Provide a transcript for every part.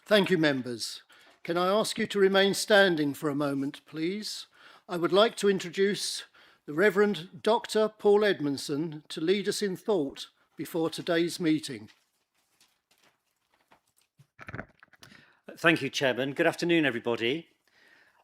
Thank you, members. Can I ask you to remain standing for a moment, please? I would like to introduce the Reverend Dr. Paul Edmondson to lead us in thought before today's meeting. Thank you, Chairman. Good afternoon, everybody.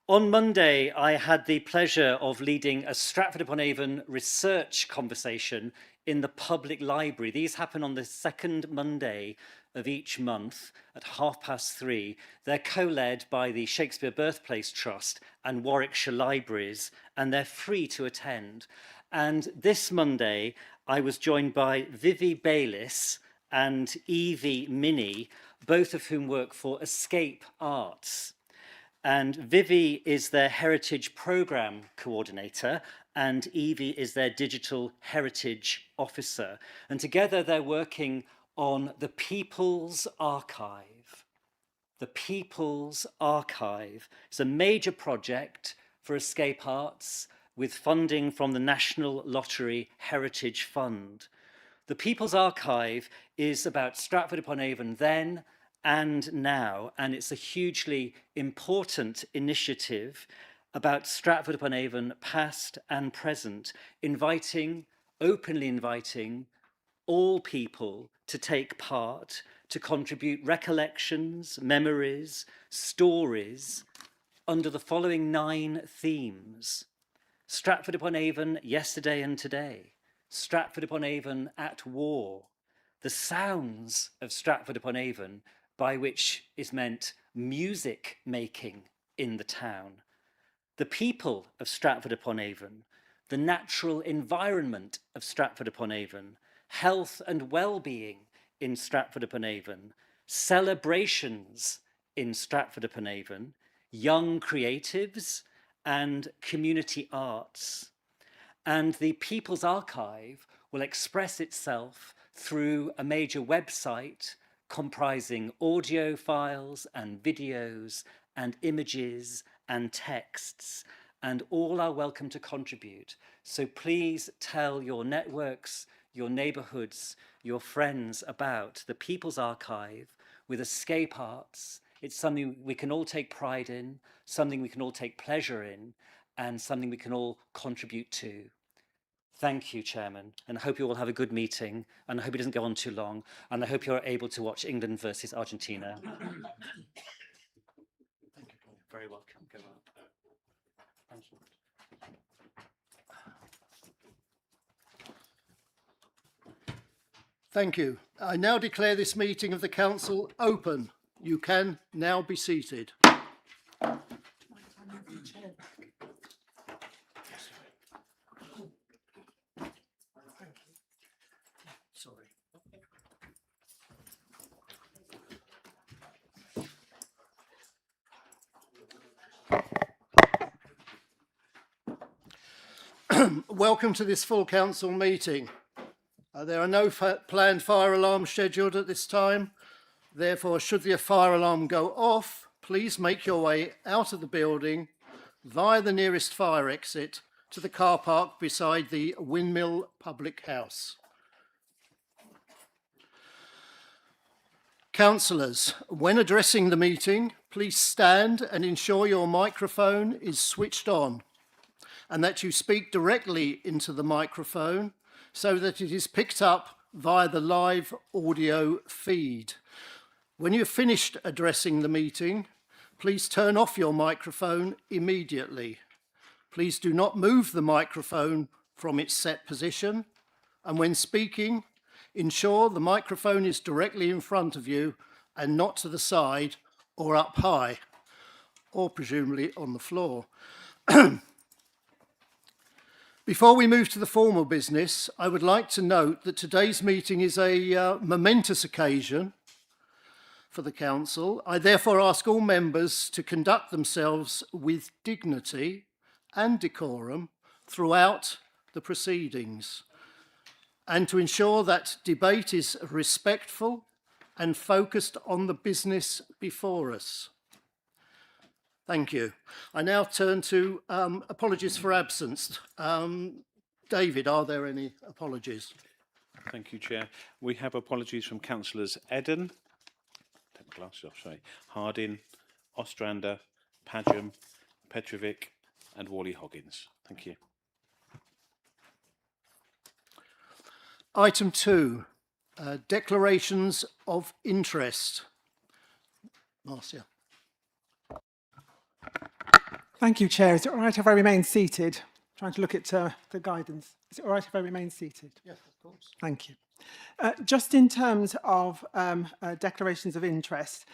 On Monday, I had the pleasure of leading a Stratford-upon-Avon research conversation in the public library. These happen on the second Monday of each month at 3:30. They're co-led by the Shakespeare Birthplace Trust and Warwickshire Libraries, and they're free to attend. And this Monday, I was joined by Vivi Bayliss and Evie Minnie, both of whom work for Escape Arts. And Vivi is their Heritage Programme Coordinator, and Evie is their Digital Heritage Officer. And together they're working on the People's Archive. The People's Archive is a major project for Escape Arts with funding from the National Lottery Heritage Fund. The People's Archive is about Stratford-upon-Avon then and now, and it's a hugely important initiative about Stratford-upon-Avon past and present, openly inviting all people to take part, to contribute recollections, memories, stories under the following 9 themes. Stratford-upon-Avon yesterday and today, Stratford-upon-Avon at war, the sounds of Stratford-upon-Avon, by which is meant music making in the town, the people of Stratford-upon-Avon, the natural environment of Stratford-upon-Avon, health and well-being in Stratford-upon-Avon, celebrations in Stratford-upon-Avon, young creatives and community arts. And the People's Archive will express itself through a major website comprising audio files and videos and images and texts, and all are welcome to contribute. So please tell your networks, your neighbourhoods, your friends about the People's Archive with Escape Arts. It's something we can all take pride in, something we can all take pleasure in, and something we can all contribute to. Thank you, Chairman, and I hope you all have a good meeting, and I hope it doesn't go on too long, and I hope you're able to watch England versus Argentina. Thank you, Paul. Very welcome. Go on. Thank you. Thank you. I now declare this meeting of the Council open. You can now be seated. Sorry. Welcome to this full council meeting. There are no planned fire alarms scheduled at this time. Therefore, should the fire alarm go off, please make your way out of the building via the nearest fire exit to the car park beside the Windmill Public House. Councillors, when addressing the meeting, please stand and ensure your microphone is switched on and that you speak directly into the microphone so that it is picked up via the live audio feed. When you've finished addressing the meeting, please turn off your microphone immediately. Please do not move the microphone from its set position, and when speaking, ensure the microphone is directly in front of you and not to the side or up high, or presumably on the floor. Before we move to the formal business, I would like to note that today's meeting is a momentous occasion for the Council. I therefore ask all members to conduct themselves with dignity and decorum throughout the proceedings, and to ensure that debate is respectful and focused on the business before us. Thank you. I now turn to apologies for absence. David, are there any apologies? Thank you, Chair. We have apologies from councillors Eden, take my glasses off, sorry, Hardin, Ostrander, Padgham, Petrovic and Worley-Hoggins. Thank you. Item 2, declarations of interest. Marcia. Thank you, Chair. Is it all right if I remain seated? Trying to look at the guidance. Is it all right if I remain seated? Yes, of course. Thank you. Just in terms of declarations of interest,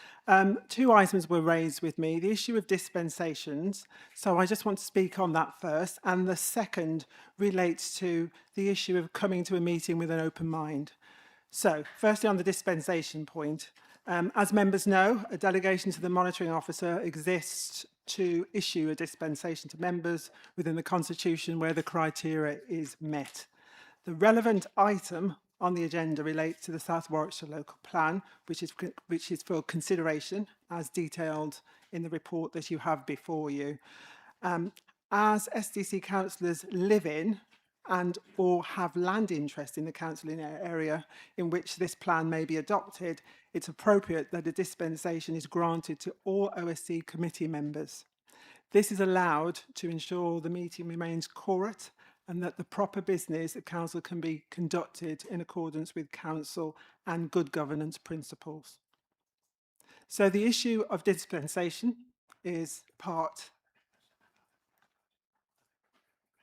2 items were raised with me. The issue of dispensations, so I just want to speak on that first, and the second relates to the issue of coming to a meeting with an open mind. So, firstly on the dispensation point, as members know, a delegation to the monitoring officer exists to issue a dispensation to members within the Constitution where the criteria is met. The relevant item on the agenda relates to the South Warwickshire Local Plan, which is for consideration as detailed in the report that you have before you. As SDC councillors live in and or have land interest in the council area in which this plan may be adopted, it's appropriate that a dispensation is granted to all OSC committee members. This is allowed to ensure the meeting remains correct and that the proper business at council can be conducted in accordance with council and good governance principles. So the issue of dispensation is part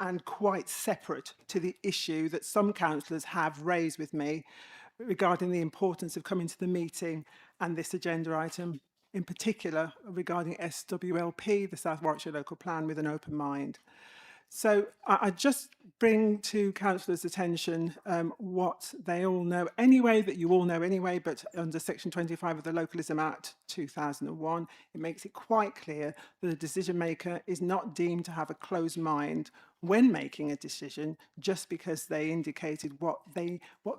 and quite separate to the issue that some councillors have raised with me regarding the importance of coming to the meeting and this agenda item, in particular regarding SWLP, the South Warwickshire Local Plan, with an open mind. So I just bring to councillors' attention what they all know anyway, that you all know anyway, but under Section 25 of the Localism Act 2001, it makes it quite clear that a decision maker is not deemed to have a closed mind when making a decision just because they indicated what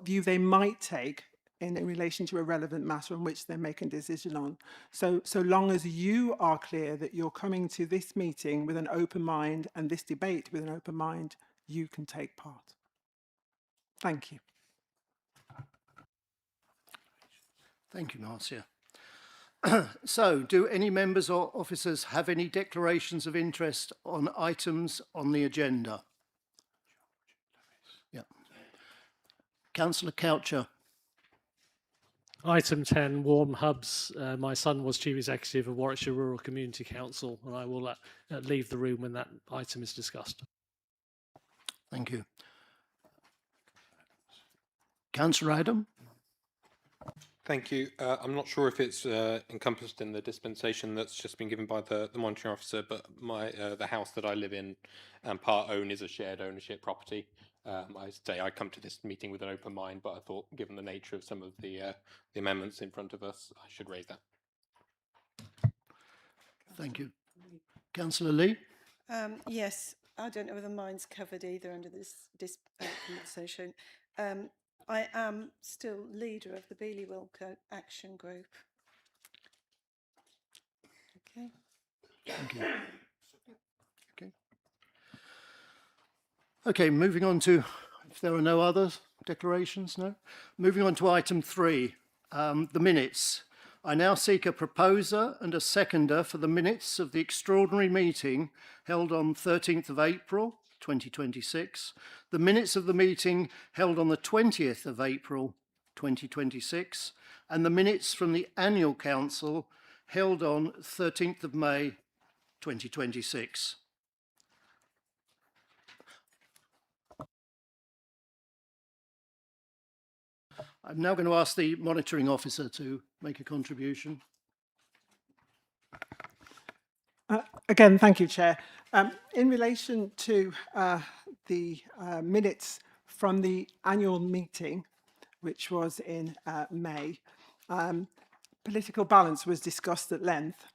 view they might take in relation to a relevant matter on which they're making a decision on. So long as you are clear that you're coming to this meeting with an open mind and this debate with an open mind, you can take part. Thank you. Thank you, Marcia. So, do any members or officers have any declarations of interest on items on the agenda? Yeah. Councillor Coucher. Item 10, warm hubs. My son was Chief Executive of Warwickshire Rural Community Council, and I will leave the room when that item is discussed. Thank you. Councillor Adam. Thank you. I'm not sure if it's encompassed in the dispensation that's just been given by the monitoring officer, but the house that I live in and part own is a shared ownership property. I say I come to this meeting with an open mind, but I thought, given the nature of some of the amendments in front of us, I should raise that. Thank you. Councillor Lee. Yes, I don't know whether mine's covered either under this dispensation. I am still leader of the Beeley Wilco Action Group. Okay. Thank you. Okay, moving on to, if there are no other declarations, no? Moving on to item 3, the minutes. I now seek a proposer and a seconder for the minutes of the extraordinary meeting held on 13th of April 2026, the minutes of the meeting held on the 20th of April 2026, and the minutes from the annual council held on 13th of May 2026. I'm now going to ask the monitoring officer to make a contribution. Again, thank you, Chair. In relation to the minutes from the annual meeting, which was in May, political balance was discussed at length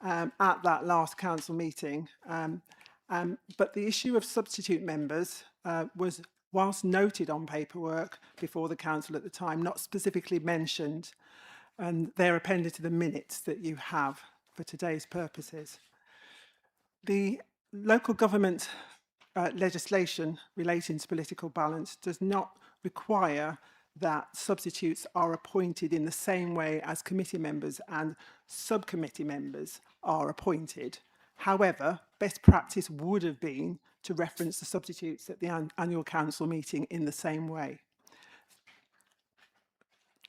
at that last council meeting. But the issue of substitute members was, whilst noted on paperwork before the council at the time, not specifically mentioned, and they're appended to the minutes that you have for today's purposes. The local government legislation relating to political balance does not require that substitutes are appointed in the same way as committee members and subcommittee members are appointed. However, best practice would have been to reference the substitutes at the annual council meeting in the same way.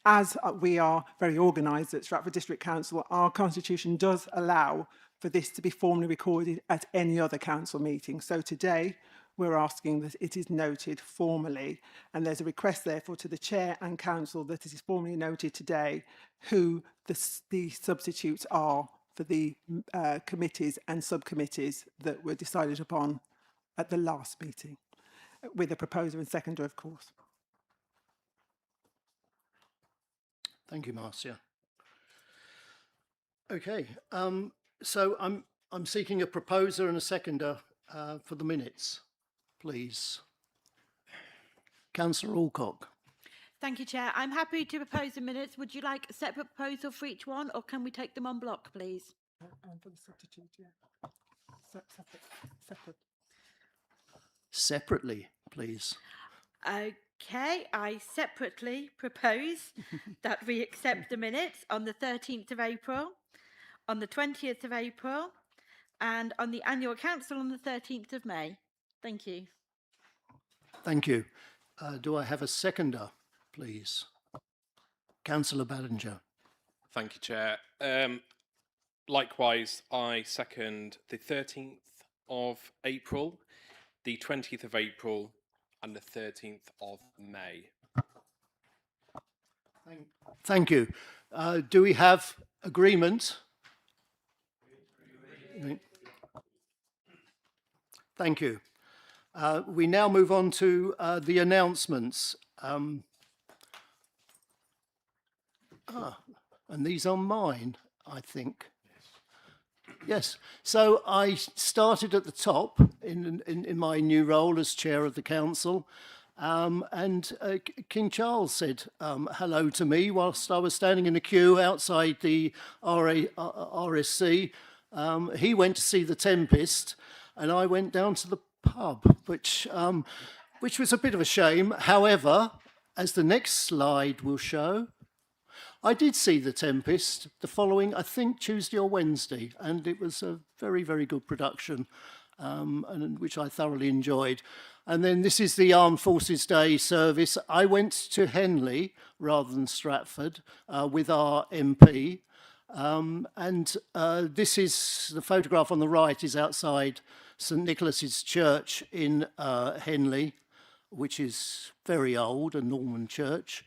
As we are very organised at Stratford District Council, our constitution does allow for this to be formally recorded at any other council meeting. So today, we're asking that it is noted formally, and there's a request therefore to the chair and council that it is formally noted today who the substitutes are for the committees and subcommittees that were decided upon at the last meeting, with a proposer and seconder, of course. Thank you, Marcia. Okay, so I'm seeking a proposer and a seconder for the minutes, please. Councillor Alcock. Thank you, Chair. I'm happy to propose the minutes. Would you like a separate proposal for each one, or can we take them on block, please? For the substitute, yeah. Separate. Separately, please. Okay, I separately propose that we accept the minutes on the 13th of April, on the 20th of April, and on the annual council on the 13th of May. Thank you. Thank you. Do I have a seconder, please? Councillor Ballinger. Thank you, Chair. Likewise, I second the 13th of April, the 20th of April, and the 13th of May. Thank you. Do we have agreement? Thank you. We now move on to the announcements. And these are mine, I think. Yes. So I started at the top in my new role as chair of the council, and King Charles said hello to me whilst I was standing in a queue outside the RSC. He went to see The Tempest, and I went down to the pub, which was a bit of a shame. However, as the next slide will show, I did see The Tempest the following, I think, Tuesday or Wednesday, and it was a very, very good production, and which I thoroughly enjoyed. And then this is the Armed Forces Day service. I went to Henley rather than Stratford with our MP, and this is the photograph on the right is outside St Nicholas's Church in Henley, which is very old, a Norman church.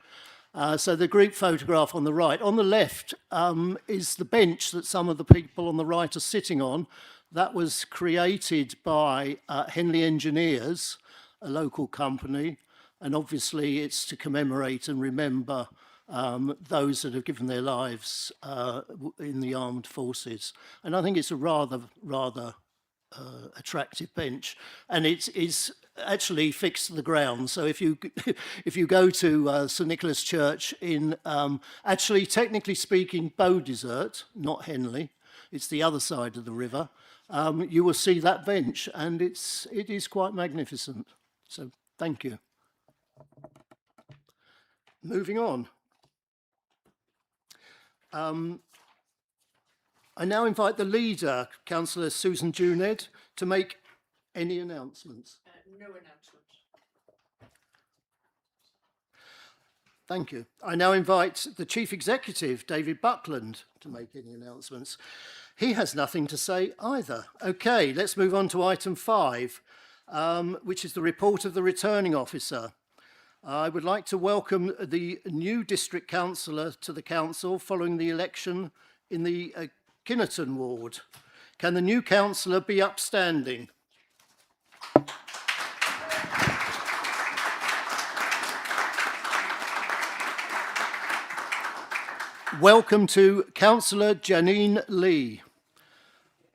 So the group photograph on the right. On the left is the bench that some of the people on the right are sitting on. That was created by Henley Engineers, a local company, and obviously it's to commemorate and remember those that have given their lives in the armed forces. And I think it's a rather attractive bench, and it is actually fixed to the ground. So if you go to St Nicholas Church in actually technically speaking Beaudesert, not Henley, it's the other side of the river, you will see that bench, and it is quite magnificent. So thank you. Moving on. I now invite the leader, Councillor Susan Juned, to make any announcements. No announcements. Thank you. I now invite the Chief Executive, David Buckland, to make any announcements. He has nothing to say either. Okay, let's move on to item 5, which is the report of the returning officer. I would like to welcome the new district councillor to the council following the election in the Kinnerton ward. Can the new councillor be upstanding? Welcome to Councillor Janine Lee.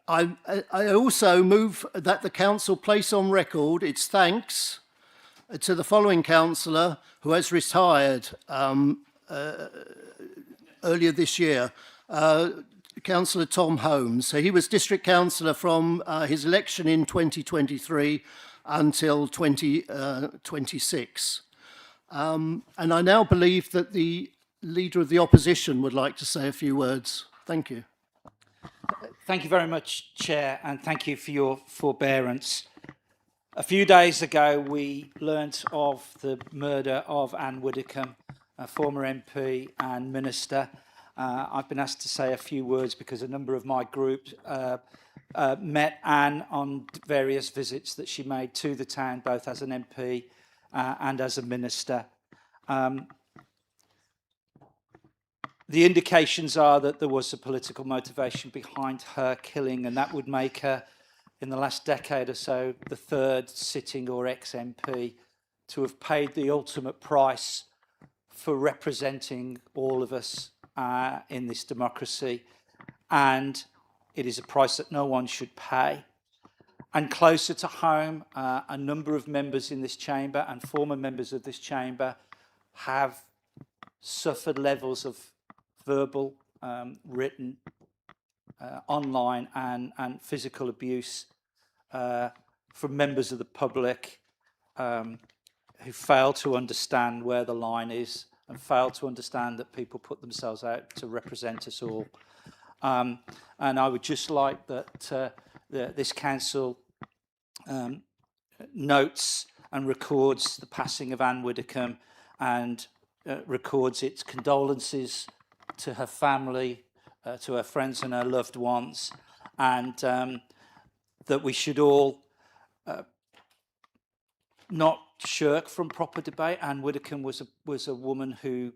I also move that the council place on record its thanks to the following councillor who has retired earlier this year, Councillor Tom Holmes. So he was district councillor from his election in 2023 until 2026. And I now believe that the Leader of the Opposition would like to say a few words. Thank you. Thank you very much, Chair, and thank you for your forbearance. A few days ago, we learnt of the murder of Anne Widdecombe, a former MP and Minister. I've been asked to say a few words because a number of my group met Anne on various visits that she made to the town, both as an MP and as a Minister. The indications are that there was a political motivation behind her killing, and that would make her, in the last decade or so, the third sitting or ex-MP to have paid the ultimate price for representing all of us in this democracy. And it is a price that no one should pay. And closer to home, a number of members in this chamber and former members of this chamber have suffered levels of verbal, written, online and physical abuse from members of the public who fail to understand where the line is and fail to understand that people put themselves out to represent us all. And I would just like that this council notes and records the passing of Anne Widdecombe and records its condolences to her family, to her friends and her loved ones, and that we should all not shirk from proper debate. Anne Widdecombe was a woman who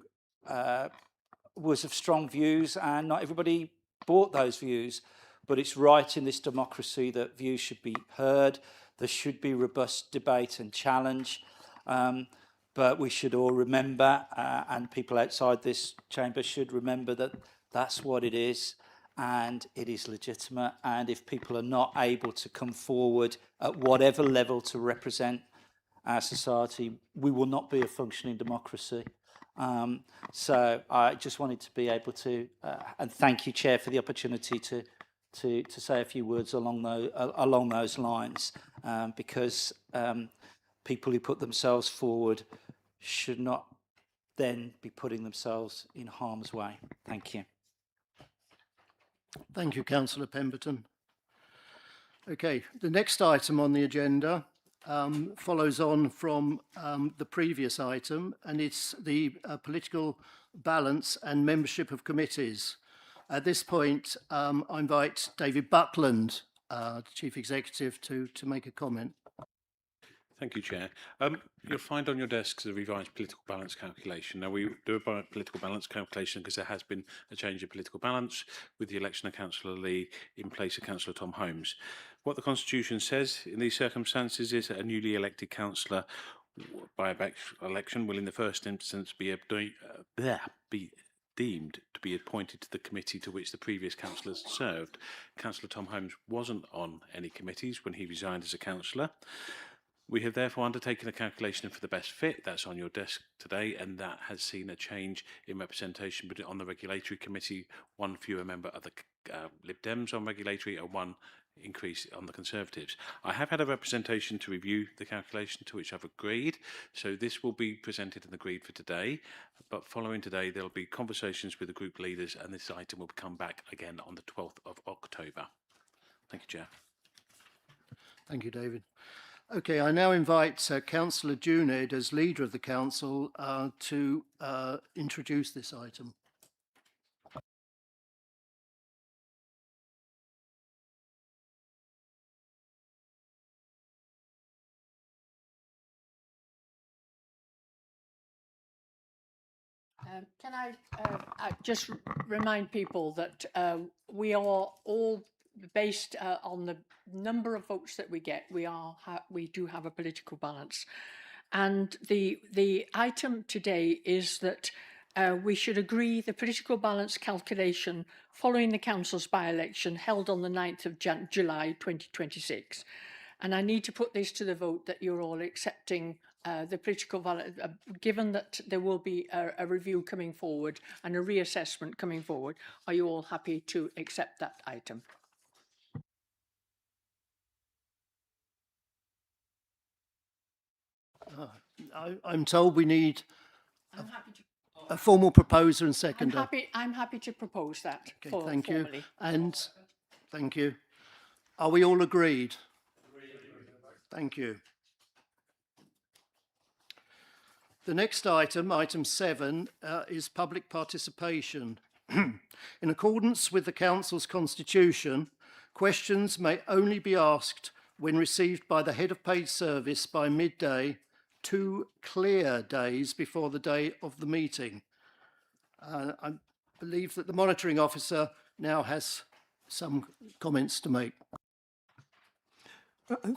was of strong views, and not everybody bought those views, but it's right in this democracy that views should be heard. There should be robust debate and challenge. But we should all remember, and people outside this chamber should remember, that that's what it is, and it is legitimate. And if people are not able to come forward at whatever level to represent our society, we will not be a functioning democracy. So I just wanted to be able to, and thank you, Chair, for the opportunity to say a few words along those lines, because people who put themselves forward should not then be putting themselves in harm's way. Thank you. Thank you, Councillor Pemberton. Okay, the next item on the agenda follows on from the previous item, and it's the political balance and membership of committees. At this point, I invite David Buckland, Chief Executive, to make a comment. Thank you, Chair. You'll find on your desks a revised political balance calculation. Now, we do a political balance calculation because there has been a change in political balance with the election of Councillor Lee in place of Councillor Tom Holmes. What the Constitution says in these circumstances is that a newly elected councillor by election will in the first instance be deemed to be appointed to the committee to which the previous councillors served. Councillor Tom Holmes wasn't on any committees when he resigned as a councillor. We have therefore undertaken a calculation for the best fit. That's on your desk today, and that has seen a change in representation. But on the regulatory committee, one fewer member of the Lib Dems on regulatory and one increase on the Conservatives. I have had a representation to review the calculation, to which I've agreed. So this will be presented and agreed for today. But following today, there'll be conversations with the group leaders, and this item will come back again on the 12th of October. Thank you, Chair. Thank you, David. Okay, I now invite Councillor Juned, as Leader of the Council, to introduce this item. Can I just remind people that we are all based on the number of votes that we get. We do have a political balance, and the item today is that we should agree the political balance calculation following the council's by-election held on the 9th of July 2026. And I need to put this to the vote that you're all accepting the political balance, given that there will be a review coming forward and a reassessment coming forward. Are you all happy to accept that item? I'm told we need I'm happy to, a formal proposer and seconder. I'm happy to propose that Okay, for thank you. formally. And thank you. Are we all agreed? Thank you. The next item, item 7, is public participation. In accordance with the Council's constitution, questions may only be asked when received by the head of paid service by midday, 2 clear days before the day of the meeting. I believe that the monitoring officer now has some comments to make.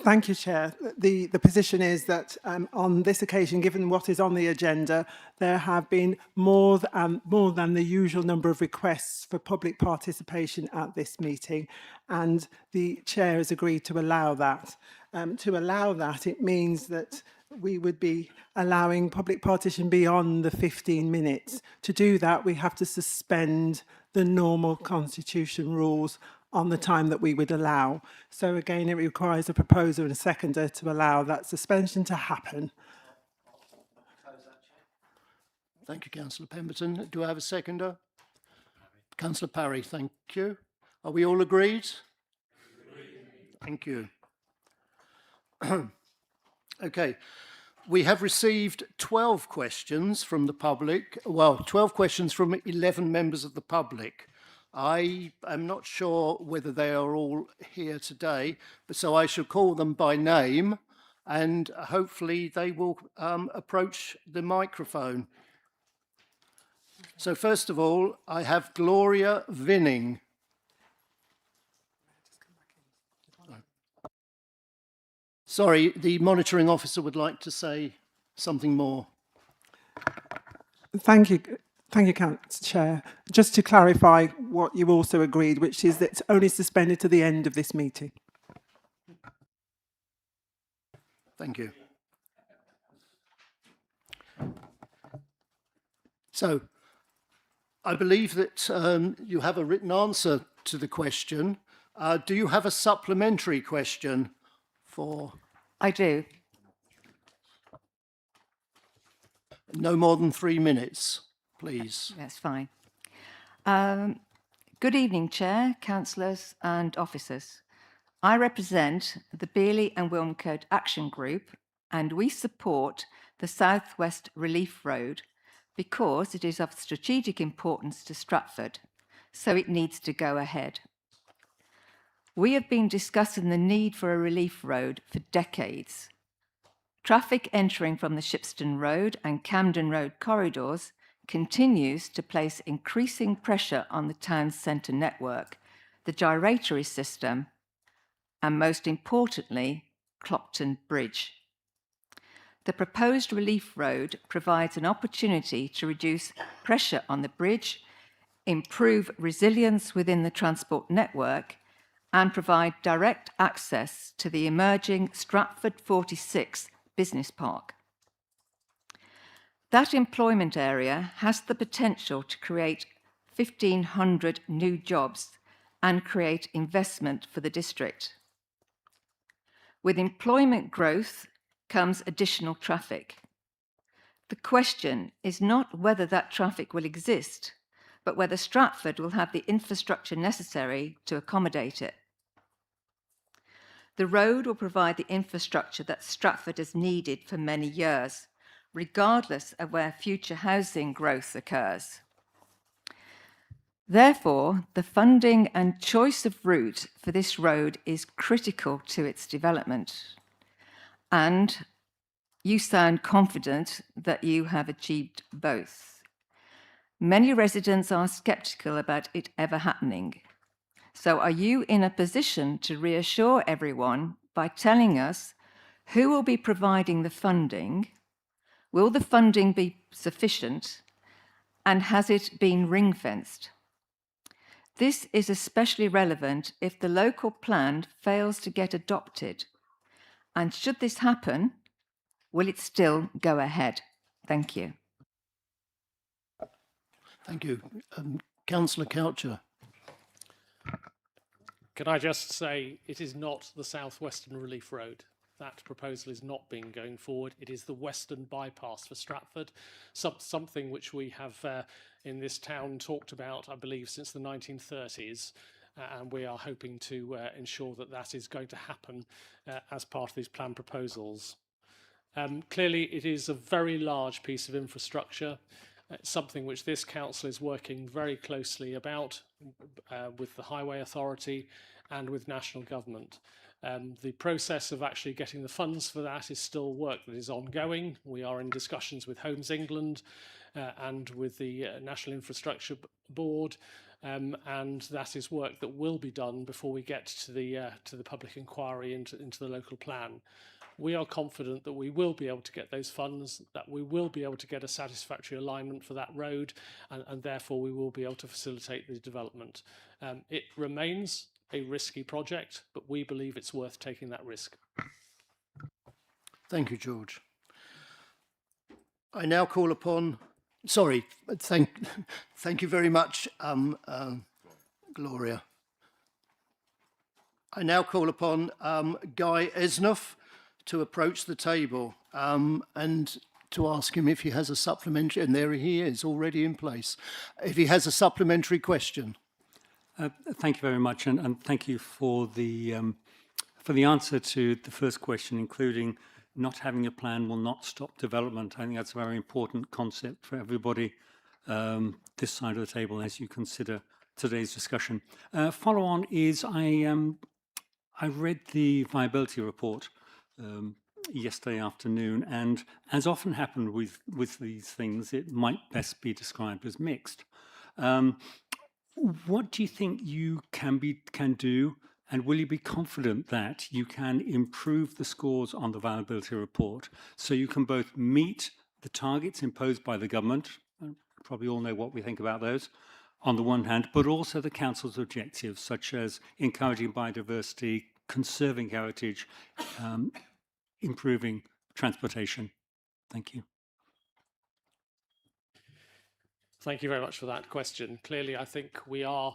Thank you, Chair. The position is that on this occasion, given what is on the agenda, there have been more than the usual number of requests for public participation at this meeting, and the Chair has agreed to allow that. It means that we would be allowing public participation beyond the 15 minutes. To do that, we have to suspend the normal constitution rules on the time that we would allow. So again, it requires a proposer and a seconder to allow that suspension to happen. Thank you, Councillor Pemberton. Do I have a seconder? Councillor Parry, thank you. Are we all agreed? Thank you. Okay. We have received 12 questions from the public, 12 questions from 11 members of the public. I am not sure whether they are all here today, but so I shall call them by name and hopefully they will approach the microphone. So first of all, I have Gloria Vinning. Sorry, the monitoring officer would like to say something more. Thank you, Chair. Just to clarify what you also agreed, which is that it's only suspended to the end of this meeting. Thank you. So, I believe that you have a written answer to the question. Do you have a supplementary question for? I do. No more than 3 minutes, please. That's fine. Good evening, Chair, councillors and officers. I represent the Beeley and Wilmcote Action Group, and we support the South West Relief Road because it is of strategic importance to Stratford, so it needs to go ahead. We have been discussing the need for a relief road for decades. Traffic entering from the Shipston Road and Camden Road corridors continues to place increasing pressure on the town's centre network, the gyratory system, and most importantly, Clopton Bridge. The proposed relief road provides an opportunity to reduce pressure on the bridge, improve resilience within the transport network, and provide direct access to the emerging Stratford 46 business park. That employment area has the potential to create 1,500 new jobs and create investment for the district. With employment growth comes additional traffic. The question is not whether that traffic will exist, but whether Stratford will have the infrastructure necessary to accommodate it. The road will provide the infrastructure that Stratford has needed for many years, regardless of where future housing growth occurs. Therefore, the funding and choice of route for this road is critical to its development. And you sound confident that you have achieved both. Many residents are sceptical about it ever happening. So are you in a position to reassure everyone by telling us who will be providing the funding? Will the funding be sufficient? And has it been ring-fenced? This is especially relevant if the local plan fails to get adopted. And should this happen, will it still go ahead? Thank you. Thank you. Councillor Coucher. Can I just say it is not the South Western Relief Road? that proposal is not being going forward. It is the western bypass for Stratford, something which we have in this town talked about, I believe, since the 1930s. And we are hoping to ensure that that is going to happen as part of these plan proposals. Clearly, it is a very large piece of infrastructure. It's something which this council is working very closely about with the Highway Authority and with national government. The process of actually getting the funds for that is still work that is ongoing. We are in discussions with Homes England and with the National Infrastructure Board, and that is work that will be done before we get to the public inquiry into the local plan. We are confident that we will be able to get those funds, that we will be able to get a satisfactory alignment for that road, and therefore we will be able to facilitate the development. It remains a risky project, but we believe it's worth taking that risk. Thank you, George. I now call upon, sorry, thank you very much, Gloria. I now call upon Guy Esnoff to approach the table and to ask him if he has a supplementary, and there he is, already in place, if he has a supplementary question. Thank you very much, and thank you for the answer to the first question, including not having a plan will not stop development. I think that's a very important concept for everybody this side of the table as you consider today's discussion. Follow on is I read the viability report yesterday afternoon, and as often happened with these things, it might best be described as mixed. What do you think you can do, and will you be confident that you can improve the scores on the viability report so you can both meet the targets imposed by the government, probably all know what we think about those, on the one hand, but also the council's objectives, such as encouraging biodiversity, conserving heritage, improving transportation? Thank you. Thank you very much for that question. Clearly, I think we are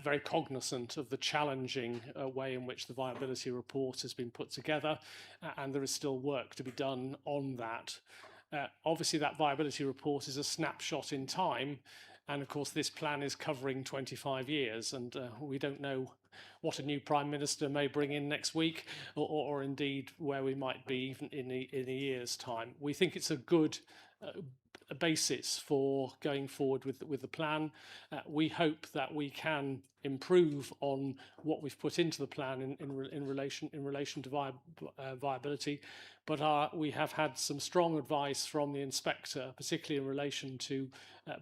very cognizant of the challenging way in which the viability report has been put together, and there is still work to be done on that. Obviously, that viability report is a snapshot in time, and of course, this plan is covering 25 years, and we don't know what a new Prime Minister may bring in next week, or indeed where we might be even in a year's time. We think it's a good basis for going forward with the plan. We hope that we can improve on what we've put into the plan in relation to viability, but we have had some strong advice from the inspector, particularly in relation to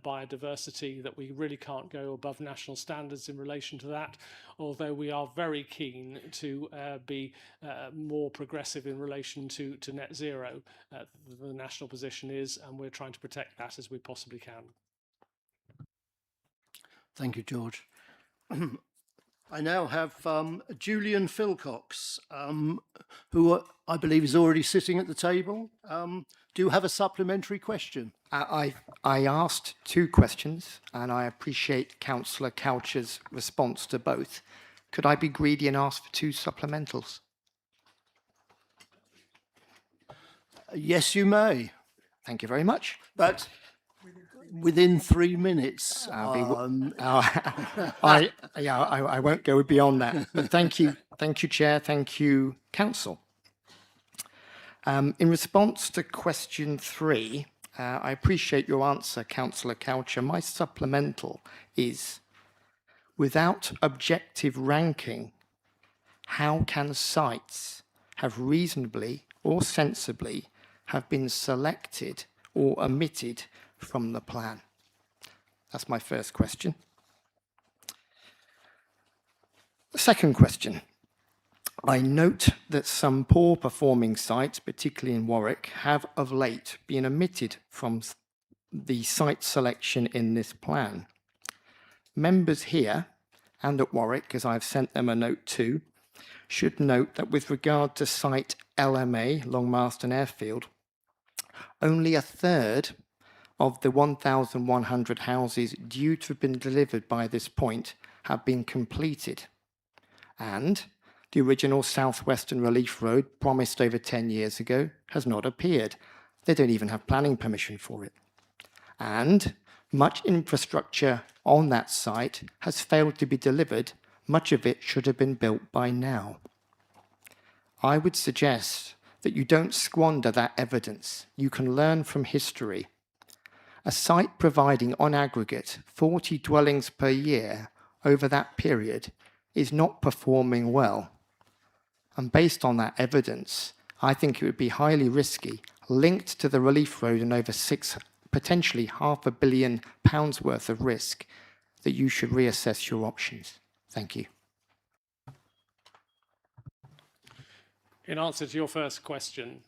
biodiversity, that we really can't go above national standards in relation to that, although we are very keen to be more progressive in relation to net zero. The national position is, and we're trying to protect that as we possibly can. Thank you, George. I now have Julian Philcox, who I believe is already sitting at the table. Do you have a supplementary question? I asked two questions, and I appreciate Councillor Couch's response to both. Could I be greedy and ask for two supplementals? Yes, you may. Thank you very much. But within 3 minutes. I won't go beyond that. But thank you, Chair. Thank you, Council. In response to question 3, I appreciate your answer, Councillor Coucher. My supplemental is, without objective ranking, how can sites have reasonably or sensibly have been selected or omitted from the plan? That's my first question. The second question. I note that some poor performing sites, particularly in Warwick, have of late been omitted from the site selection in this plan. Members here and at Warwick, as I've sent them a note too, should note that with regard to site LMA, Longmarston Airfield, only a third of the 1,100 houses due to have been delivered by this point have been completed. And The original Southwestern Relief Road, promised over 10 years ago, has not appeared. They don't even have planning permission for it. And much infrastructure on that site has failed to be delivered. Much of it should have been built by now. I would suggest that you don't squander that evidence. You can learn from history. A site providing, on aggregate, 40 dwellings per year over that period is not performing well. And based on that evidence, I think it would be highly risky, linked to the relief road and over potentially £500 million worth of risk, that you should reassess your options. Thank you. In answer to your first question,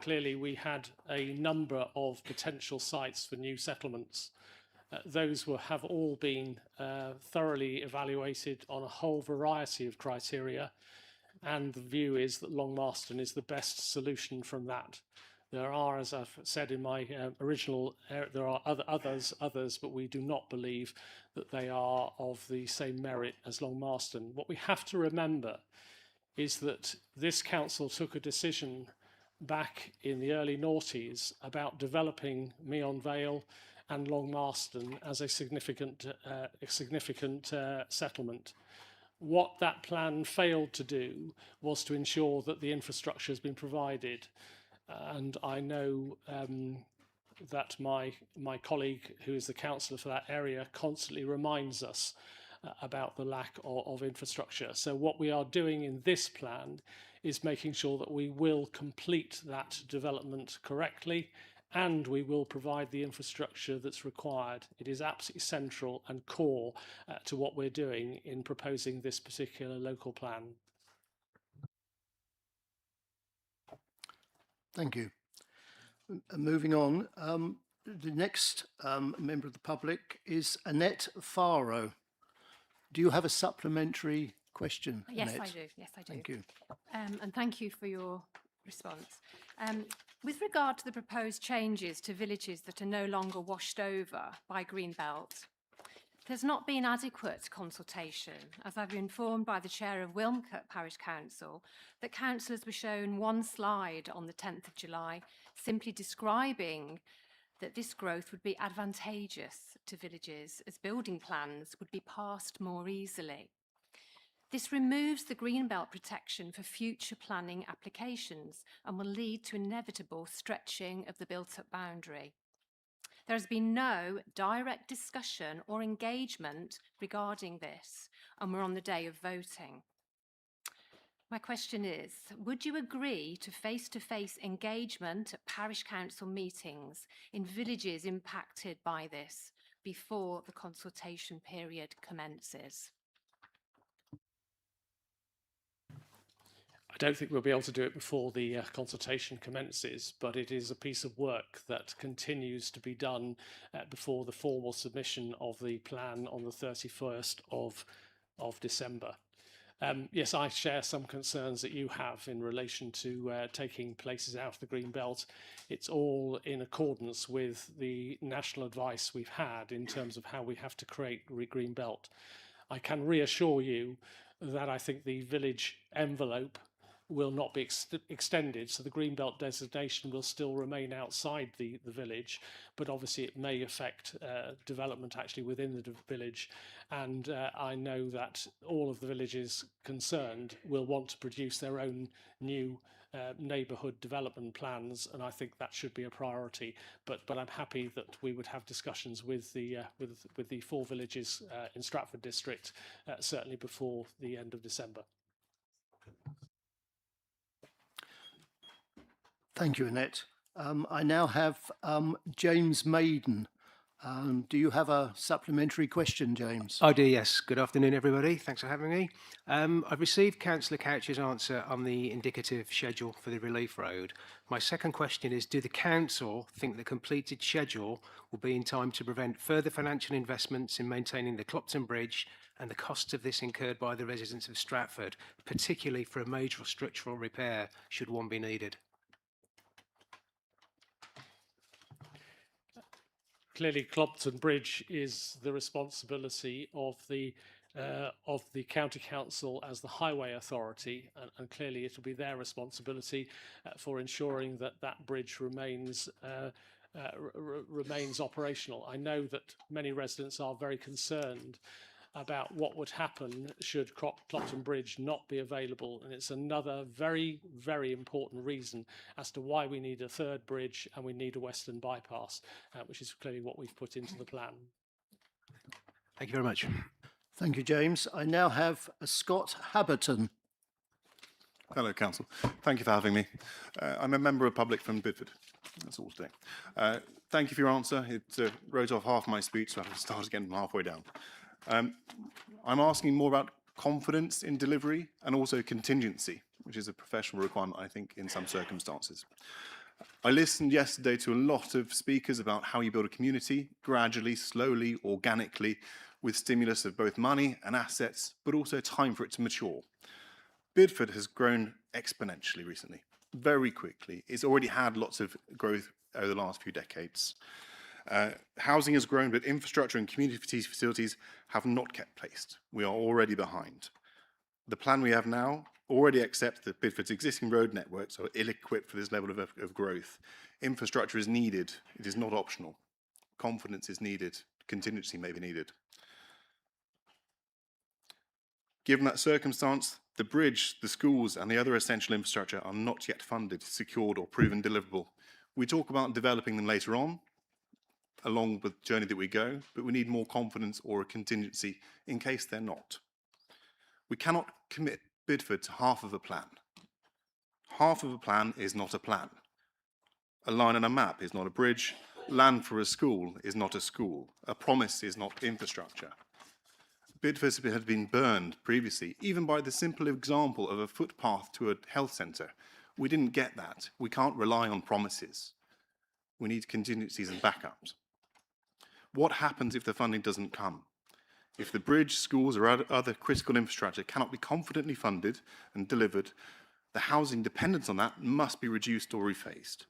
clearly we had a number of potential sites for new settlements. Those have all been thoroughly evaluated on a whole variety of criteria, and the view is that Long Marston is the best solution from that. There are, as I've said in my original, there are others, but we do not believe that they are of the same merit as Long Marston. What we have to remember is that this council took a decision back in the early noughties about developing Meon Vale and Long Marston as a significant settlement. What that plan failed to do was to ensure that the infrastructure has been provided. And I know that my colleague, who is the councillor for that area, constantly reminds us about the lack of infrastructure. So what we are doing in this plan is making sure that we will complete that development correctly, and we will provide the infrastructure that's required. It is absolutely central and core to what we're doing in proposing this particular local plan. Thank you. Moving on, the next member of the public is Annette Faro. Do you have a supplementary question, Yes, Annette? I do. Yes, I do. Thank you. And thank you for your response. With regard to the proposed changes to villages that are no longer washed over by Greenbelt, there's not been adequate consultation, as I've been informed by the chair of Wilmcote Parish Council, that councillors were shown one slide on the 10th of July, simply describing that this growth would be advantageous to villages as building plans would be passed more easily. This removes the greenbelt protection for future planning applications and will lead to inevitable stretching of the built-up boundary. There has been no direct discussion or engagement regarding this, and we're on the day of voting. My question is, would you agree to face-to-face engagement at parish council meetings in villages impacted by this before the consultation period commences? I don't think we'll be able to do it before the consultation commences, but it is a piece of work that continues to be done before the formal submission of the plan on the 31st of December. Yes, I share some concerns that you have in relation to taking places out of the green belt. It's all in accordance with the national advice we've had in terms of how we have to create green belt. I can reassure you that I think the village envelope will not be extended, so the greenbelt designation will still remain outside the village, but obviously it may affect development actually within the village, and I know that all of the villages concerned will want to produce their own new neighbourhood development plans, and I think that should be a priority. But I'm happy that we would have discussions with the 4 villages in Stratford district certainly before the end of December. Thank you, Annette. I now have James Maiden. Do you have a supplementary question, James? I do, yes. Good afternoon, everybody. Thanks for having me. I've received Councillor Couch's answer on the indicative schedule for the Relief Road. My second question is, do the Council think the completed schedule will be in time to prevent further financial investments in maintaining the Clopton Bridge and the costs of this incurred by the residents of Stratford, particularly for a major structural repair, should one be needed? Clearly, Clopton Bridge is the responsibility of the of the county council as the highway authority, and clearly it will be their responsibility for ensuring that that bridge remains remains operational. I know that many residents are very concerned about what would happen should Clopton Bridge not be available, and it's another very, very important reason as to why we need a third bridge and we need a western bypass, which is clearly what we've put into the plan. Thank you very much. Thank you, James. I now have Scott Habberton. Hello, Council. Thank you for having me. I'm a member of public from Bidford. That's all today. Thank you for your answer. It wrote off half my speech, so I have to start again from halfway down. I'm asking more about confidence in delivery and also contingency, which is a professional requirement, I think, in some circumstances. I listened yesterday to a lot of speakers about how you build a community gradually, slowly, organically, with stimulus of both money and assets, but also time for it to mature. Bidford has grown exponentially recently, very quickly. It's already had lots of growth over the last few decades. Housing has grown, but infrastructure and community facilities have not kept pace. We are already behind. The plan we have now already accepts that Bidford's existing road networks are ill-equipped for this level of growth. Infrastructure is needed. It is not optional. Confidence is needed. Contingency may be needed. Given that circumstance, the bridge, the schools, and the other essential infrastructure are not yet funded, secured, or proven deliverable. We talk about developing them later on, along with the journey that we go, but we need more confidence or a contingency in case they're not. We cannot commit Bidford to half of a plan. Half of a plan is not a plan. A line on a map is not a bridge. Land for a school is not a school. A promise is not infrastructure. Bidford had been burned previously, even by the simple example of a footpath to a health centre. We didn't get that. We can't rely on promises. We need contingencies and backups. What happens if the funding doesn't come? If the bridge, schools, or other critical infrastructure cannot be confidently funded and delivered, the housing dependence on that must be reduced or rephased.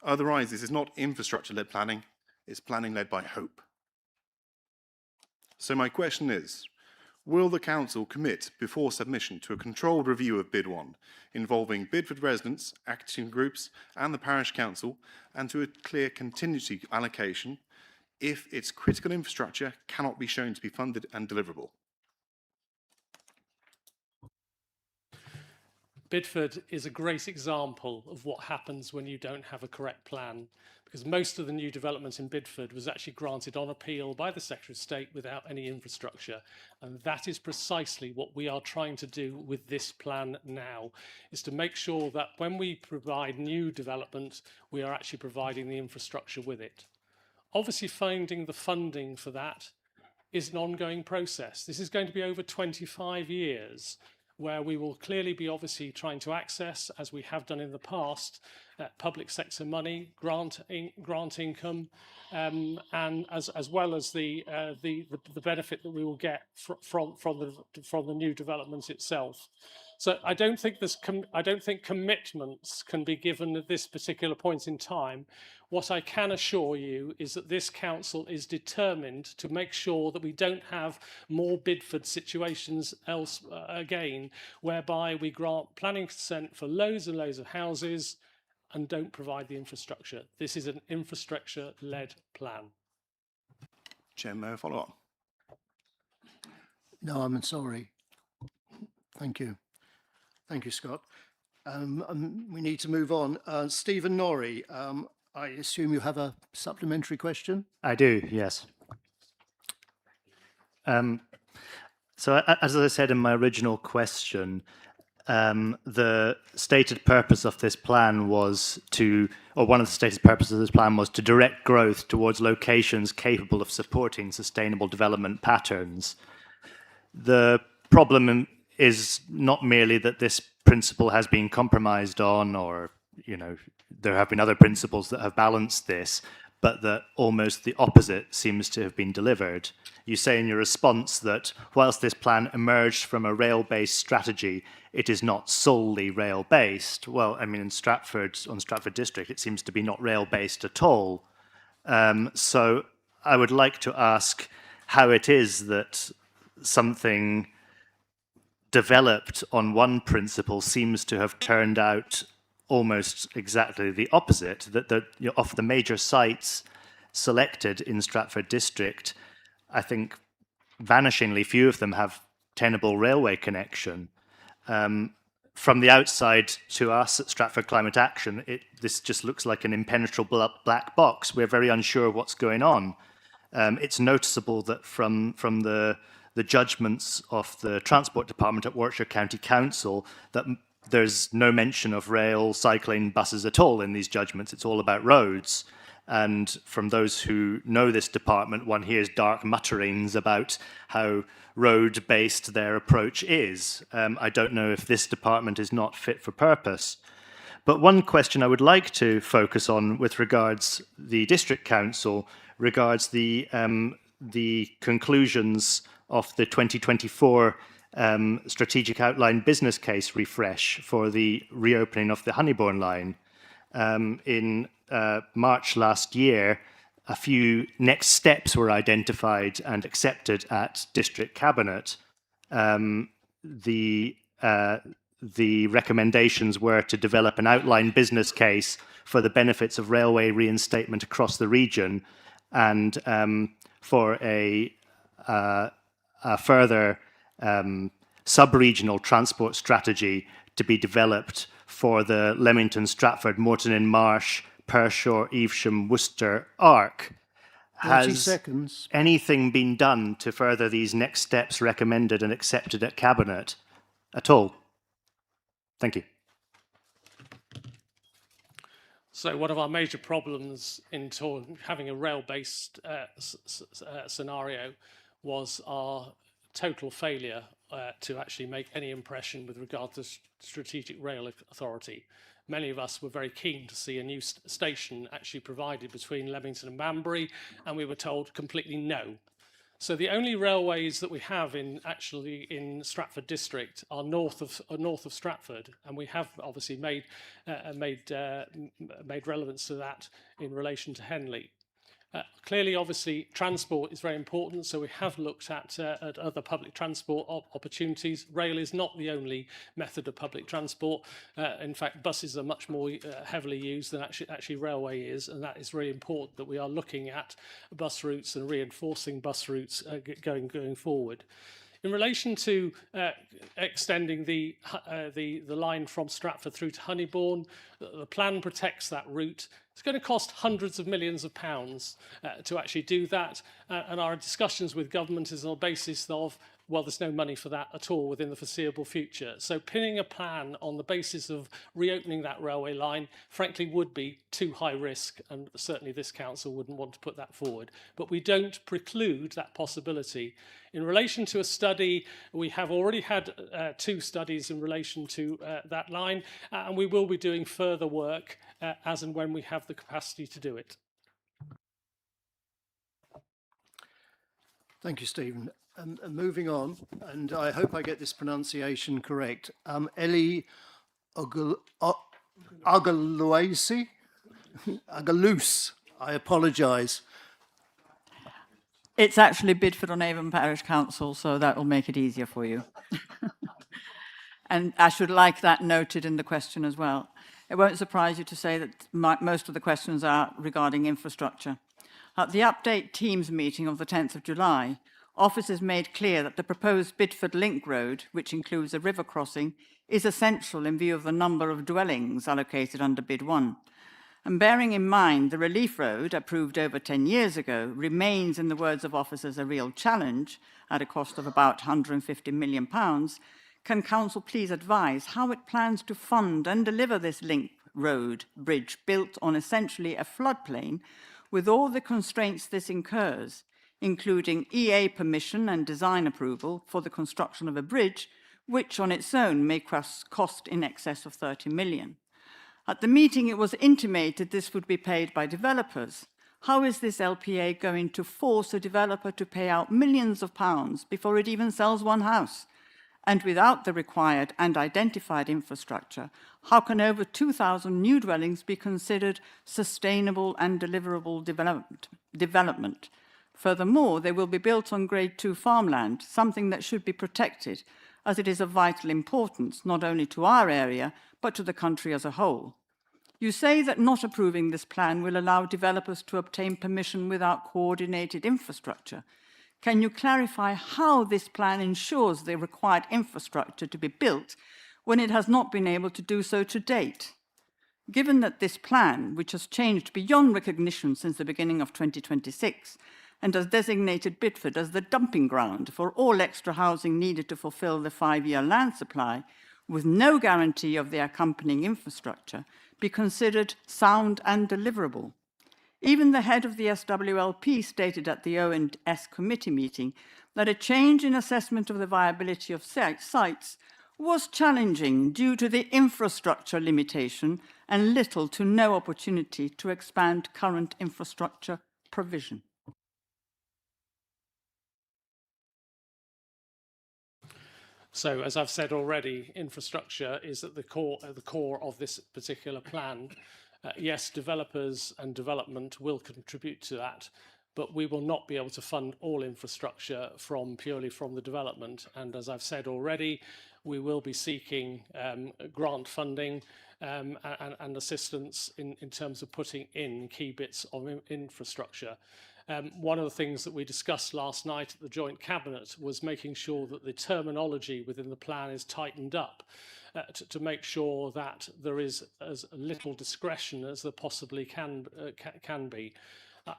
Otherwise, this is not infrastructure-led planning, it's planning led by hope. So my question is, will the Council commit before submission to a controlled review of Bid 1, involving Bidford residents, action groups, and the Parish Council, and to a clear contingency allocation if its critical infrastructure cannot be shown to be funded and deliverable? Bidford is a great example of what happens when you don't have a correct plan, because most of the new development in Bidford was actually granted on appeal by the Secretary of State without any infrastructure. And that is precisely what we are trying to do with this plan now, is to make sure that when we provide new development, we are actually providing the infrastructure with it. Obviously, finding the funding for that is an ongoing process. This is going to be over 25 years, where we will clearly be obviously trying to access, as we have done in the past, public sector money, grant income, and as well as the benefit that we will get from the new development itself. So I don't think commitments can be given at this particular point in time. What I can assure you is that this council is determined to make sure that we don't have more Bidford situations again, whereby we grant planning consent for loads and loads of houses and don't provide the infrastructure. This is an infrastructure-led plan. Chair, may I follow up? No, I'm sorry. Thank you. Thank you, Scott. We need to move on. Stephen Norrie, I assume you have a supplementary question? I do, yes. So as I said in my original question, the stated purpose of this plan was to, or one of the stated purposes of this plan was to direct growth towards locations capable of supporting sustainable development patterns. The problem is not merely that this principle has been compromised on, or, you know, there have been other principles that have balanced this, but that almost the opposite seems to have been delivered. You say in your response that whilst this plan emerged from a rail-based strategy, it is not solely rail-based. Well, I mean, in Stratford, on Stratford District, it seems to be not rail-based at all. So I would like to ask how it is that something developed on one principle seems to have turned out almost exactly the opposite, that of the major sites selected in Stratford district, I think vanishingly few of them have tenable railway connection. From the outside to us at Stratford Climate Action, this just looks like an impenetrable black box. We're very unsure what's going on. It's noticeable that from the judgments of the Transport Department at Warwickshire County Council that there's no mention of rail, cycling, buses at all in these judgments. It's all about roads. And from those who know this department, one hears dark mutterings about how road-based their approach is. I don't know if this department is not fit for purpose. But one question I would like to focus on with regards the District Council regards the conclusions of the 2024 strategic outline business case refresh for the reopening of the Honeybourne line. In March last year, a few next steps were identified and accepted at District Cabinet. The recommendations were to develop an outline business case for the benefits of railway reinstatement across the region and for a further sub-regional transport strategy to be developed for the Leamington, Stratford, Moreton in Marsh, Pershore, Evesham, Worcester arc. 30 Has seconds. anything been done to further these next steps recommended and accepted at Cabinet at all? Thank you. So one of our major problems in having a rail-based scenario was our total failure to actually make any impression with regard to Strategic Rail Authority. Many of us were very keen to see a new station actually provided between Leamington and Banbury, and we were told completely no. So the only railways that we have in Stratford district are north of Stratford, and we have obviously made relevance to that in relation to Henley. Clearly, obviously, transport is very important, so we have looked at other public transport opportunities. Rail is not the only method of public transport. In fact, buses are much more heavily used than actually railway is, and that is really important that we are looking at bus routes and reinforcing bus routes going forward. In relation to extending the line from Stratford through to Honeybourne, the plan protects that route. It's going to cost hundreds of millions of pounds to actually do that, and our discussions with government is on the basis of, well, there's no money for that at all within the foreseeable future. So pinning a plan on the basis of reopening that railway line, frankly, would be too high risk, and certainly this council wouldn't want to put that forward. But we don't preclude that possibility. In relation to a study, we have already had 2 studies in relation to that line, and we will be doing further work as and when we have the capacity to do it. Thank you, Stephen. Moving on, and I hope I get this pronunciation correct. Ellie Agaluse, I apologise. It's actually Stratford-on-Avon Parish Council, so that will make it easier for you. And I should like that noted in the question as well. It won't surprise you to say that most of the questions are regarding infrastructure. At the update Teams meeting of the 10th of July, officers made clear that the proposed Bidford Link Road, which includes a river crossing, is essential in view of the number of dwellings allocated under Bid 1. And bearing in mind the Relief Road, approved over 10 years ago, remains, in the words of officers, a real challenge at a cost of about £150 million, can Council please advise how it plans to fund and deliver this link road bridge built on essentially a floodplain with all the constraints this incurs, including EA permission and design approval for the construction of a bridge, which on its own may cost in excess of 30 million. At the meeting, it was intimated this would be paid by developers. How is this LPA going to force a developer to pay out millions of pounds before it even sells one house? And without the required and identified infrastructure, how can over 2,000 new dwellings be considered sustainable and deliverable development? Furthermore, they will be built on Grade 2 farmland, something that should be protected, as it is of vital importance, not only to our area, but to the country as a whole. You say that not approving this plan will allow developers to obtain permission without coordinated infrastructure. Can you clarify how this plan ensures the required infrastructure to be built when it has not been able to do so to date? Given that this plan, which has changed beyond recognition since the beginning of 2026, and has designated Bidford as the dumping ground for all extra housing needed to fulfil the 5-year land supply, with no guarantee of the accompanying infrastructure, be considered sound and deliverable? Even the head of the SWLP stated at the O&S committee meeting that a change in assessment of the viability of sites was challenging due to the infrastructure limitation and little to no opportunity to expand current infrastructure provision. So, as I've said already, infrastructure is at the core of this particular plan. Yes, developers and development will contribute to that, but we will not be able to fund all infrastructure purely from the development. And as I've said already, we will be seeking grant funding and assistance in terms of putting in key bits of infrastructure. One of the things that we discussed last night at the Joint Cabinet was making sure that the terminology within the plan is tightened up to make sure that there is as little discretion as there possibly can be.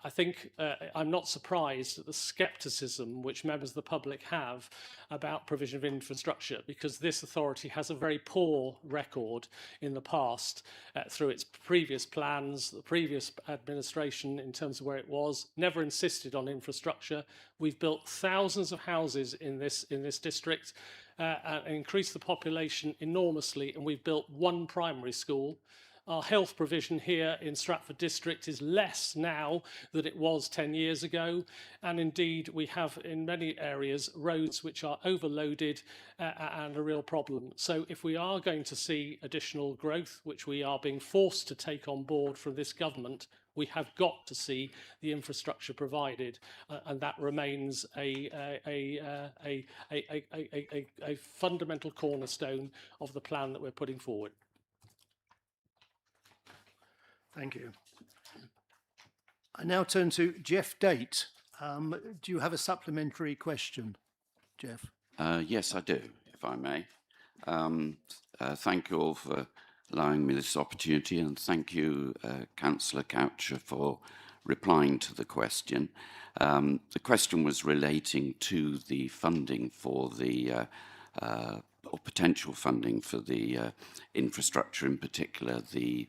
I think I'm not surprised at the scepticism which members of the public have about provision of infrastructure, because this authority has a very poor record in the past through its previous plans, the previous administration in terms of where it was, never insisted on infrastructure. We've built thousands of houses in this district and increased the population enormously, and we've built one primary school. Our health provision here in Stratford district is less now than it was 10 years ago. And indeed, we have in many areas roads which are overloaded and a real problem. So if we are going to see additional growth, which we are being forced to take on board from this government, we have got to see the infrastructure provided, and that remains a fundamental cornerstone of the plan that we're putting forward. Thank you. I now turn to Jeff Date. Do you have a supplementary question, Jeff? Yes, I do, if I may. Thank you all for allowing me this opportunity, and thank you, Councillor Coucher, for replying to the question. The question was relating to the funding for the or potential funding for the infrastructure, in particular the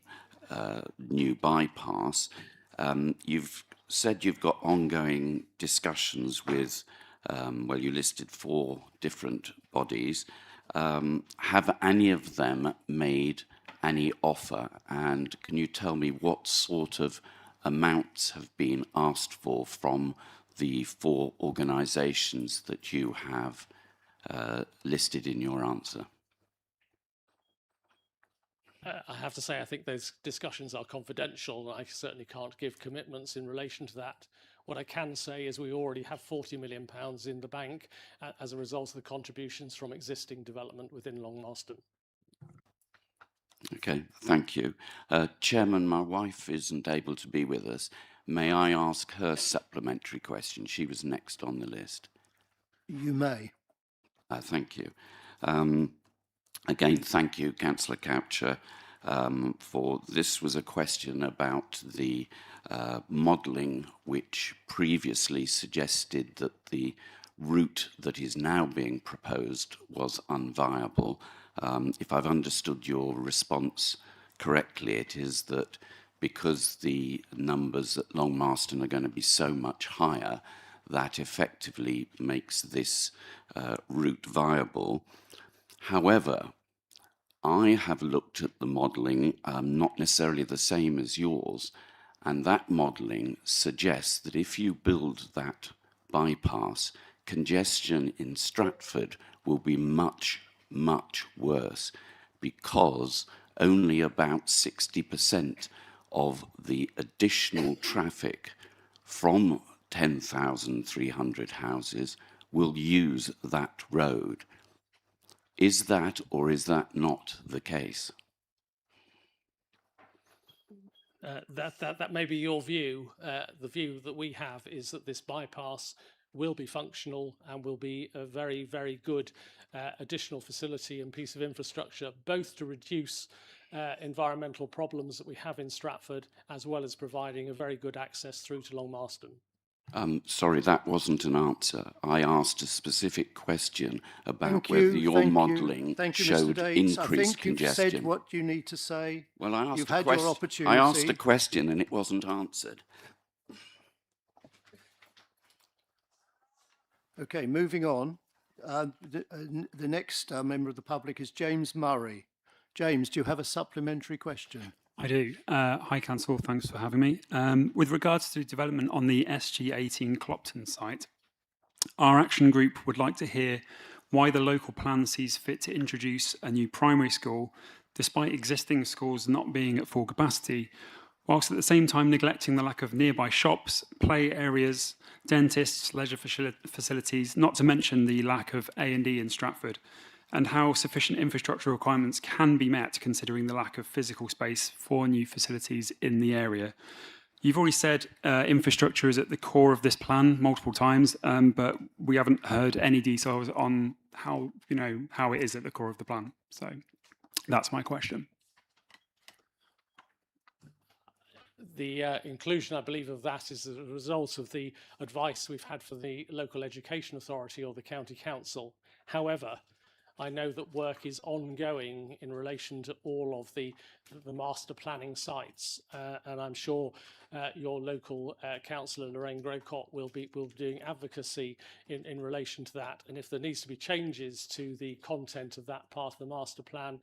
new bypass. You've said you've got ongoing discussions with, well, you listed 4 different bodies. Have any of them made any offer? And can you tell me what sort of amounts have been asked for from the 4 organisations that you have listed in your answer? I have to say, I think those discussions are confidential, and I certainly can't give commitments in relation to that. What I can say is we already have £40 million in the bank as a result of the contributions from existing development within Long Marston. Okay, thank you. Chairman, my wife isn't able to be with us. May I ask her supplementary question? She was next on the list. You may. Thank you. Again, thank you, Councillor Coucher, for this was a question about the modelling which previously suggested that the route that is now being proposed was unviable. If I've understood your response correctly, it is that because the numbers at Long Marston are going to be so much higher, that effectively makes this route viable. However, I have looked at the modelling, not necessarily the same as yours, and that modelling suggests that if you build that bypass, congestion in Stratford will be much, much worse, because only about 60% of the additional traffic from 10,300 houses will use that road. Is that or is that not the case? That may be your view. The view that we have is that this bypass will be functional and will be a very, very good additional facility and piece of infrastructure, both to reduce environmental problems that we have in Stratford, as well as providing a very good access through to Long Marston. Sorry, that wasn't an answer. I asked a specific question about Thank whether you, your thank you. modelling Thank you, Mr. showed Dates. I increased think you've congestion. said what you need to say. Well, I asked You've a had your question. opportunity. I asked a question and it wasn't answered. Okay, moving on. The next member of the public is James Murray. James, do you have a supplementary question? I do. Hi, Council. Thanks for having me. With regards to development on the SG18 Clopton site, our action group would like to hear why the local plan sees fit to introduce a new primary school, despite existing schools not being at full capacity, whilst at the same time neglecting the lack of nearby shops, play areas, dentists, leisure facilities, not to mention the lack of A&E in Stratford, and how sufficient infrastructure requirements can be met considering the lack of physical space for new facilities in the area. You've already said infrastructure is at the core of this plan multiple times, but we haven't heard any details on how it is at the core of the plan. So that's my question. The inclusion, I believe, of that is a result of the advice we've had from the local education authority or the county council. However, I know that work is ongoing in relation to all of the master planning sites, and I'm sure your local councillor Lorraine Grocott will be doing advocacy in relation to that. And if there needs to be changes to the content of that part of the master plan,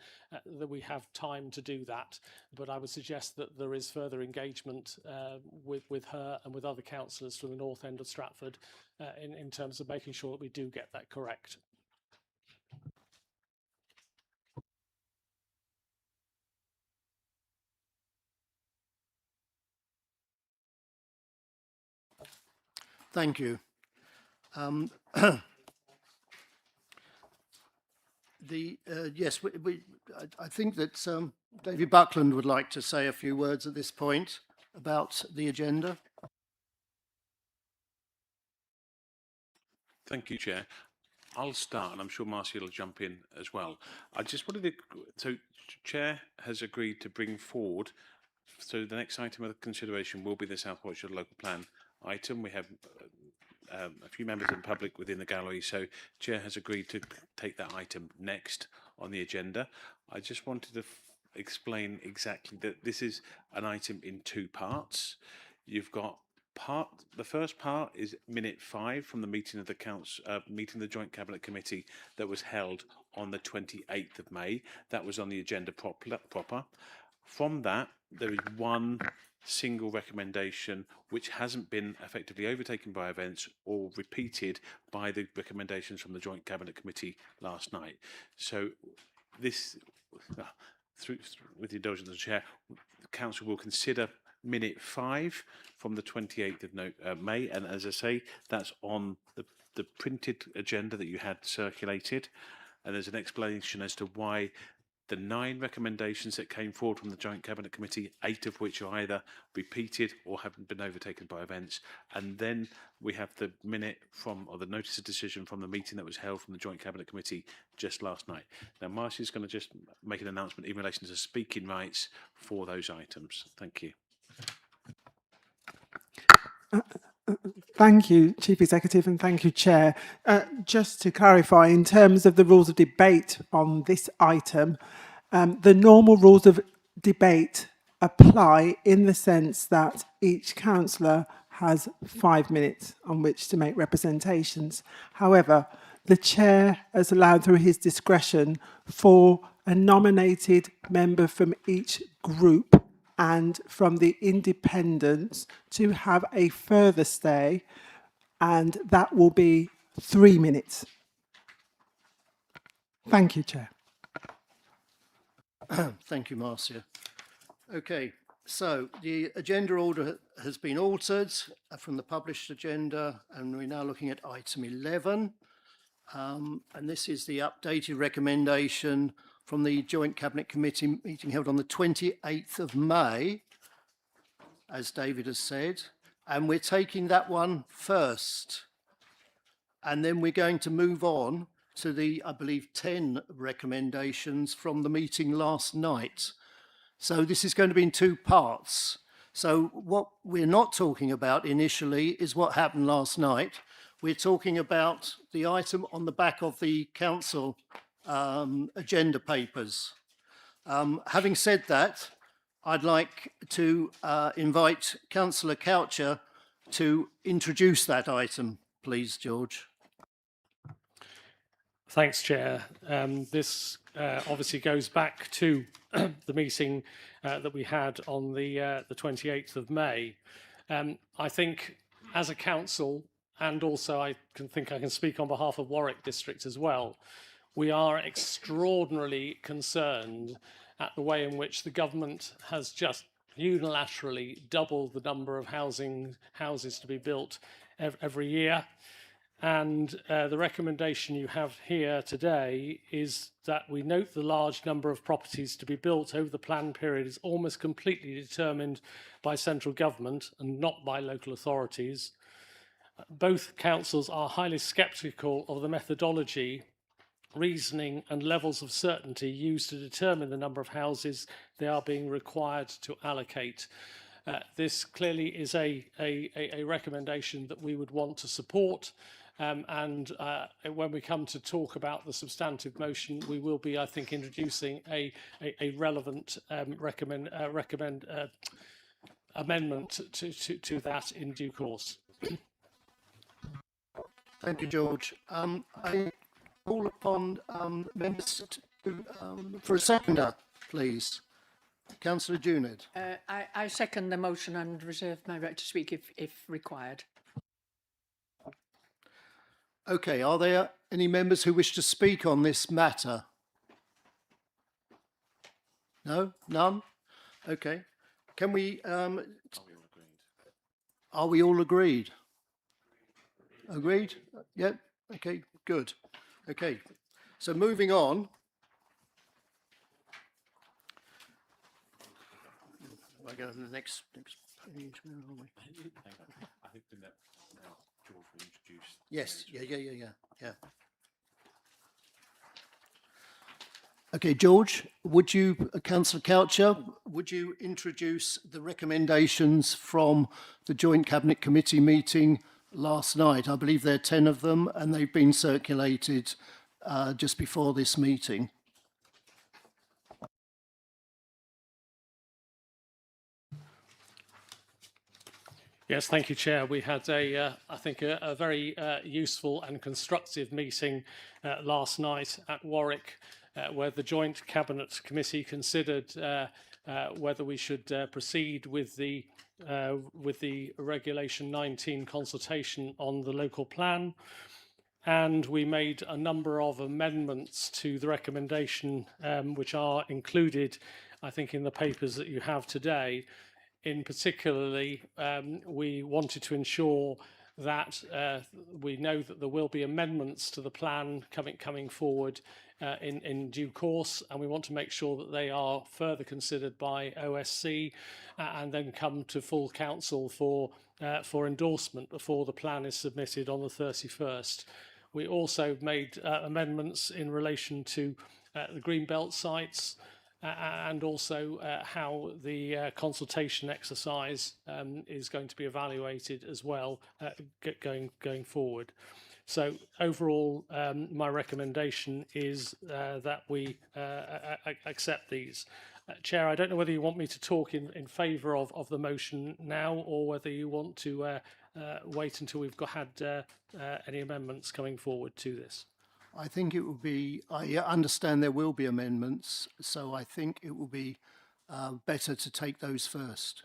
that we have time to do that. But I would suggest that there is further engagement with her and with other councillors from the north end of Stratford in terms of making sure that we do get that correct. Thank you. Yes, I think that David Buckland would like to say a few words at this point about the agenda. Thank you, Chair. I'll start, and I'm sure Marcia will jump in as well. I just wanted to, so Chair has agreed to bring forward, so the next item of consideration will be the South Warwickshire local plan item. We have a few members of the public within the gallery, so Chair has agreed to take that item next on the agenda. I just wanted to explain exactly that this is an item in two parts. You've got the first part is minute 5 from the meeting of the meeting of the Joint Cabinet Committee that was held on the 28th of May. That was on the agenda proper. From that, there is one single recommendation which hasn't been effectively overtaken by events or repeated by the recommendations from the Joint Cabinet Committee last night. So this, with the indulgence of the Chair, the Council will consider minute 5 from the 28th of May, and as I say, that's on the printed agenda that you had circulated, and there's an explanation as to why the 9 recommendations that came forward from the Joint Cabinet Committee, 8 of which are either repeated or haven't been overtaken by events, and then we have the minute from, or the notice of decision from the meeting that was held from the Joint Cabinet Committee just last night. Now, Marcia is going to just make an announcement in relation to speaking rights for those items. Thank you. Thank you, Chief Executive, and thank you, Chair. Just to clarify, in terms of the rules of debate on this item, the normal rules of debate apply in the sense that each councillor has 5 minutes on which to make representations. However, the Chair has allowed through his discretion for a nominated member from each group and from the independents to have a further stay, and that will be 3 minutes. Thank you, Chair. Thank you, Marcia. Okay, So the agenda order has been altered from the published agenda, and we're now looking at item 11. And this is the updated recommendation from the Joint Cabinet Committee meeting held on the 28th of May, as David has said. And we're taking that one first. And then we're going to move on to the, I believe, 10 recommendations from the meeting last night. So this is going to be in two parts. So what we're not talking about initially is what happened last night. We're talking about the item on the back of the council agenda papers. Having said that, I'd like to invite Councillor Coucher to introduce that item, please, George. Thanks, Chair. This obviously goes back to the meeting that we had on the 28th of May. I think as a council, and also I can speak on behalf of Warwick District as well, we are extraordinarily concerned at the way in which the government has just unilaterally doubled the number of houses to be built every year. And the recommendation you have here today is that we note the large number of properties to be built over the plan period is almost completely determined by central government and not by local authorities. Both councils are highly sceptical of the methodology, reasoning and levels of certainty used to determine the number of houses they are being required to allocate. This clearly is a recommendation that we would want to support. And when we come to talk about the substantive motion, we will be, I think, introducing a relevant amendment to that in due course. Thank you, George. I call upon members for a seconder, please. Councillor Junid. I second the motion and reserve my right to speak if required. Okay, are there any members who wish to speak on this matter? No? None? Okay. Can we... are we all agreed? Agreed? Yep. Okay, good. Okay, so moving on. I go to the next page. Where are we? I think that George will introduce. Yes, yeah. Okay, George, would you, Councillor Coucher, would you introduce the recommendations from the Joint Cabinet Committee meeting last night? I believe there are 10 of them and they've been circulated just before this meeting. Yes, thank you, Chair. We had I think, a very useful and constructive meeting last night at Warwick, where the Joint Cabinet Committee considered whether we should proceed with the Regulation 19 consultation on the local plan. And we made a number of amendments to the recommendation, which are included, I think, in the papers that you have today. In particularly, we wanted to ensure that we know that there will be amendments to the plan coming forward in due course, and we want to make sure that they are further considered by OSC and then come to full council for endorsement before the plan is submitted on the 31st. We also made amendments in relation to the Greenbelt sites, and also how the consultation exercise is going to be evaluated as well going forward. So overall, my recommendation is that we accept these. Chair, I don't know whether you want me to talk in favour of the motion now, or whether you want to wait until we've had any amendments coming forward to this. I think it will be, I understand there will be amendments, so I think it will be better to take those first.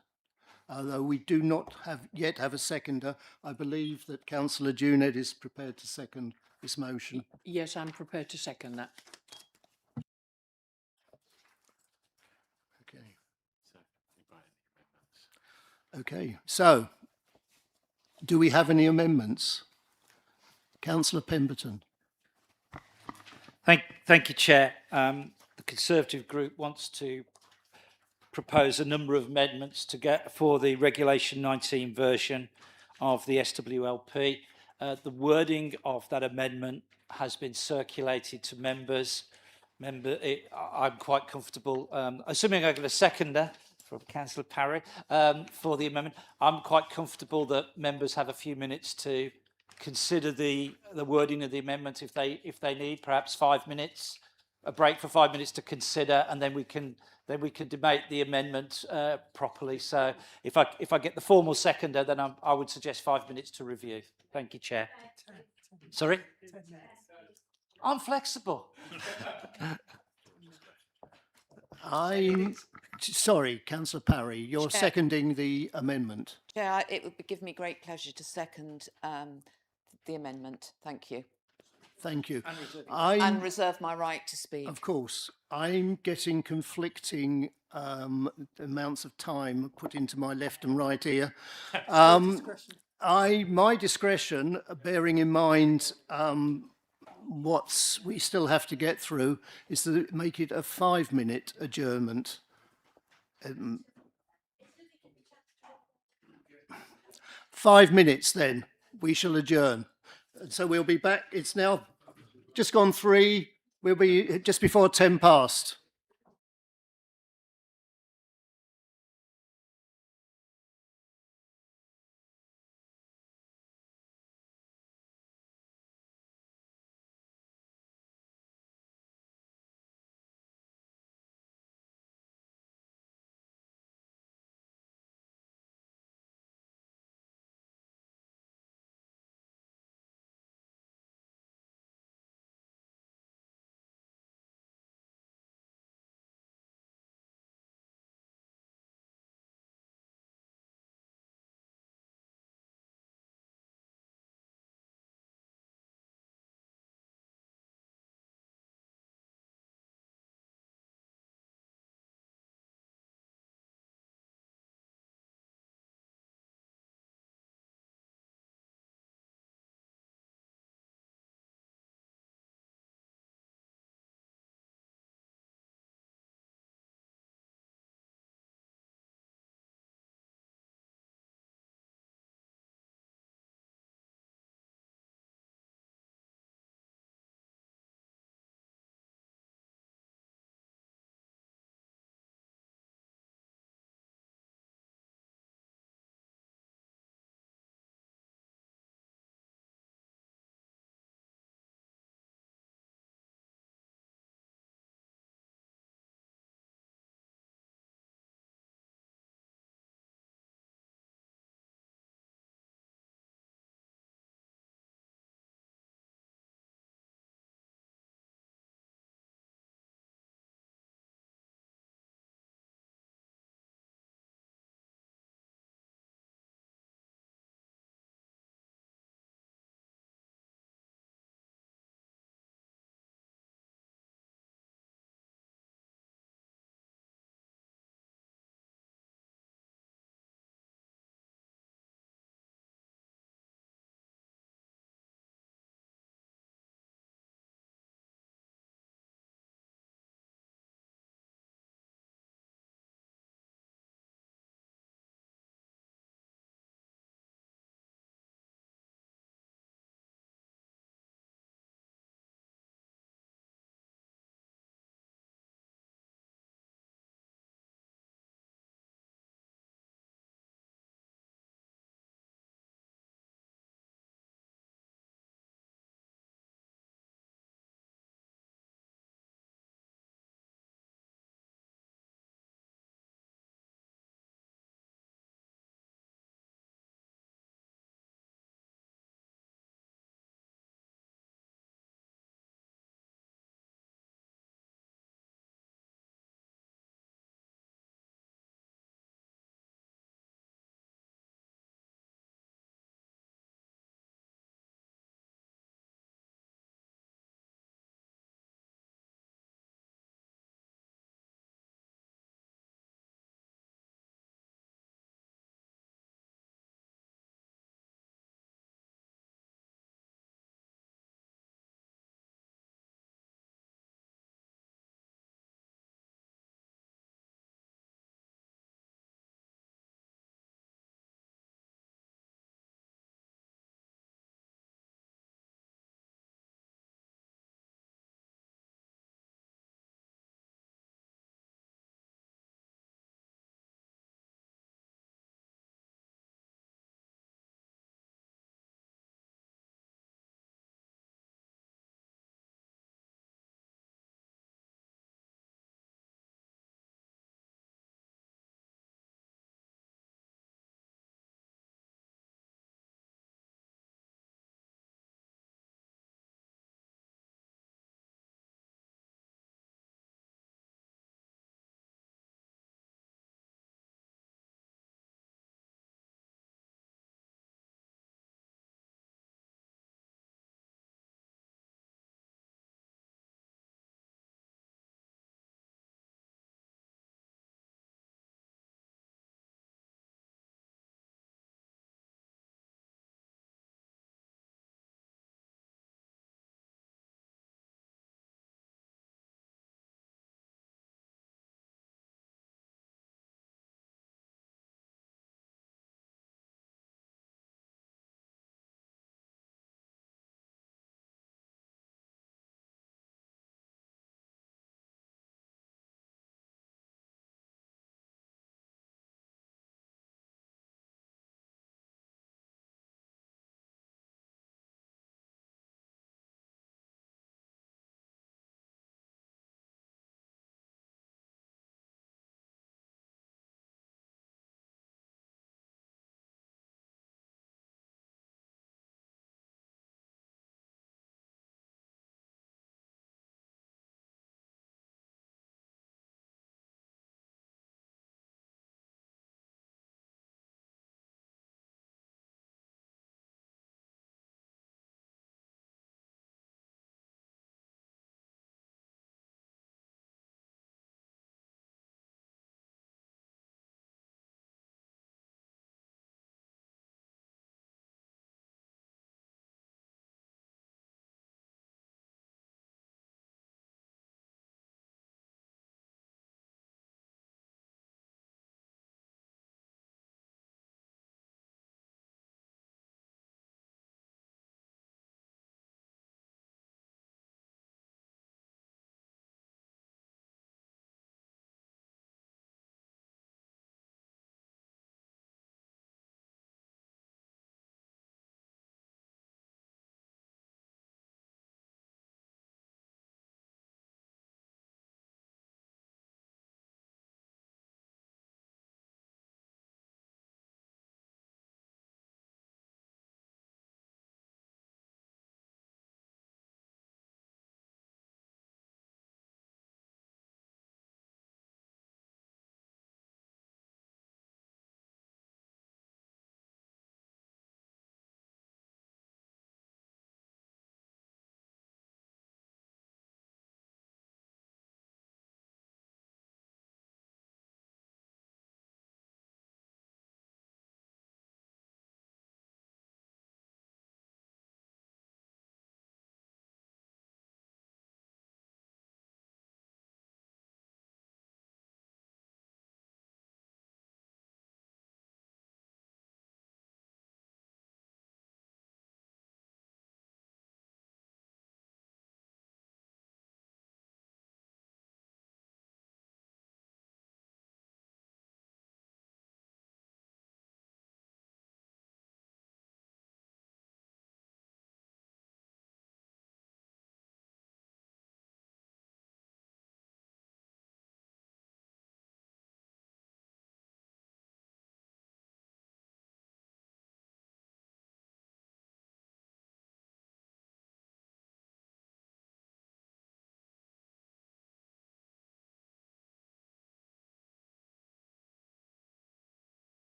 Although we do not yet have a seconder, I believe that Councillor Juned is prepared to second this motion. Yes, I'm prepared to second that. Okay. Okay, so do we have any amendments? Councillor Pemberton. Thank you, Chair. The Conservative Group wants to propose a number of amendments to get for the Regulation 19 version of the SWLP. The wording of that amendment has been circulated to members. I'm quite comfortable, assuming I get a seconder from Councillor Parry for the amendment. I'm quite comfortable that members have a few minutes to consider the wording of the amendment if they need, perhaps 5 minutes, a break for 5 minutes to consider, and then we can debate the amendment properly. So if I get the formal seconder, then I would suggest 5 minutes to review. Thank you, Chair. Sorry? I'm flexible. I'm sorry, Councillor Parry, you're Chair. seconding the amendment. Chair, it would give me great pleasure to second the amendment. Thank you. Thank you. And reserve my right to speak. Of course, I'm getting conflicting amounts of time put into my left and right ear. My discretion, bearing in mind what we still have to get through, is to make it a 5-minute adjournment. 5 minutes, then we shall adjourn. So we'll be back. It's now just gone 3. We'll be just before 10 past.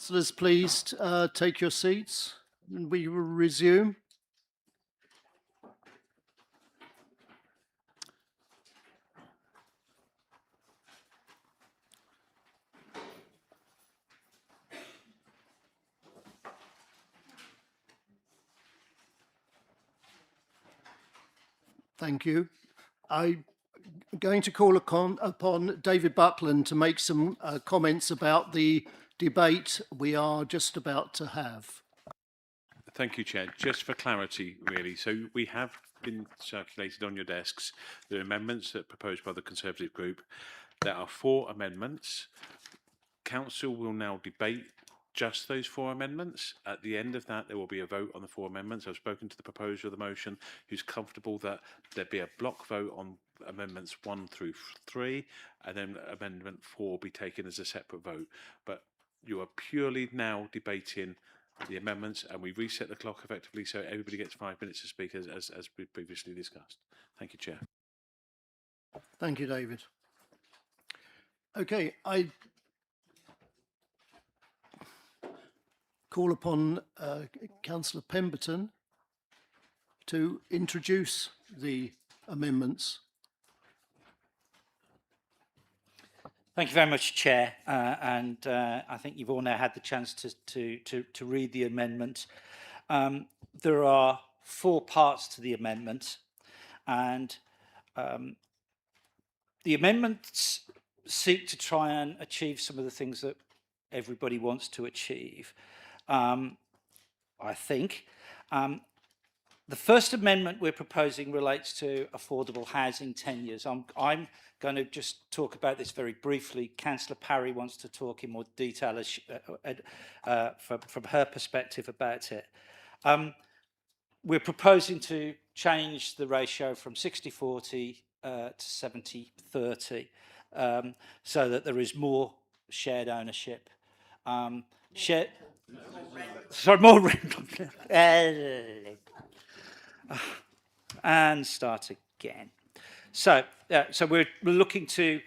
Councillors, please take your seats and we will resume. Thank you. I'm going to call upon David Buckland to make some comments about the debate we are just about to have. Thank you, Chair. Just for clarity, really, so we have been circulated on your desks the amendments that are proposed by the Conservative group. There are 4 amendments. Council will now debate just those 4 amendments. At the end of that, there will be a vote on the 4 amendments. I've spoken to the proposer of the motion, who's comfortable that there be a block vote on amendments 1 through 3, and then amendment 4 be taken as a separate vote. But you are purely now debating the amendments, and we reset the clock effectively so everybody gets 5 minutes to speak as we previously discussed. Thank you, Chair. Thank you, David. Okay, I call upon Councillor Pemberton to introduce the amendments. Thank you very much, Chair. I think you've all now had the chance to read the amendment. There are 4 parts to the amendment, and the amendments seek to try and achieve some of the things that everybody wants to achieve. I think. The first amendment we're proposing relates to affordable housing tenures. I'm going to just talk about this very briefly. Councillor Parry wants to talk in more detail as from her perspective about it. We're proposing to change the ratio from 60-40 to 70-30 so that there is more shared ownership. More rental. And start again. So we're looking to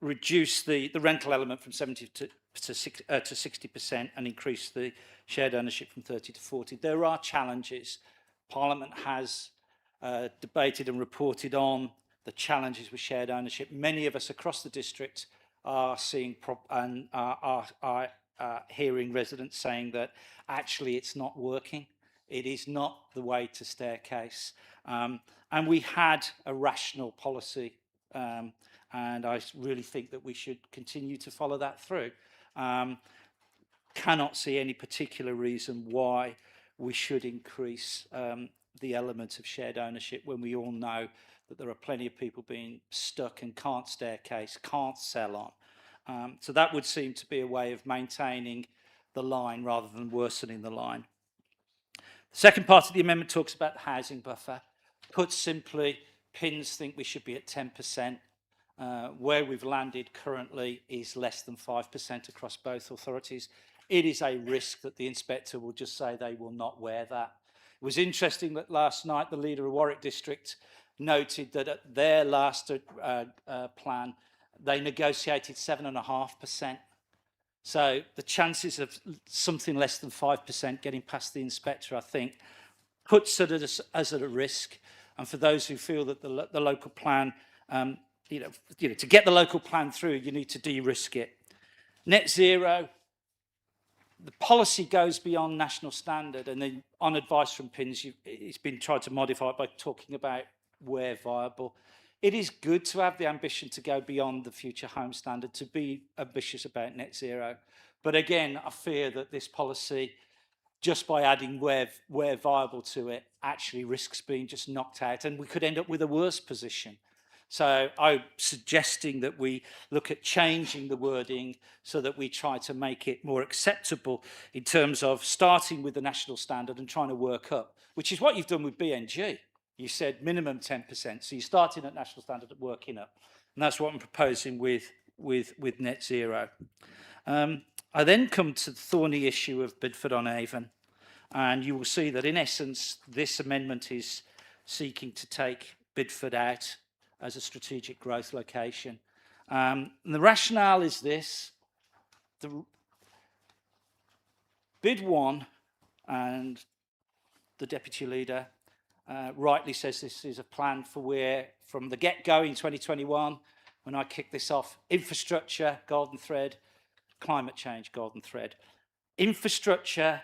reduce the rental element from 70 to 60% and increase the shared ownership from 30 to 40. There are challenges. Parliament has debated and reported on the challenges with shared ownership. Many of us across the district are seeing hearing residents saying that actually it's not working. It is not the way to staircase. And we had a rational policy, and I really think that we should continue to follow that through. Cannot see any particular reason why we should increase the element of shared ownership when we all know that there are plenty of people being stuck and can't staircase, can't sell on. So that would seem to be a way of maintaining the line rather than worsening the line. The second part of the amendment talks about the housing buffer. Put simply, PINS think we should be at 10%. Where we've landed currently is less than 5% across both authorities. It is a risk that the inspector will just say they will not wear that. It was interesting that last night the leader of Warwick District noted that at their last plan, they negotiated 7.5%. So the chances of something less than 5% getting past the inspector, I think, puts it as at a risk. And for those who feel that the local plan, to get the local plan through, you need to de-risk it. Net zero, the policy goes beyond national standard, and then on advice from PINS, it's been tried to modify it by talking about where viable. It is good to have the ambition to go beyond the future home standard, to be ambitious about net zero. But again, I fear that this policy, just by adding where viable to it, actually risks being just knocked out, and we could end up with a worse position. So I'm suggesting that we look at changing the wording so that we try to make it more acceptable in terms of starting with the national standard and trying to work up, which is what you've done with BNG. You said minimum 10%, so you're starting at national standard and working up. And that's what I'm proposing with net zero. I then come to the thorny issue of Stratford-on-Avon, and you will see that in essence, this amendment is seeking to take Bidford out as a strategic growth location. And the rationale is this. Bid 1, and the Deputy Leader rightly says this is a plan for where, from the get-go in 2021, when I kicked this off, infrastructure, golden thread, climate change, golden thread. Infrastructure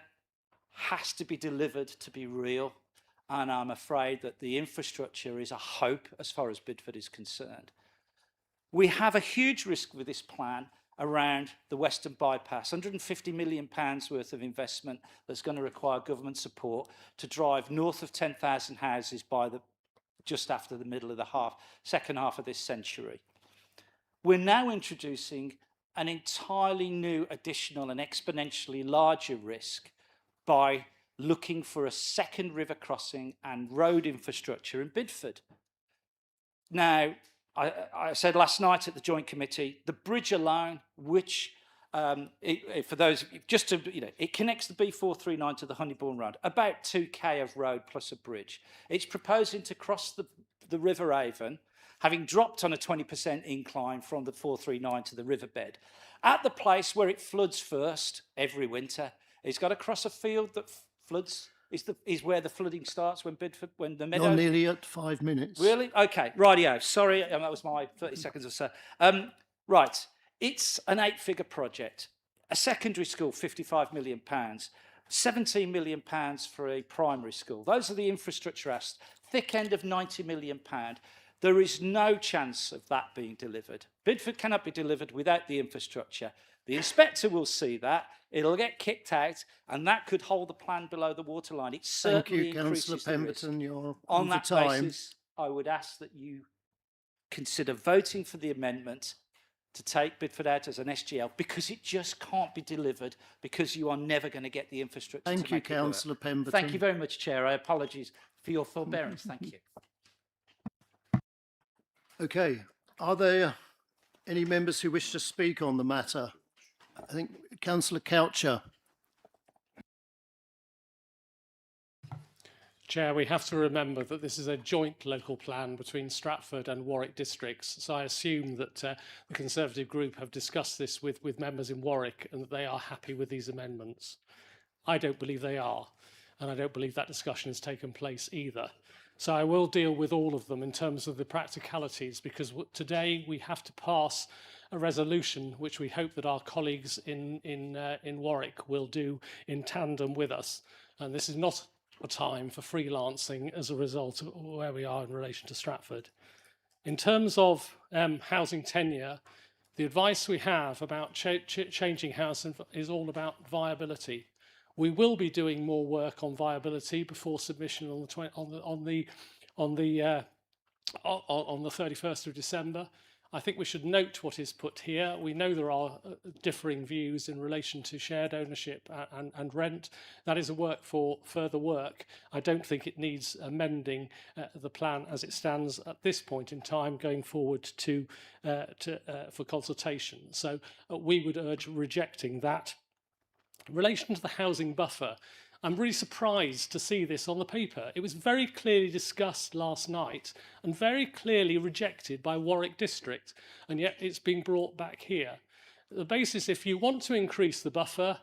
has to be delivered to be real, and I'm afraid that the infrastructure is a hope as far as Bidford is concerned. We have a huge risk with this plan around the Western Bypass, £150 million worth of investment that's going to require government support to drive north of 10,000 houses by just after the middle of the second half of this century. We're now introducing an entirely new, additional and exponentially larger risk by looking for a second river crossing and road infrastructure in Bidford. Now, I said last night at the Joint Committee, the bridge alone, which, for those, just to, it connects the B439 to the Honeybourne Road, about 2k of road plus a bridge. It's proposing to cross the River Avon, having dropped on a 20% incline from the 439 to the riverbed. At the place where it floods first every winter, it's got to cross a field that floods, is where the flooding starts when the meadow... You're nearly at 5 minutes. Really? Okay, rightio. Sorry, that was my 30 seconds or so. Right, it's an 8-figure project. A secondary school, £55 million. £17 million for a primary school. Those are the infrastructure asked. Thick end of £90 million. There is no chance of that being delivered. Bidford cannot be delivered without the infrastructure. The inspector will see that, it'll get kicked out, and that could hold the plan below the waterline. It certainly increases the risk. Thank you, Councillor Pemberton. You're on over that time. basis, I would ask that you consider voting for the amendment to take Bidford out as an SGL, because it just can't be delivered, because you are never going to get the infrastructure Thank to you, make it work. Councillor Pemberton. Thank you very much, Chair. I apologise for your forbearance. Thank you. Okay, are there any members who wish to speak on the matter? I think Councillor Coucher. Chair, we have to remember that this is a joint local plan between Stratford and Warwick districts. So I assume that the Conservative group have discussed this with members in Warwick and that they are happy with these amendments. I don't believe they are, and I don't believe that discussion has taken place either. So I will deal with all of them in terms of the practicalities, because today we have to pass a resolution which we hope that our colleagues in Warwick will do in tandem with us. And this is not a time for freelancing as a result of where we are in relation to Stratford. In terms of housing tenure, the advice we have about changing housing is all about viability. We will be doing more work on viability before submission on the 31st of December. I think we should note what is put here. We know there are differing views in relation to shared ownership and rent. That is a work for further work. I don't think it needs amending the plan as it stands at this point in time going forward for consultation. So we would urge rejecting that. In relation to the housing buffer, I'm really surprised to see this on the paper. It was very clearly discussed last night and very clearly rejected by Warwick District, and yet it's being brought back here. The basis, if you want to increase the buffer,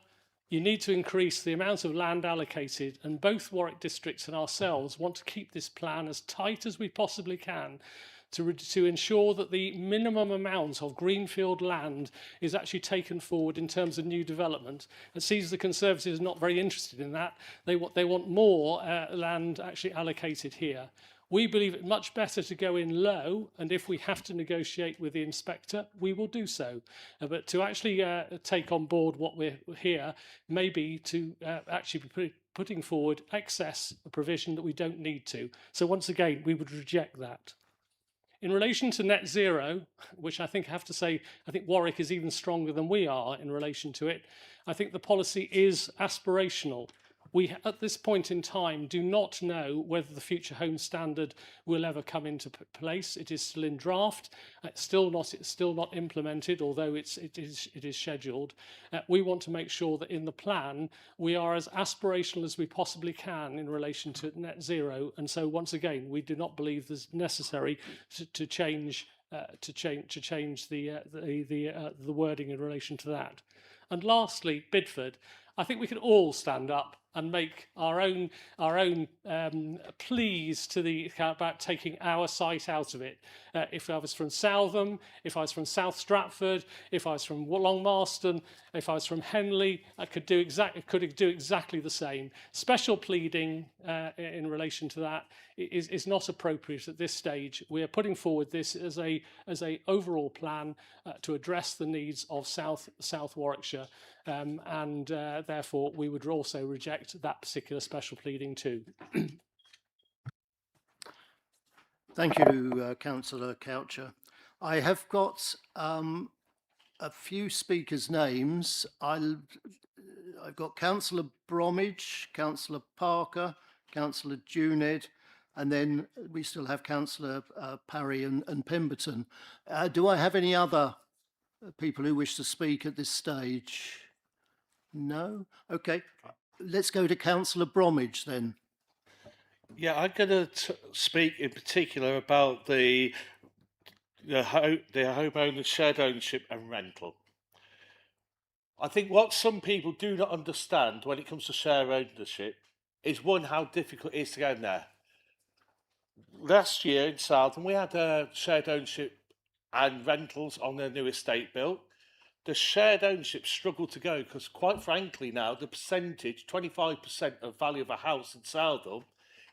you need to increase the amount of land allocated, and both Warwick District and ourselves want to keep this plan as tight as we possibly can to ensure that the minimum amount of greenfield land is actually taken forward in terms of new development. It seems the Conservatives are not very interested in that. They want more land actually allocated here. We believe it much better to go in low, and if we have to negotiate with the inspector, we will do so. But to actually take on board what we're here may be to actually be putting forward excess provision that we don't need to. So once again, we would reject that. In relation to net zero, which I have to say, I think Warwick is even stronger than we are in relation to it. I think the policy is aspirational. We, at this point in time, do not know whether the Future Home Standard will ever come into place. It is still in draft. It's still not implemented, although it is scheduled. We want to make sure that in the plan we are as aspirational as we possibly can in relation to net zero. And so, once again, we do not believe there's necessary to change the wording in relation to that. And lastly, Bidford. I think we can all stand up and make our own pleas to the about taking our site out of it. If I was from Southam, if I was from South Stratford, if I was from Long Marston, if I was from Henley, I could do exactly the same. Special pleading in relation to that is not appropriate at this stage. We are putting forward this as a overall plan to address the needs of South Warwickshire, and therefore we would also reject that particular special pleading too. Thank you, Councillor Coucher. I have got a few speakers' names. I've got Councillor Bromwich, Councillor Parker, Councillor Juned, and then we still have Councillor Parry and Pemberton. Do I have any other people who wish to speak at this stage? No? Okay. Let's go to Councillor Bromwich then. Yeah, I'm going to speak in particular about the homeowner shared ownership and rental. I think what some people do not understand when it comes to share ownership is, one, how difficult it is to get in there. Last year in Southam, we had shared ownership and rentals on the new estate built. The shared ownership struggled to go because, quite frankly, now the percentage, 25% of value of a house in Southam,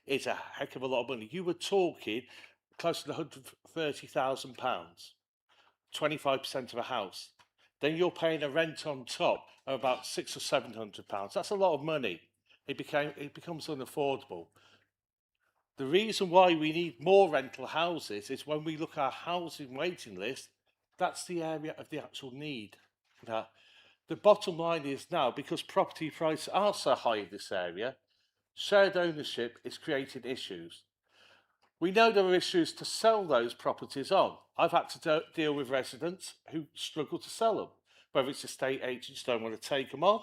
is a heck of a lot of money. You were talking close to £130,000, 25% of a house. Then you're paying a rent on top of about £600 or £700. That's a lot of money. It becomes unaffordable. The reason why we need more rental houses is when we look at our housing waiting list, that's the area of the actual need. Now, the bottom line is now, because property prices are so high in this area, shared ownership is creating issues. We know there are issues to sell those properties on. I've had to deal with residents who struggle to sell them, whether it's estate agents don't want to take them on,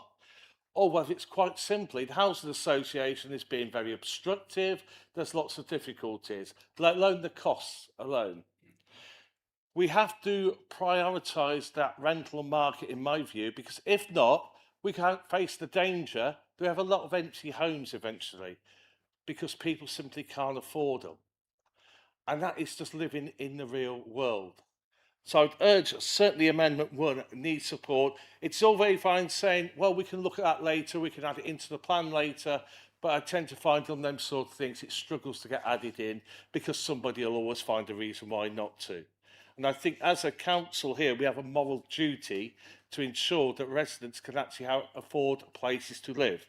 or whether it's quite simply the housing association is being very obstructive. There's lots of difficulties, let alone the costs alone. We have to prioritise that rental market, in my view, because if not, we can't face the danger that we have a lot of empty homes eventually, because people simply can't afford them. And that is just living in the real world. So I'd urge, certainly Amendment 1 needs support. It's all very fine saying, well, we can look at that later, we can add it into the plan later, but I tend to find on them sort of things, it struggles to get added in because somebody will always find a reason why not to. And I think as a council here, we have a moral duty to ensure that residents can actually afford places to live,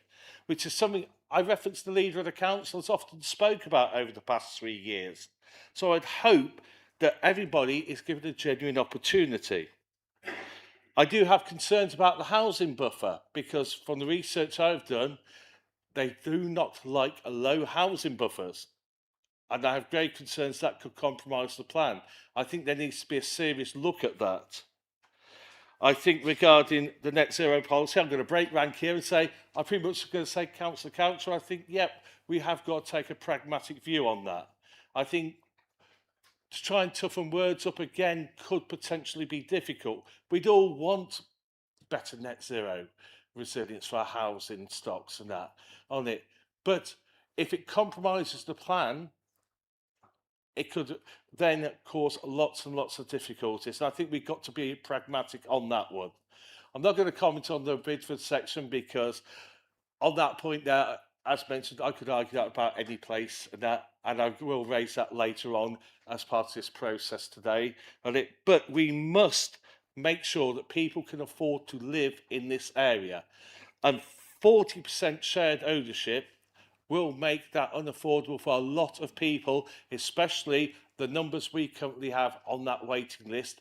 which is something I referenced the leader of the council has often spoke about over the past 3 years. So I'd hope that everybody is given a genuine opportunity. I do have concerns about the housing buffer because from the research I've done, they do not like low housing buffers. And I have great concerns that could compromise the plan. I think there needs to be a serious look at that. I think regarding the net zero policy, I'm going to break rank here and say, I'm pretty much going to say, Councillor Coucher, I think, yep, we have got to take a pragmatic view on that. I think to try and toughen words up again could potentially be difficult. We'd all want better net zero resilience for our housing stocks and that on it. But if it compromises the plan, it could then cause lots and lots of difficulties. And I think we've got to be pragmatic on that one. I'm not going to comment on the Bidford section because on that point there, as mentioned, I could argue that about any place and I will raise that later on as part of this process today. But we must make sure that people can afford to live in this area. And 40% shared ownership will make that unaffordable for a lot of people, especially the numbers we currently have on that waiting list.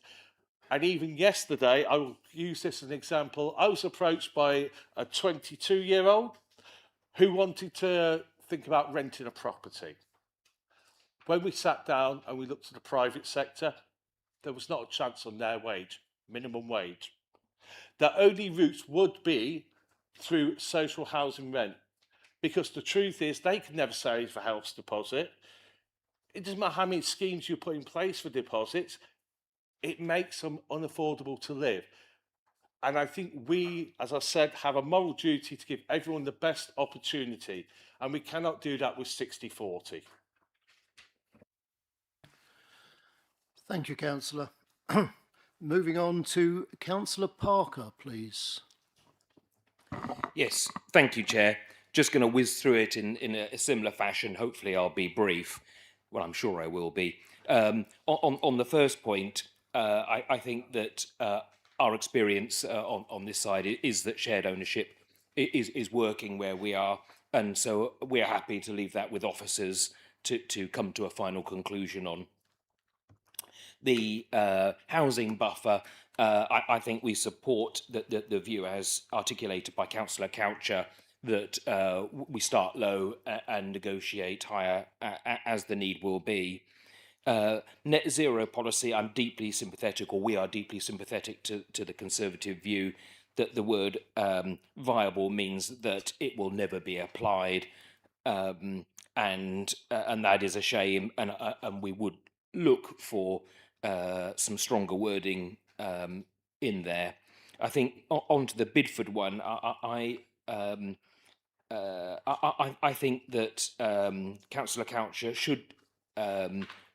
And even yesterday, I will use this as an example, I was approached by a 22-year-old who wanted to think about renting a property. When we sat down and we looked at the private sector, there was not a chance on their wage, minimum wage. Their only routes would be through social housing rent, because the truth is they can never save a house deposit. It doesn't matter how many schemes you put in place for deposits, it makes them unaffordable to live. And I think we, as I said, have a moral duty to give everyone the best opportunity. And we cannot do that with 60-40. Thank you, Councillor. Moving on to Councillor Parker, please. Yes, thank you, Chair. Just going to whiz through it in a similar fashion. Hopefully I'll be brief. Well, I'm sure I will be. On the first point, I think that our experience on this side is that shared ownership is working where we are, and so we're happy to leave that with officers to come to a final conclusion on. The housing buffer, I think we support the view as articulated by Councillor Coucher that we start low and negotiate higher as the need will be. Net zero policy, I'm deeply sympathetic, or we are deeply sympathetic to the Conservative view that the word viable means that it will never be applied, and that is a shame, and we would look for some stronger wording in there. I think onto the Bidford one, I think that Councillor Coucher should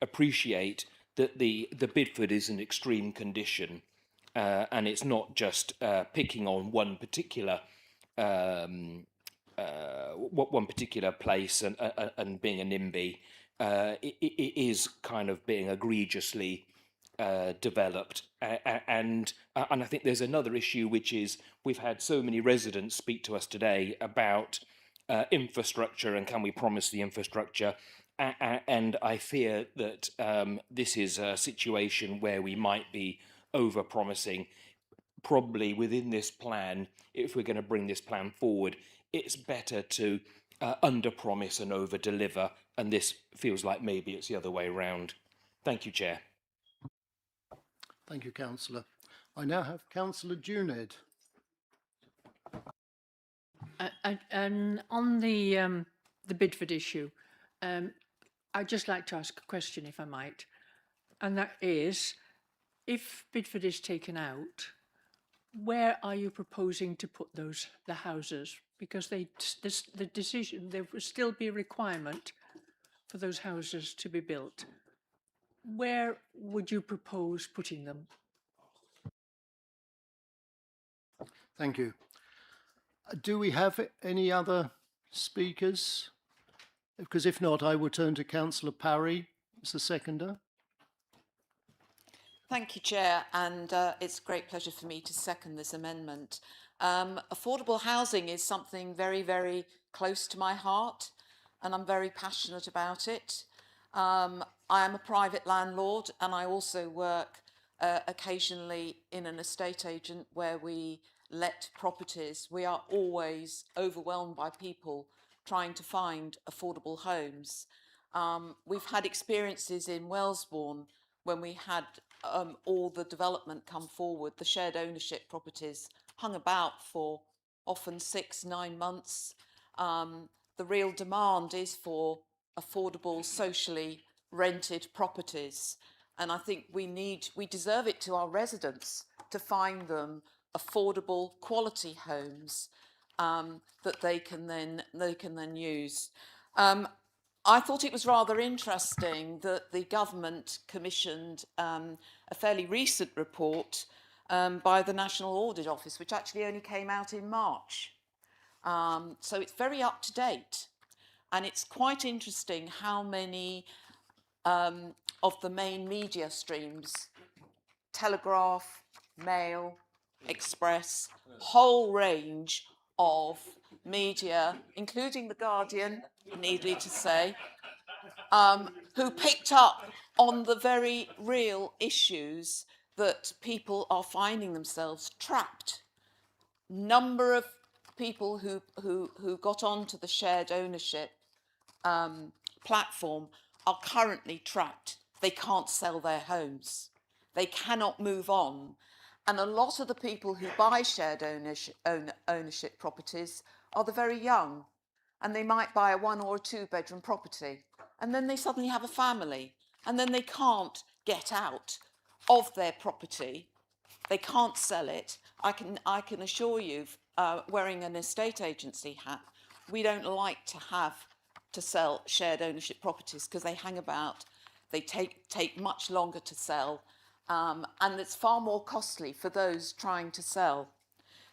appreciate that the Bidford is an extreme condition, and it's not just picking on one particular place and being a NIMBY. It is kind of being egregiously developed, and I think there's another issue, which is we've had so many residents speak to us today about infrastructure and can we promise the infrastructure, and I fear that this is a situation where we might be over-promising. Probably within this plan, if we're going to bring this plan forward, it's better to under-promise and over-deliver, and this feels like maybe it's the other way around. Thank you, Chair. Thank you, Councillor. I now have Councillor Juned. And on the Bidford issue, I'd just like to ask a question, if I might, and that is, if Bidford is taken out, where are you proposing to put the houses? Because the decision, there will still be a requirement for those houses to be built. Where would you propose putting them? Thank you. Do we have any other speakers? Because if not, I will turn to Councillor Parry as the seconder. Thank you, Chair, and it's a great pleasure for me to second this amendment. Affordable housing is something very, very close to my heart, and I'm very passionate about it. I am a private landlord, and I also work occasionally in an estate agent where we let properties. We are always overwhelmed by people trying to find affordable homes. We've had experiences in Wellesbourne when we had all the development come forward. The shared ownership properties hung about for often 6-9 months. The real demand is for affordable, socially rented properties. And I think we deserve it to our residents to find them affordable, quality homes that they can then use. I thought it was rather interesting that the government commissioned a fairly recent report by the National Audit Office, which actually only came out in March. So it's very up to date. And it's quite interesting how many of the main media streams, Telegraph, Mail, Express, whole range of media, including The Guardian, needly to say, who picked up on the very real issues that people are finding themselves trapped. Number of people who got onto the shared ownership platform are currently trapped. They can't sell their homes. They cannot move on. And a lot of the people who buy shared ownership properties are the very young. And they might buy a 1 or a 2 bedroom property. And then they suddenly have a family. And then they can't get out of their property they can't sell it. I can assure you, wearing an estate agency hat, we don't like to sell shared ownership properties because they hang about, they take much longer to sell, and it's far more costly for those trying to sell.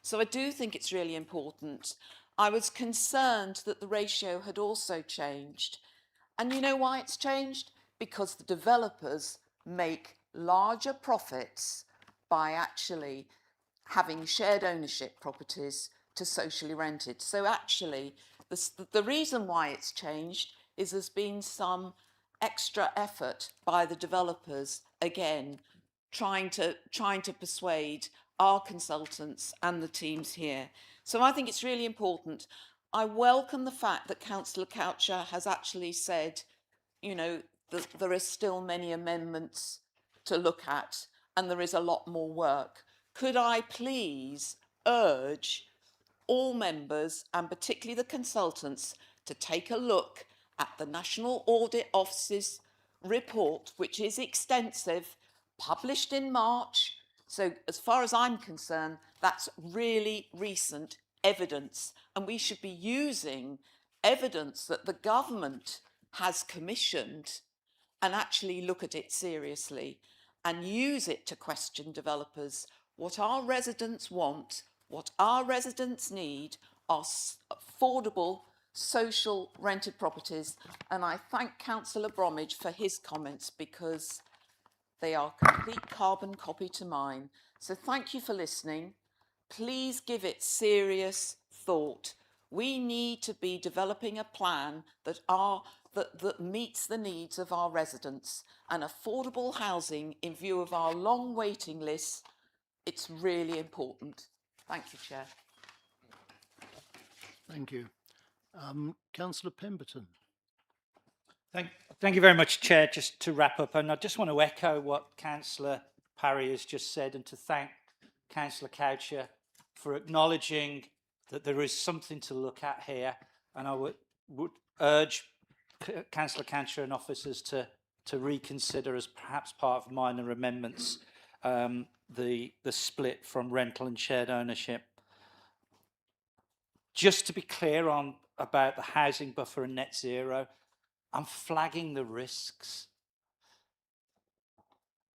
So I do think it's really important. I was concerned that the ratio had also changed. And you know why it's changed? Because the developers make larger profits by actually having shared ownership properties to socially rented. So actually, the reason why it's changed is there's been some extra effort by the developers, again, trying to persuade our consultants and the teams here. So I think it's really important. I welcome the fact that Councillor Coucher has actually said, you know, that there are still many amendments to look at and there is a lot more work. Could I please urge all members, and particularly the consultants, to take a look at the National Audit Office's report, which is extensive, published in March. So as far as I'm concerned, that's really recent evidence, and we should be using evidence that the government has commissioned and actually look at it seriously and use it to question developers. What our residents want, what our residents need are affordable social rented properties. And I thank Councillor Bromwich for his comments because they are a complete carbon copy to mine. So thank you for listening. Please give it serious thought. We need to be developing a plan that meets the needs of our residents, and affordable housing in view of our long waiting lists. It's really important. Thank you, Chair. Thank you. Councillor Pemberton. Thank you very much, Chair. Just to wrap up, and I just want to echo what Councillor Parry has just said, and to thank Councillor Coucher for acknowledging that there is something to look at here. And I would urge Councillor Coucher and officers to reconsider, as perhaps part of minor amendments, the split from rental and shared ownership. Just to be clear about the housing buffer and net zero, I'm flagging the risks.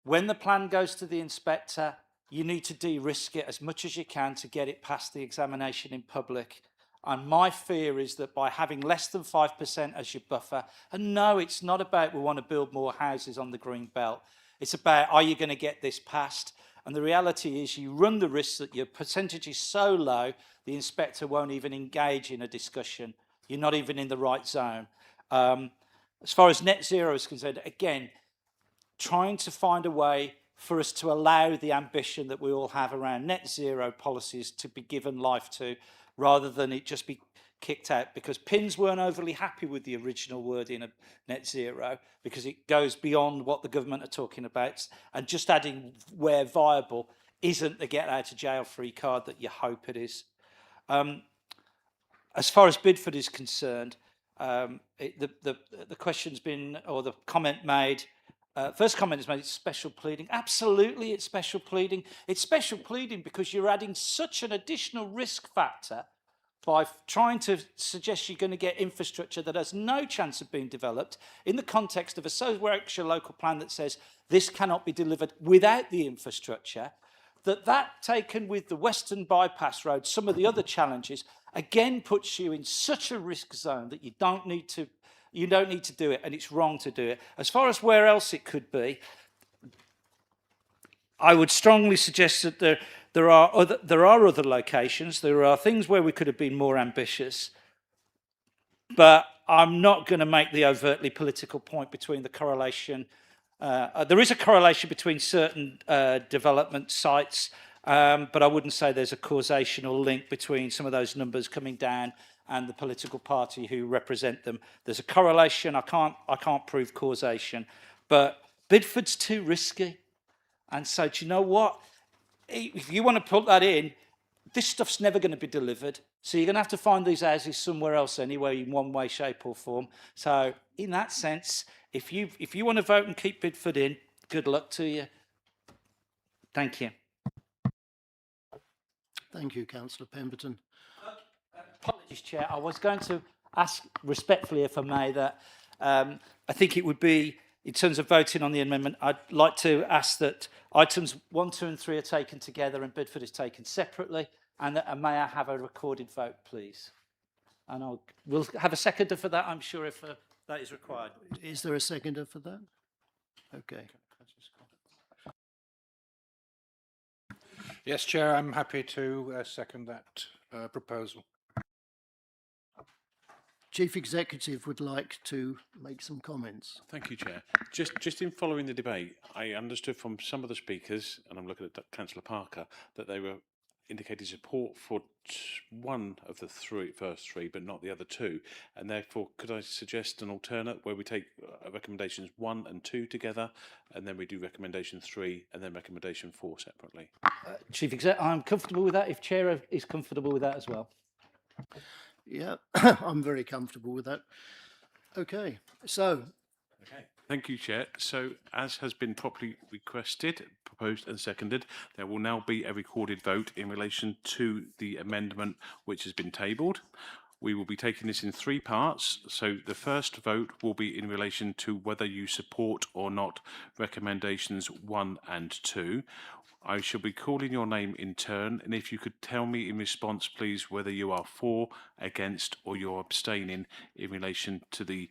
When the plan goes to the inspector, you need to de-risk it as much as you can to get it past the examination in public. And my fear is that by having less than 5% as your buffer, and no, it's not about we want to build more houses on the green belt. It's about, are you going to get this passed? And the reality is you run the risk that your percentage is so low, the inspector won't even engage in a discussion. You're not even in the right zone. As far as net zero is concerned, again, trying to find a way for us to allow the ambition that we all have around net zero policies to be given life to, rather than it just be kicked out, because PINS weren't overly happy with the original wording of net zero because it goes beyond what the government are talking about, and just adding where viable isn't the get out of jail free card that you hope it is. As far as Bidford is concerned, the question's been, or the comment made, first comment is made, it's special pleading. Absolutely, it's special pleading. It's special pleading because you're adding such an additional risk factor by trying to suggest you're going to get infrastructure that has no chance of being developed in the context of a social local plan that says this cannot be delivered without the infrastructure. That taken with the Western Bypass Road, some of the other challenges, again puts you in such a risk zone that you don't need to do it, and it's wrong to do it. As far as where else it could be, I would strongly suggest that there are other locations. There are things where we could have been more ambitious, but I'm not going to make the overtly political point between the correlation. There is a correlation between certain development sites, but I wouldn't say there's a causational link between some of those numbers coming down and the political party who represent them. There's a correlation. I can't prove causation, but Bidford's too risky. And so, do you know what? If you want to put that in, this stuff's never going to be delivered. So you're going to have to find these houses somewhere else anyway, in one way, shape or form. So in that sense, if you want to vote and keep Bidford in, good luck to you. Thank you. Thank you, Councillor Pemberton. Apologies, Chair. I was going to ask respectfully, if I may, that I think it would be, in terms of voting on the amendment, I'd like to ask that items 1, 2 and 3 are taken together and Bidford is taken separately, and that may I have a recorded vote, please? And we'll have a seconder for that, I'm sure, if that is required. Is there a seconder for that? Okay. Yes, Chair, I'm happy to second that proposal. Chief Executive would like to make some comments. Thank you, Chair. Just in following the debate, I understood from some of the speakers, and I'm looking at Councillor Parker, that they were indicating support for one of the first three, but not the other two. And therefore, could I suggest an alternate where we take recommendations 1 and 2 together, and then we do recommendation 3 and then recommendation 4 separately? Chief Exec, I'm comfortable with that, if Chair is comfortable with that as well. Yeah, I'm very comfortable with that. Okay, so. Okay. Thank you, Chair. So, as has been properly requested, proposed and seconded, there will now be a recorded vote in relation to the amendment which has been tabled. We will be taking this in 3 parts. So the first vote will be in relation to whether you support or not recommendations 1 and 2. I shall be calling your name in turn, and if you could tell me in response, please, whether you are for, against, or you're abstaining in relation to the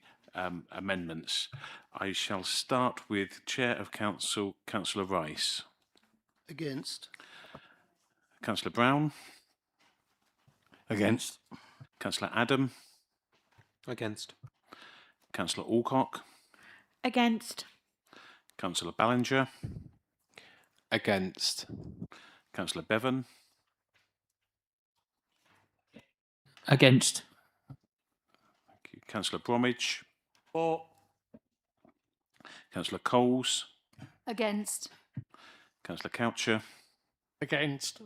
amendments. I shall start with Chair of Council, Councillor Rice. Against. Councillor Brown. Against. Councillor Adam. Against. Councillor Alcock. Against. Councillor Ballinger. Against. Councillor Bevan. Against. Thank you. Councillor Bromwich. For. Councillor Coles. Against. Councillor Coucher. Against.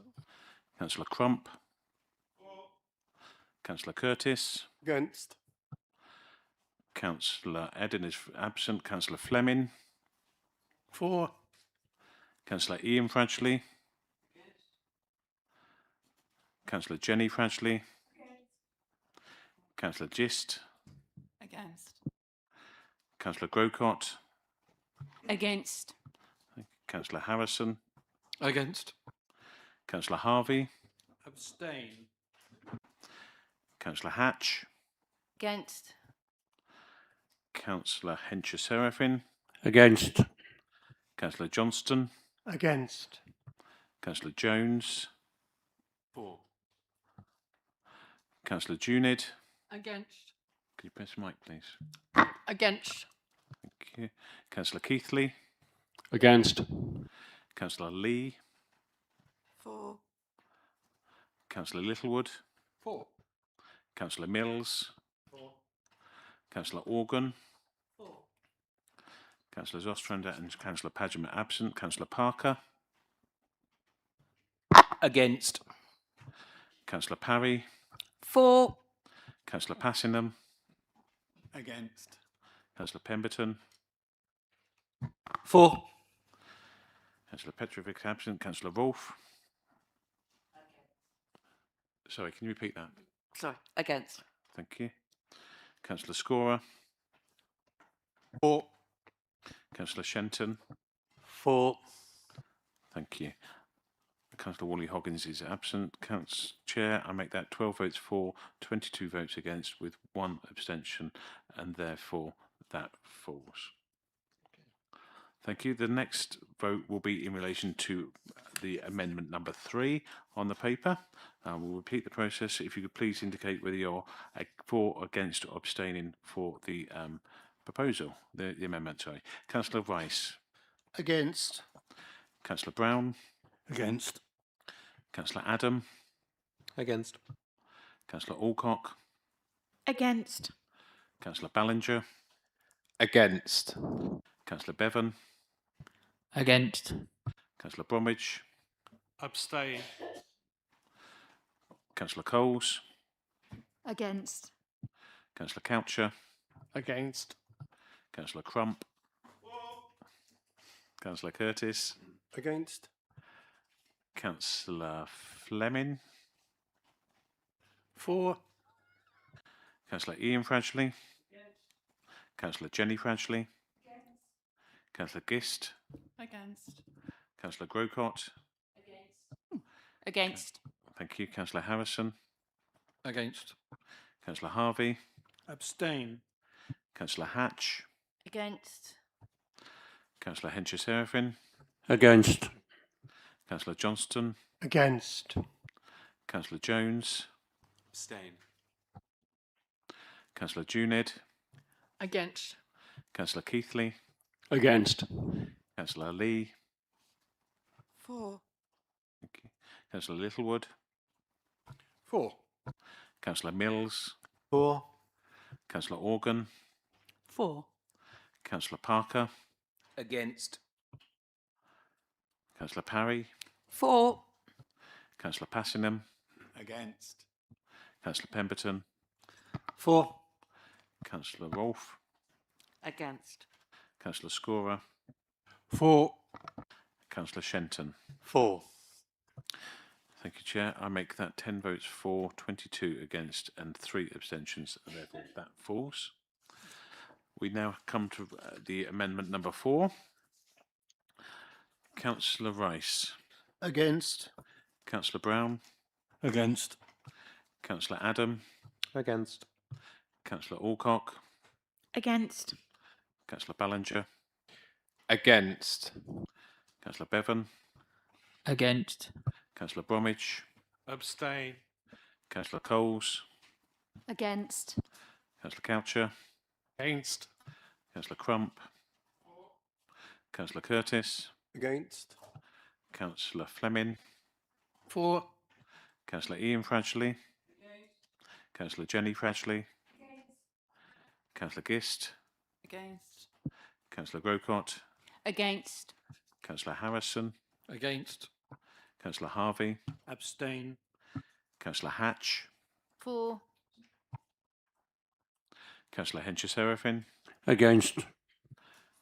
Councillor Crump. Councillor Curtis. Against. Councillor Eden is absent. Councillor Fleming. For. Councillor Ian Fradgley. Councillor Jenny Fradgley. Councillor Gist. Against. Councillor Grocott. Against. Councillor Harrison. Against. Councillor Harvey. Abstain. Councillor Hatch. Against. Councillor Hencher Seraphin. Against. Councillor Johnston. Against. Councillor Jones. For. Councillor Junid. Against. Could you press the mic, please? Against. Thank you. Councillor Keithley. Against. Councillor Lee. For. Councillor Littlewood. For. Councillor Mills. For. Councillor Organ. For. Councillor Ostrander and Councillor Pageant are absent. Councillor Parker. Against. Councillor Parry. For. Councillor Passingham. Against. Councillor Pemberton. For. Councillor Petrovic absent. Councillor Rolfe. Sorry, can you repeat that? Sorry, against. Thank you. Councillor Scorer. For. Councillor Shenton. For. Thank you. Councillor Wally Hoggins is absent. Chair, I make that 12 votes for, 22 votes against, with 1 abstention, and therefore that falls. Thank you. The next vote will be in relation to the amendment number 3 on the paper. We'll repeat the process. If you could please indicate whether you're for, against, or abstaining for the proposal, the amendment, sorry. Councillor Rice. Against. Councillor Brown. Against. Councillor Adam. Against. Councillor Alcock. Against. Councillor Ballinger. Against. Councillor Bevan. Against. Councillor Bromwich. Abstain. Councillor Coles. Against. Councillor Coucher. Against. Councillor Crump. Councillor Curtis. Against. Councillor Fleming. For. Councillor Ian Fradgley. Councillor Jenny Fradgley. Councillor Gist. Against. Councillor Grocott. Against. Thank you. Councillor Harrison. Against. Councillor Harvey. Abstain. Councillor Hatch. Against. Councillor Hencher-Serafin. Against. Councillor Johnston. Against. Councillor Jones. Abstain. Councillor Junid. Against. Councillor Keithley. Against. Councillor Lee. For. Thank you. Councillor Littlewood. For. Councillor Mills. For. Councillor Organ. For. Councillor Parker. Against. Councillor Parry. For. Councillor Passingham. Against. Councillor Pemberton. For. Councillor Rolfe. Against. Councillor Scorer. For. Councillor Shenton. For. Thank you, Chair. I make that 10 votes for, 22 against and 3 abstentions, and therefore that falls. We now come to the amendment number 4. Councillor Rice. Against. Councillor Brown. Against. Councillor Adam. Against. Councillor Alcock. Against. Councillor Ballinger. Against. Councillor Bevan. Against. Councillor Bromwich. Abstain. Councillor Coles. Against. Councillor Coucher. Against. Councillor Crump. Councillor Curtis. Against. Councillor Fleming. For. Councillor Ian Fradgley. Councillor Jenny Fradgley. Councillor Gist. Against. Councillor Grocott. Against. Councillor Harrison. Against. Councillor Harvey. Abstain. Councillor Hatch. For. Councillor Hencher-Serafin. Against.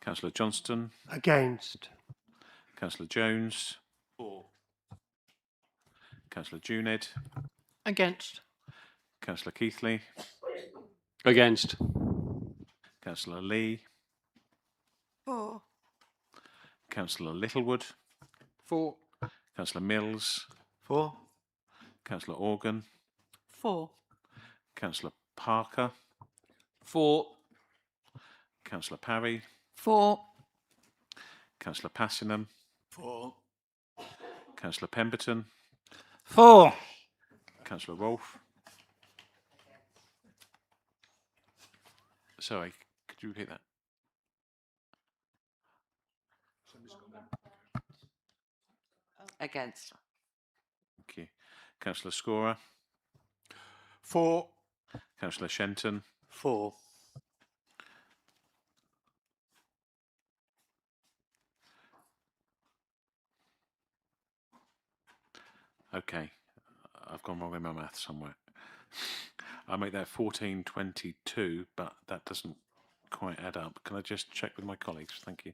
Councillor Johnston. Against. Councillor Jones. For. Councillor Junid. Against. Councillor Keithley. Against. Councillor Lee. For. Councillor Littlewood. For. Councillor Mills. For. Councillor Organ. For. Councillor Parker. For. Councillor Parry. For. Councillor Passingham. For. Councillor Pemberton. For. Councillor Rolfe. Sorry, could you repeat that? Against. Thank you. Councillor Scorer. For. Councillor Shenton. For. Okay, I've gone wrong in my math somewhere. I make that 1422, but that doesn't quite add up. Can I just check with my colleagues? Thank you.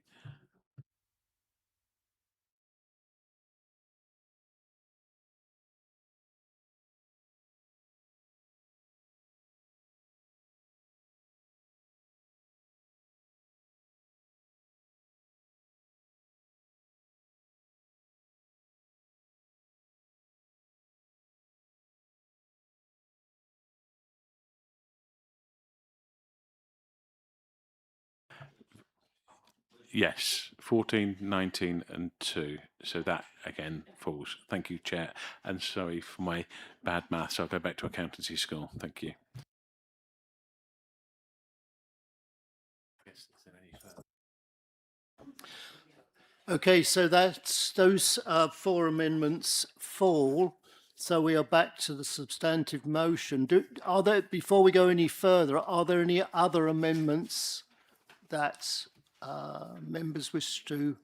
Yes, 14, 19 and 2. So that again falls. Thank you, Chair. And sorry for my bad maths. I'll go back to accountancy school. Thank you. Okay, so that's those 4 amendments fall. So we are back to the substantive motion. Are there, before we go any further, are there any other amendments that members wish to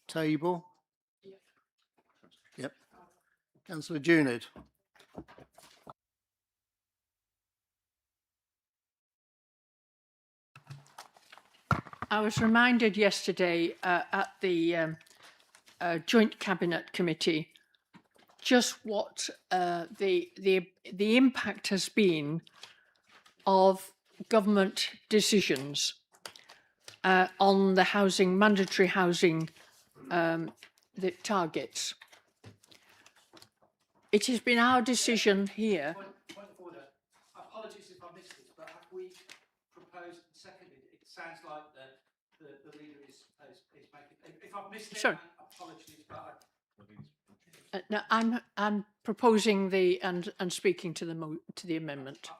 table? Yep. Councillor Junid. I was reminded yesterday at the Joint Cabinet Committee just what the impact has been of government decisions on the housing, mandatory housing the targets. It has been our decision here. Point of order. Apologies if I missed this, but have we proposed and seconded? It sounds like the leader is making. If I've missed it, Sorry. Apologies, but No, I'm proposing the and speaking to the amendment.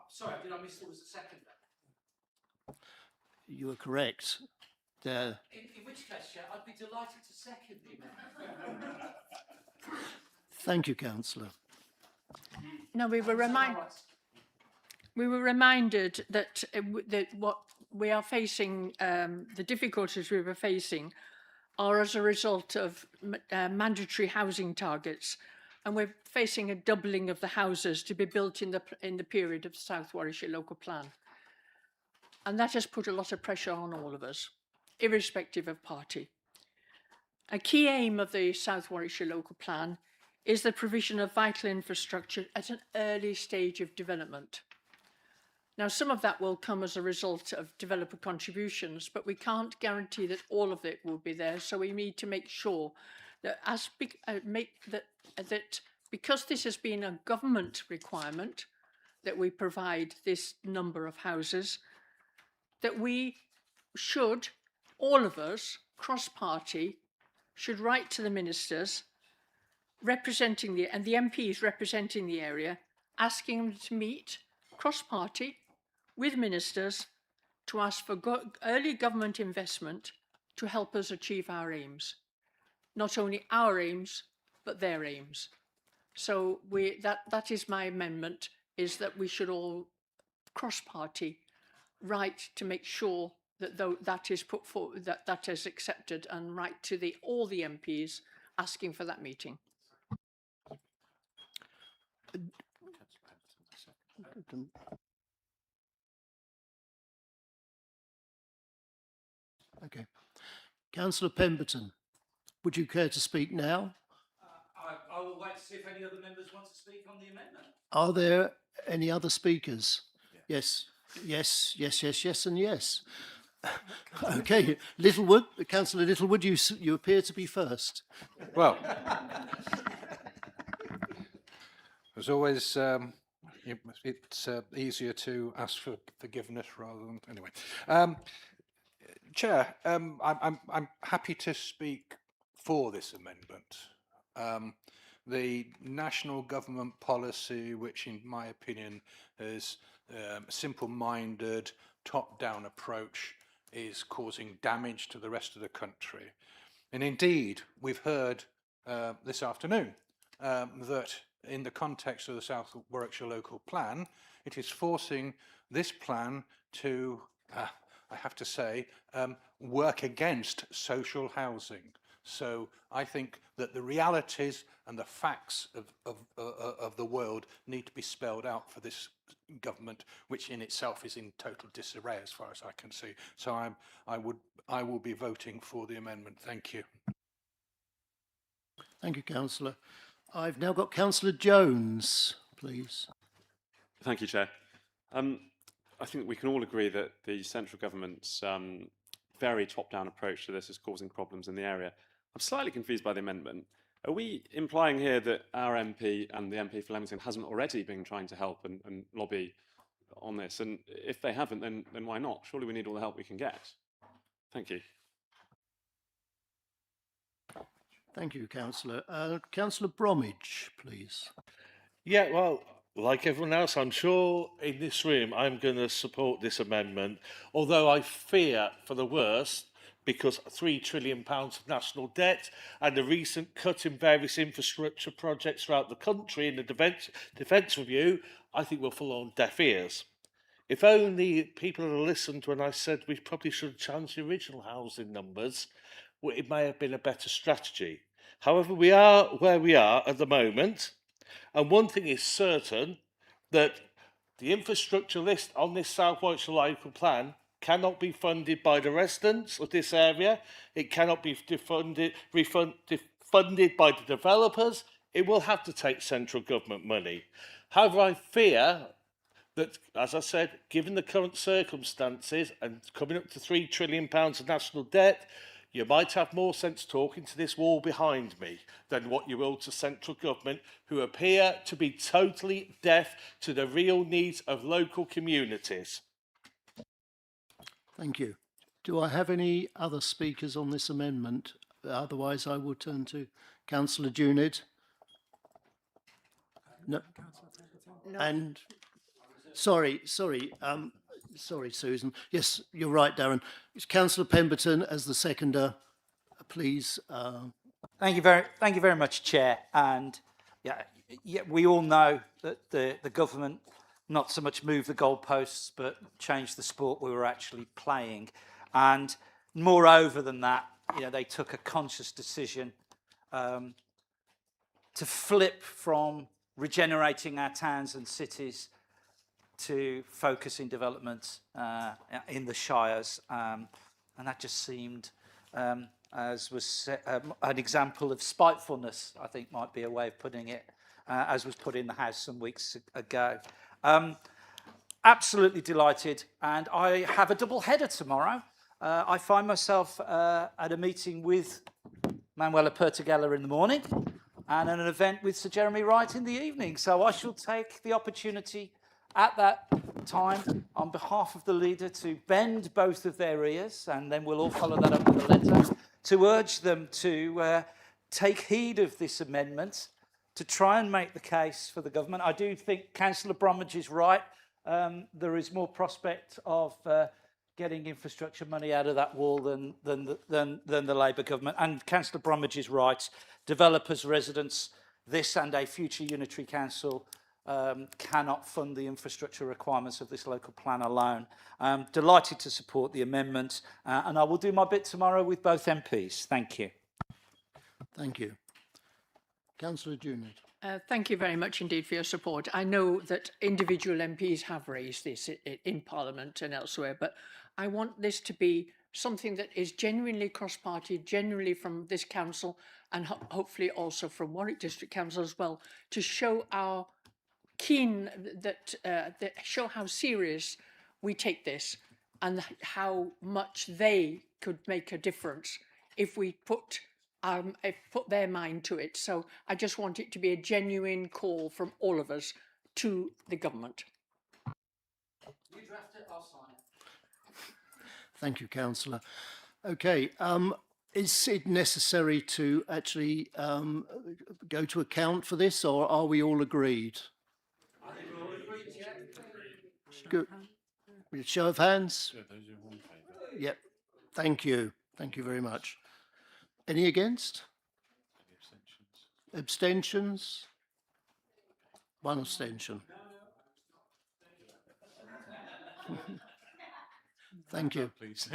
sorry, did I miss there was a second? You are correct. In which case, Chair, I'd be delighted to second the amendment. Thank you, Councillor. No, we were reminded that that what we are facing, the difficulties we were facing, are as a result of mandatory housing targets, and we're facing a doubling of the houses to be built in the period of the South Warwickshire Local Plan, and that has put a lot of pressure on all of us, irrespective of party. A key aim of the South Warwickshire Local Plan is the provision of vital infrastructure at an early stage of development. Now, some of that will come as a result of developer contributions, but we can't guarantee that all of it will be there. So we need to make sure that that because this has been a government requirement that we provide this number of houses, that we should, all of us, cross-party, should write to the ministers representing the MPs representing the area, asking them to meet cross-party with ministers to ask for early government investment to help us achieve our aims. Not only our aims, but their aims. So that is my amendment, is that we should all cross-party write to make sure that that is put forward, that is accepted, and write to all the MPs asking for that meeting. Okay. Councillor Pemberton, would you care to speak now? I will wait to see if any other members want to speak on the amendment. Are there any other speakers? Yes, yes, yes, yes, yes, and yes. Okay, Littlewood, Councillor Littlewood, you appear to be first. Well, as always, it's easier to ask for forgiveness rather than anyway. Chair, I'm happy to speak for this amendment. The national government policy, which in my opinion is a simple-minded, top-down approach, is causing damage to the rest of the country. And indeed, we've heard this afternoon that in the context of the South Warwickshire Local Plan, it is forcing this plan to, I have to say, work against social housing. So I think that the realities and the facts of the world need to be spelled out for this government, which in itself is in total disarray as far as I can see. So I will be voting for the amendment. Thank you. Thank you, Councillor. I've now got Councillor Jones, please. Thank you, Chair. I think we can all agree that the central government's very top-down approach to this is causing problems in the area. I'm slightly confused by the amendment. Are we implying here that our MP and the MP for Leamington hasn't already been trying to help and lobby on this? And if they haven't, then why not? Surely we need all the help we can get. Thank you. Thank you, Councillor. Councillor Bromwich, please. Yeah, well, like everyone else, I'm sure in this room, I'm going to support this amendment, although I fear for the worst, because £3 trillion of national debt and the recent cut in various infrastructure projects throughout the country in the defence review, I think will fall on deaf ears. If only people had listened when I said we probably should have challenged the original housing numbers, well, it may have been a better strategy. However, we are where we are at the moment, and one thing is certain, that the infrastructure list on this South Warwickshire Local Plan cannot be funded by the residents of this area. It cannot be funded by the developers. It will have to take central government money. However, I fear that, as I said, given the current circumstances and coming up to £3 trillion of national debt, you might have more sense talking to this wall behind me than what you will to central government, who appear to be totally deaf to the real needs of local communities. Thank you. Do I have any other speakers on this amendment? Otherwise, I will turn to Councillor Junid. No. And sorry, Susan. Yes, you're right, Darren. It's Councillor Pemberton as the seconder. Please. Thank you very much, Chair. And yeah, we all know that the government not so much moved the goalposts, but changed the sport we were actually playing. And moreover than that, they took a conscious decision to flip from regenerating our towns and cities to focusing development in the shires. And that just seemed, as was an example of spitefulness, I think might be a way of putting it, as was put in the House some weeks ago. Absolutely delighted, and I have a double header tomorrow. I find myself at a meeting with Manuela Pertigella in the morning and an event with Sir Jeremy Wright in the evening. So I shall take the opportunity at that time on behalf of the leader to bend both of their ears, and then we'll all follow that up with a letter, to urge them to take heed of this amendment, to try and make the case for the government. I do think Councillor Bromwich is right. There is more prospect of getting infrastructure money out of that wall than the Labour government. And Councillor Bromwich is right. Developers, residents, this and a future unitary council cannot fund the infrastructure requirements of this local plan alone. I'm delighted to support the amendment, and I will do my bit tomorrow with both MPs. Thank you. Thank you. Councillor Junid. Thank you very much indeed for your support. I know that individual MPs have raised this in Parliament and elsewhere, but I want this to be something that is genuinely cross-party, genuinely from this council, and hopefully also from Warwick District Council as well, to show our show how serious we take this and how much they could make a difference if we put their mind to it. So I just want it to be a genuine call from all of us to the government. You draft it, I'll sign it. Thank you, Councillor. Okay, is it necessary to actually go to account for this, or are we all agreed? I think we're all agreed, yeah. Good. Show of hands? Yep. Thank you. Thank you very much. Any against? Abstentions? One abstention. Thank you. Please.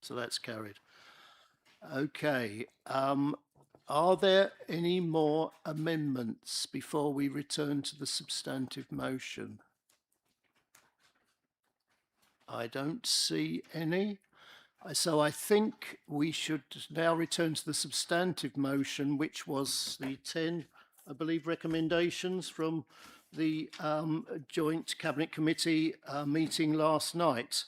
So that's carried. Okay. Are there any more amendments before we return to the substantive motion? I don't see any. So I think we should now return to the substantive motion, which was the 10, I believe, recommendations from the Joint Cabinet Committee meeting last night.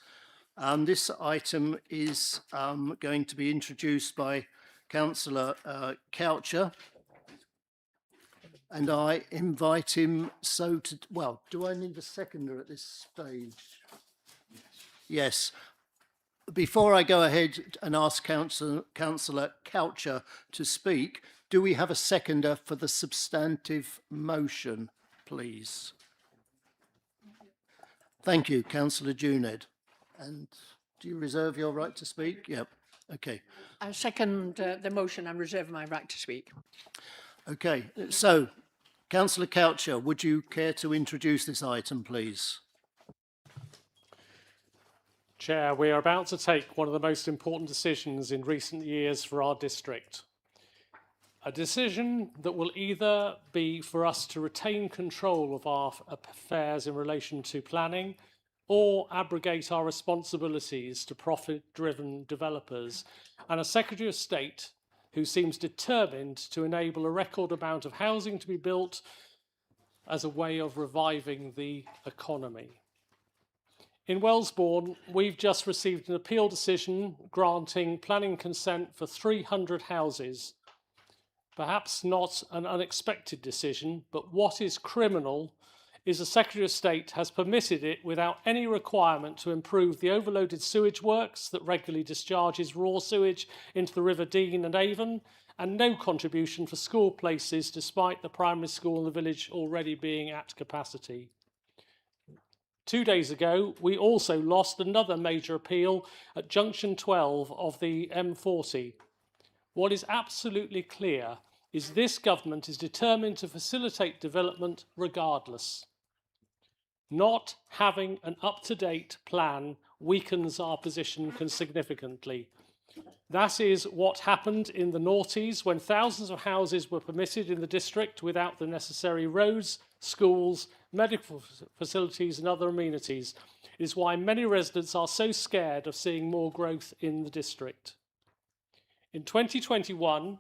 This item is going to be introduced by Councillor Coucher, and I invite him well, do I need a seconder at this stage? Yes. Before I go ahead and ask Councillor Coucher to speak, do we have a seconder for the substantive motion, please? Thank you, Councillor Junid. And do you reserve your right to speak? Yep. Okay. I second the motion and reserve my right to speak. Okay. So, Councillor Coucher, would you care to introduce this item, please? Chair, we are about to take one of the most important decisions in recent years for our district. A decision that will either be for us to retain control of our affairs in relation to planning, or abrogate our responsibilities to profit-driven developers, and a Secretary of State who seems determined to enable a record amount of housing to be built as a way of reviving the economy. In Wellesbourne, we've just received an appeal decision granting planning consent for 300 houses. Perhaps not an unexpected decision, but what is criminal is the Secretary of State has permitted it without any requirement to improve the overloaded sewage works that regularly discharges raw sewage into the River Dean and Avon, and no contribution for school places despite the primary school in the village already being at capacity. 2 days ago, we also lost another major appeal at junction 12 of the M40. What is absolutely clear is this government is determined to facilitate development regardless. Not having an up-to-date plan weakens our position significantly. That is what happened in the noughties when thousands of houses were permitted in the district without the necessary roads, schools, medical facilities and other amenities. It is why many residents are so scared of seeing more growth in the district. In 2021,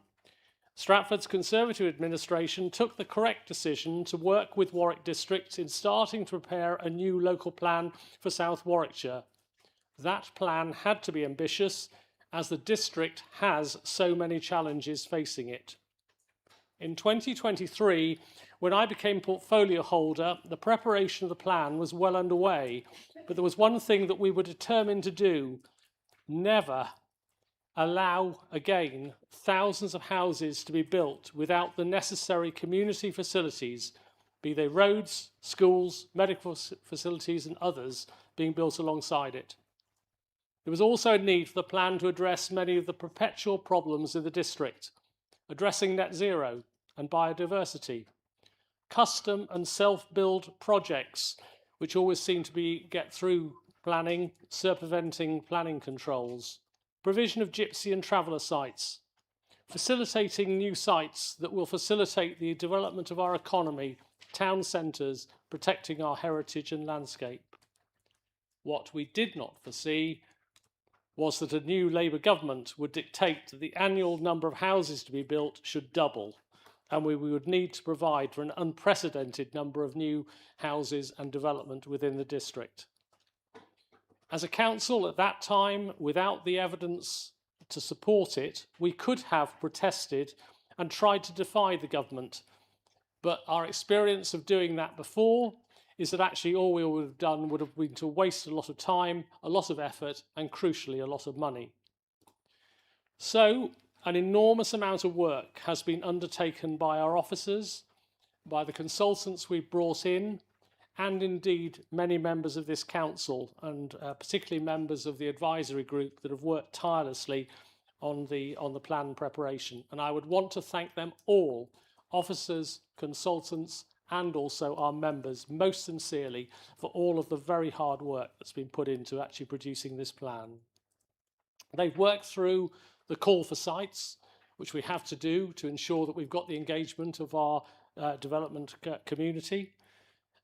Stratford's Conservative administration took the correct decision to work with Warwick District in starting to prepare a new local plan for South Warwickshire. That plan had to be ambitious, as the district has so many challenges facing it. In 2023, when I became portfolio holder, the preparation of the plan was well underway, but there was one thing that we were determined to do: never allow again thousands of houses to be built without the necessary community facilities, be they roads, schools, medical facilities and others, being built alongside it. There was also a need for the plan to address many of the perpetual problems in the district, addressing net zero and biodiversity, custom and self-build projects, which always seem to get through planning, circumventing planning controls, provision of gypsy and traveller sites, facilitating new sites that will facilitate the development of our economy, town centres, protecting our heritage and landscape. What we did not foresee was that a new Labour government would dictate that the annual number of houses to be built should double, and we would need to provide for an unprecedented number of new houses and development within the district. As a council at that time, without the evidence to support it, we could have protested and tried to defy the government, but our experience of doing that before is that actually all we would have done would have been to waste a lot of time, a lot of effort, and crucially, a lot of money. So, an enormous amount of work has been undertaken by our officers, by the consultants we've brought in, and indeed many members of this council, and particularly members of the advisory group that have worked tirelessly on the plan preparation. And I would want to thank them all, officers, consultants, and also our members, most sincerely, for all of the very hard work that's been put into actually producing this plan. They've worked through the call for sites, which we have to do to ensure that we've got the engagement of our development community.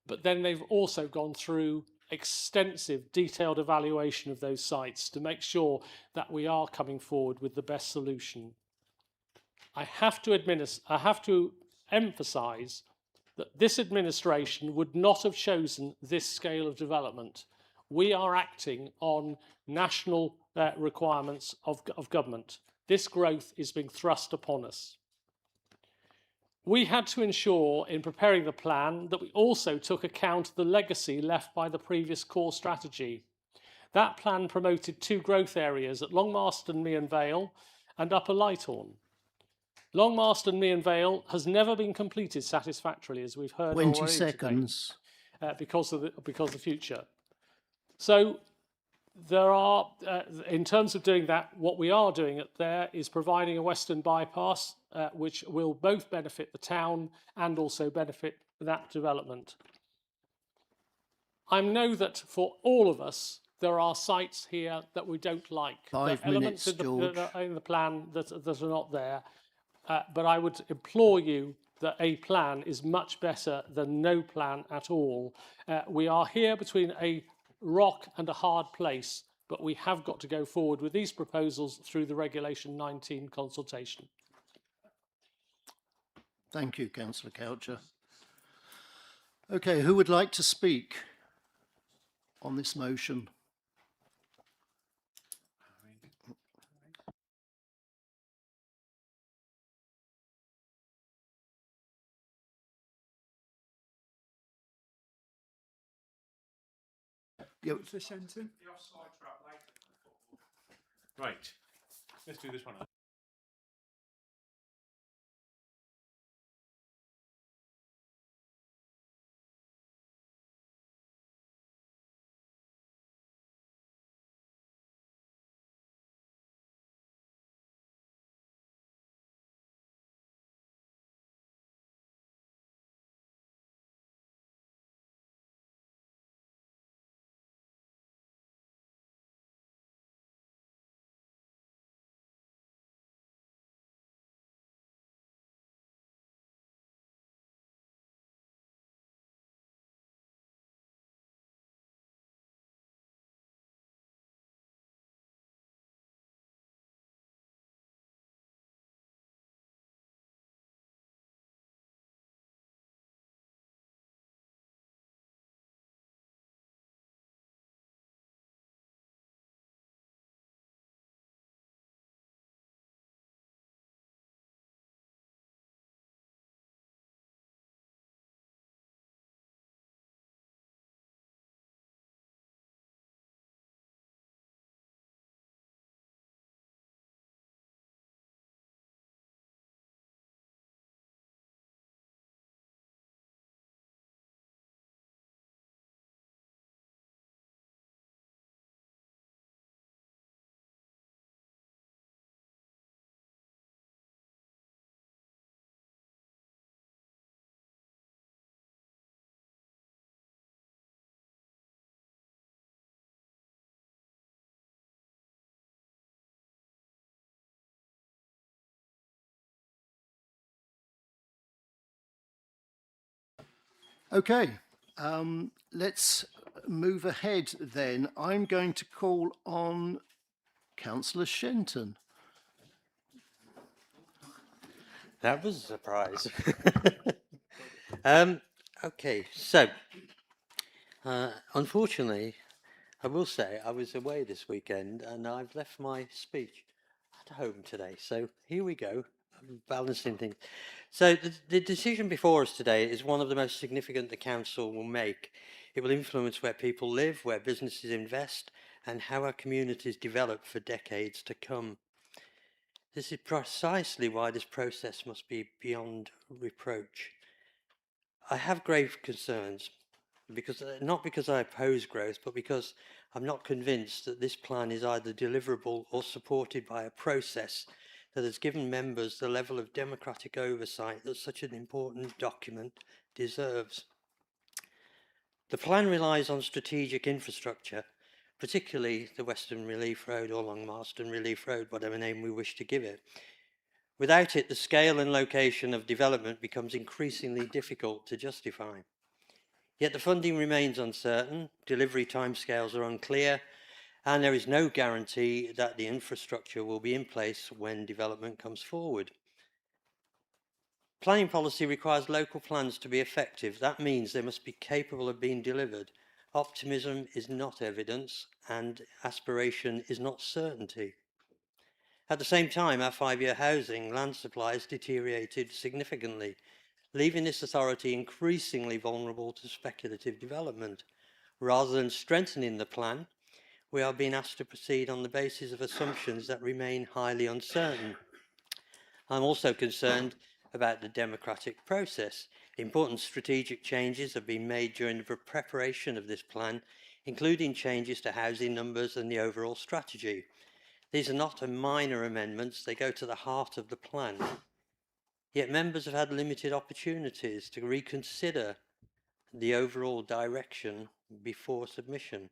But then they've also gone through extensive, detailed evaluation of those sites to make sure that we are coming forward with the best solution. I have to emphasise that this administration would not have chosen this scale of development. We are acting on national requirements of government. This growth is being thrust upon us. We had to ensure in preparing the plan that we also took account of the legacy left by the previous core strategy. That plan promoted 2 growth areas at Longmarston, Meon Vale and Upper Lighthorn. Longmarston, Meon Vale has never been completed satisfactorily, as we've heard 20 already seconds. today, because of the future. So there are, in terms of doing that, what we are doing there is providing a western bypass, which will both benefit the town and also benefit that development. I know that for all of us, there are sites here that we don't like. 5 there are elements minutes, George. in the plan that are not there. But I would implore you that a plan is much better than no plan at all. We are here between a rock and a hard place. but we have got to go forward with these proposals through the Regulation 19 consultation. Thank you, Councillor Coucher. Okay, who would like to speak on this motion? Councillor Shenton. Right, let's do this one. Okay, let's move ahead then. I'm going to call on Councillor Shenton. That was a surprise. Okay, so unfortunately, I will say I was away this weekend and I've left my speech at home today. So here we go, I'm balancing things. So the decision before us today is one of the most significant the council will make. It will influence where people live, where businesses invest, and how our communities develop for decades to come. This is precisely why this process must be beyond reproach. I have grave concerns, because not because I oppose growth, but because I'm not convinced that this plan is either deliverable or supported by a process that has given members the level of democratic oversight that such an important document deserves. The plan relies on strategic infrastructure, particularly the Western Relief Road or Long Marston Relief Road, whatever name we wish to give it. Without it, the scale and location of development becomes increasingly difficult to justify. Yet the funding remains uncertain, delivery timescales are unclear, and there is no guarantee that the infrastructure will be in place when development comes forward. Planning policy requires local plans to be effective. That means they must be capable of being delivered. Optimism is not evidence, and aspiration is not certainty. At the same time, our 5-year housing land supply has deteriorated significantly, leaving this authority increasingly vulnerable to speculative development. Rather than strengthening the plan, we are being asked to proceed on the basis of assumptions that remain highly uncertain. I'm also concerned about the democratic process. Important strategic changes have been made during the preparation of this plan, including changes to housing numbers and the overall strategy. These are not minor amendments, they go to the heart of the plan. Yet members have had limited opportunities to reconsider the overall direction before submission.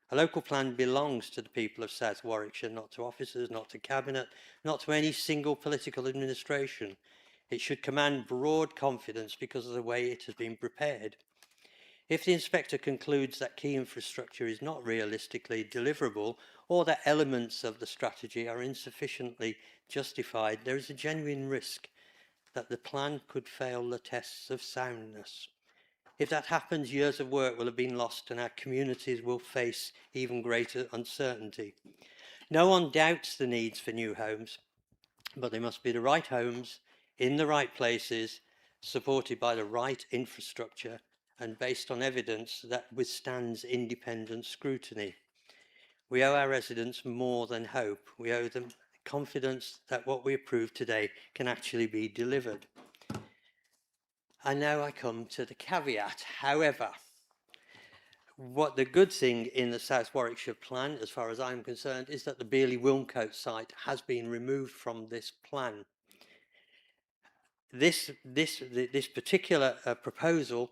A local plan belongs to the people of South Warwickshire, not to officers, not to cabinet, not to any single political administration. It should command broad confidence because of the way it has been prepared. If the inspector concludes that key infrastructure is not realistically deliverable or that elements of the strategy are insufficiently justified, there is a genuine risk that the plan could fail the tests of soundness. If that happens, years of work will have been lost and our communities will face even greater uncertainty. No one doubts the needs for new homes, but they must be the right homes, in the right places, supported by the right infrastructure and based on evidence that withstands independent scrutiny. We owe our residents more than hope. We owe them confidence that what we approve today can actually be delivered. And now I come to the caveat. However, what the good thing in the South Warwickshire plan, as far as I'm concerned, is that the Bearley-Wilmcote site has been removed from this plan. This particular proposal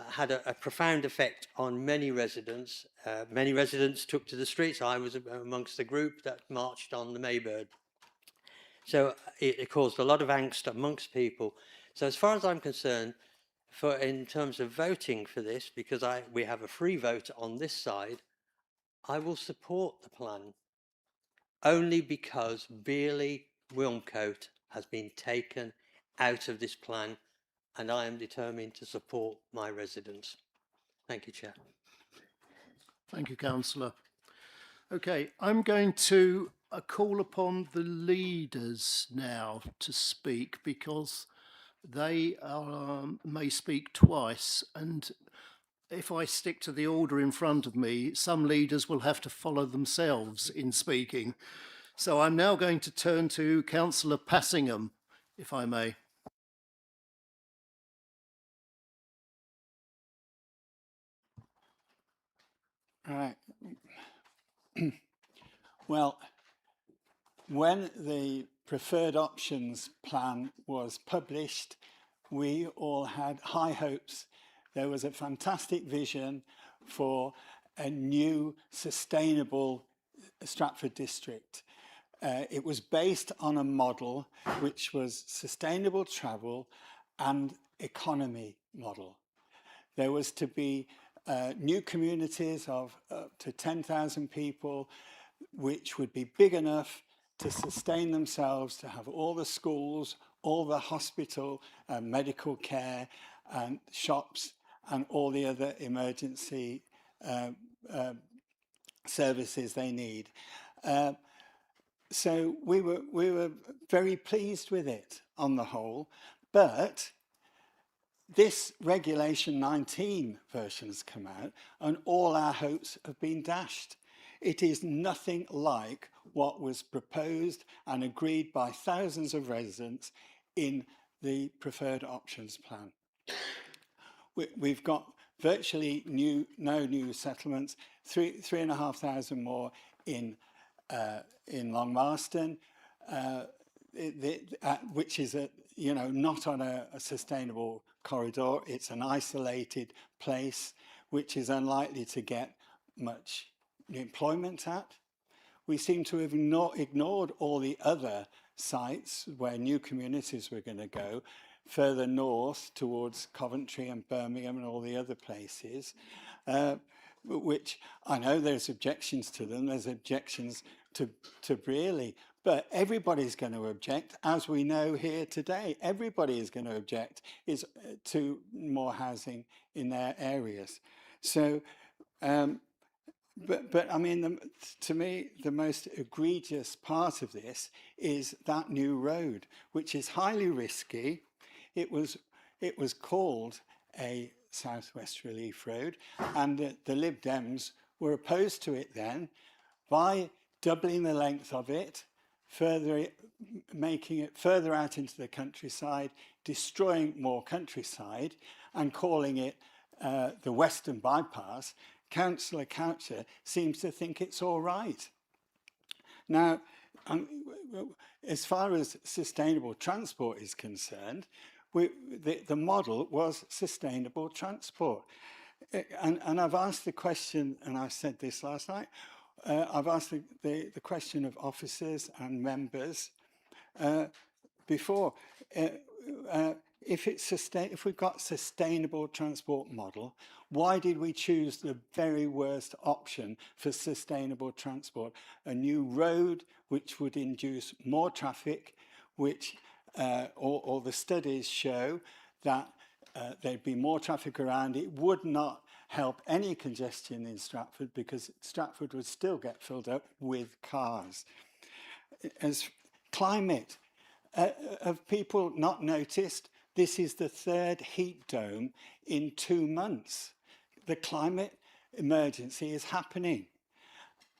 had a profound effect on many residents. Many residents took to the streets. I was amongst the group that marched on the Maybird. So it caused a lot of angst amongst people. So as far as I'm concerned, in terms of voting for this, because we have a free vote on this side, I will support the plan only because Bearley-Wilmcote has been taken out of this plan, and I am determined to support my residents. Thank you, Chair. Thank you, Councillor. Okay, I'm going to call upon the leaders now to speak because they may speak twice, and if I stick to the order in front of me, some leaders will have to follow themselves in speaking. So I'm now going to turn to Councillor Passingham, if I may. Right. Well, when the preferred options plan was published, we all had high hopes. There was a fantastic vision for a new sustainable Stratford district. It was based on a model which was sustainable travel and economy model. There was to be new communities of up to 10,000 people, which would be big enough to sustain themselves, to have all the schools, all the hospital and medical care and shops and all the other emergency services they need. So we were very pleased with it on the whole, but this Regulation 19 version has come out and all our hopes have been dashed. It is nothing like what was proposed and agreed by thousands of residents in the preferred options plan. We've got virtually no new settlements, 3,500 more in Long Marston, which is not on a sustainable corridor. It's an isolated place which is unlikely to get much employment at. We seem to have ignored all the other sites where new communities were going to go, further north towards Coventry and Birmingham and all the other places, which I know there's objections to them. There's objections to Brearley, but everybody's going to object, as we know here today. Everybody is going to object to more housing in their areas. So, but I mean, to me, the most egregious part of this is that new road, which is highly risky. It was called a Southwest Relief Road, and the Lib Dems were opposed to it then by doubling the length of it, making it further out into the countryside, destroying more countryside, and calling it the Western Bypass. Councillor Coucher seems to think it's all right. Now, as far as sustainable transport is concerned, the model was sustainable transport. And I've asked the question, and I said this last night, I've asked the question of officers and members before. if we've got sustainable transport model, why did we choose the very worst option for sustainable transport? A new road which would induce more traffic, which all the studies show that there'd be more traffic around. It would not help any congestion in Stratford because Stratford would still get filled up with cars. As climate, have people not noticed this is the third heat dome in 2 months? The climate emergency is happening.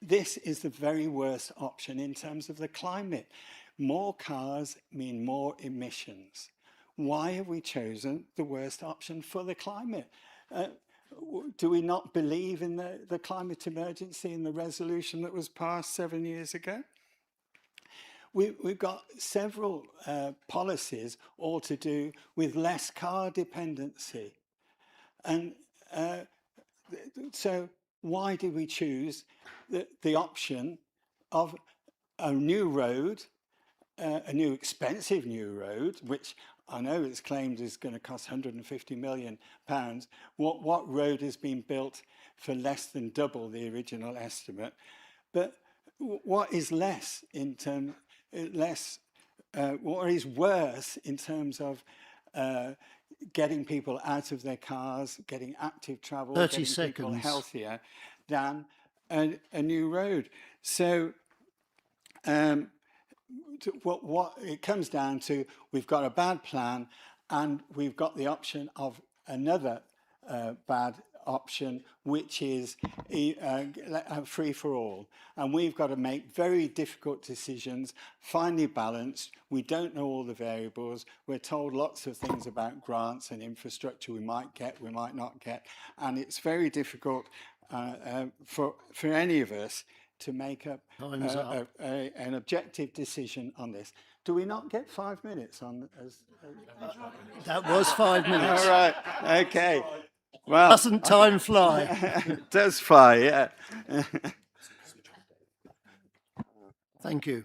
This is the very worst option in terms of the climate. More cars mean more emissions. Why have we chosen the worst option for the climate? Do we not believe in the climate emergency and the resolution that was passed 7 years ago? We've got several policies all to do with less car dependency. And so why did we choose the option of a new road, a new expensive new road, which I know it's claimed is going to cost £150 million. What road has been built for less than double the original estimate? But what is less in terms what is worse in terms of getting people out of their cars, getting active travel, 30 getting people seconds. healthier than a new road? So what it comes down to, we've got a bad plan and we've got the option of another bad option, which is free for all. And we've got to make very difficult decisions, finely balanced. We don't know all the variables. We're told lots of things about grants and infrastructure we might get, we might not get. And it's very difficult for any of us to make up an objective decision on this. Do we not get 5 minutes on? That was 5 minutes. All right. Okay. Well, doesn't time fly? It does fly, yeah. Thank you.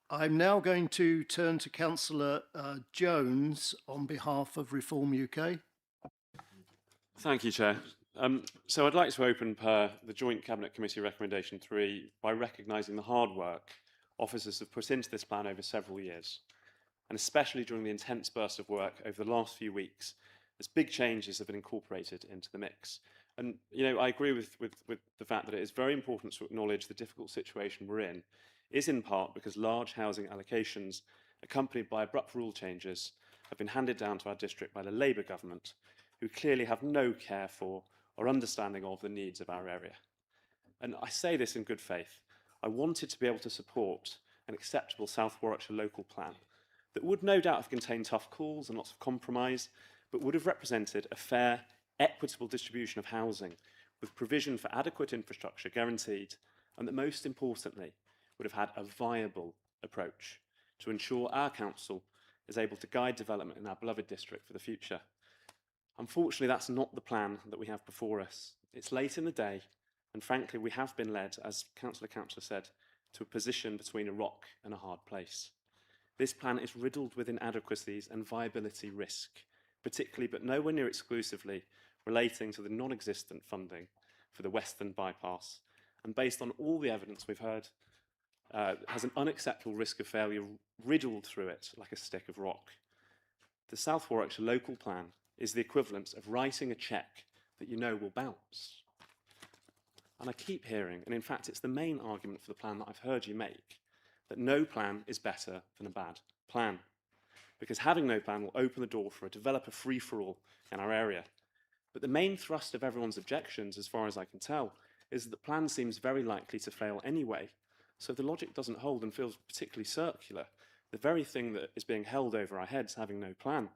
I'm now going to turn to Councillor Jones on behalf of Reform UK. Thank you, Chair. So I'd like to open per the Joint Cabinet Committee Recommendation 3 by recognising the hard work officers have put into this plan over several years, and especially during the intense burst of work over the last few weeks, as big changes have been incorporated into the mix. And, you know, I agree with the fact that it is very important to acknowledge the difficult situation we're in, is in part because large housing allocations, accompanied by abrupt rule changes, have been handed down to our district by the Labour government, who clearly have no care for or understanding of the needs of our area. And I say this in good faith. I wanted to be able to support an acceptable South Warwickshire local plan that would no doubt have contained tough calls and lots of compromise, but would have represented a fair, equitable distribution of housing with provision for adequate infrastructure guaranteed, and that most importantly, would have had a viable approach to ensure our council is able to guide development in our beloved district for the future. Unfortunately, that's not the plan that we have before us. It's late in the day, and frankly, we have been led, as Councillor said, to a position between a rock and a hard place. This plan is riddled with inadequacies and viability risk, particularly but nowhere near exclusively relating to the non-existent funding for the Western Bypass, and based on all the evidence we've heard, has an unacceptable risk of failure riddled through it like a stick of rock. The South Warwickshire local plan is the equivalent of writing a cheque that you know will bounce. And I keep hearing, and in fact it's the main argument for the plan that I've heard you make, that no plan is better than a bad plan. Because having no plan will open the door for a developer free-for-all in our area. But the main thrust of everyone's objections, as far as I can tell, is that the plan seems very likely to fail anyway. So the logic doesn't hold and feels particularly circular. The very thing that is being held over our heads, having no plan,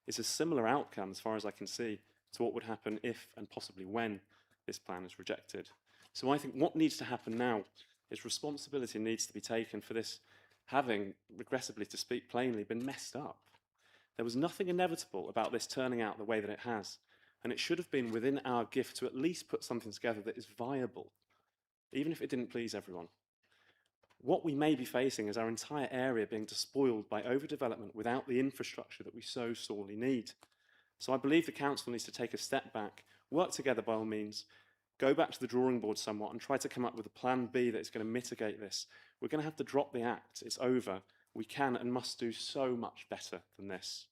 is a similar outcome, as far as I can see, to what would happen if and possibly when this plan is rejected. So I think what needs to happen now is responsibility needs to be taken for this having, regrettably to speak plainly, been messed up. There was nothing inevitable about this turning out the way that it has, and it should have been within our gift to at least put something together that is viable, even if it didn't please everyone. what we may be facing is our entire area being despoiled by overdevelopment without the infrastructure that we so sorely need. So I believe the council needs to take a step back, work together by all means, go back to the drawing board somewhat and try to come up with a plan B that is going to mitigate this. We're going to have to drop the act. It's over. We can and must do so much better than this.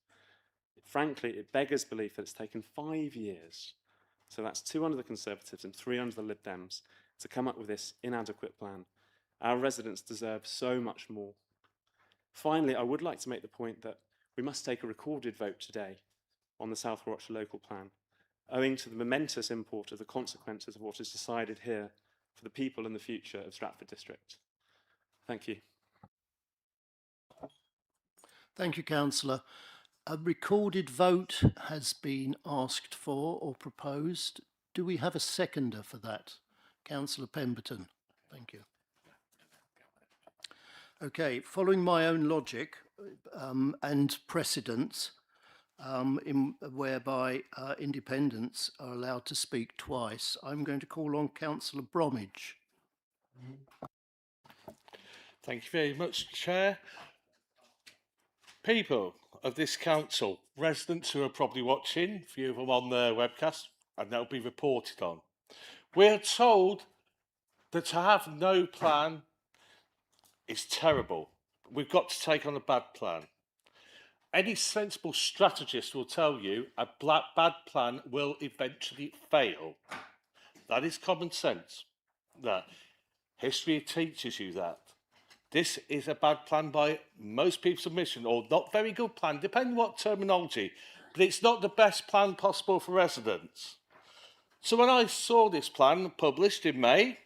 Frankly, it beggars belief that it's taken 5 years, so that's 2 under the Conservatives and 3 under the Lib Dems, to come up with this inadequate plan. Our residents deserve so much more. Finally, I would like to make the point that we must take a recorded vote today on the South Warwickshire local plan, owing to the momentous import of the consequences of what is decided here for the people and the future of Stratford District. Thank you. Thank you, Councillor. A recorded vote has been asked for or proposed. Do we have a seconder for that? Councillor Pemberton. Thank you. Okay, following my own logic and precedents, whereby independents are allowed to speak twice, I'm going to call on Councillor Bromwich. Thank you very much, Chair. People of this council, residents who are probably watching, a few of them on the webcast, and that'll be reported on. We're told that to have no plan is terrible. We've got to take on a bad plan. Any sensible strategist will tell you a bad plan will eventually fail. That is common sense. That history teaches you that. This is a bad plan by most people's admission, or not very good plan, depending on what terminology, but it's not the best plan possible for residents. So when I saw this plan published in May,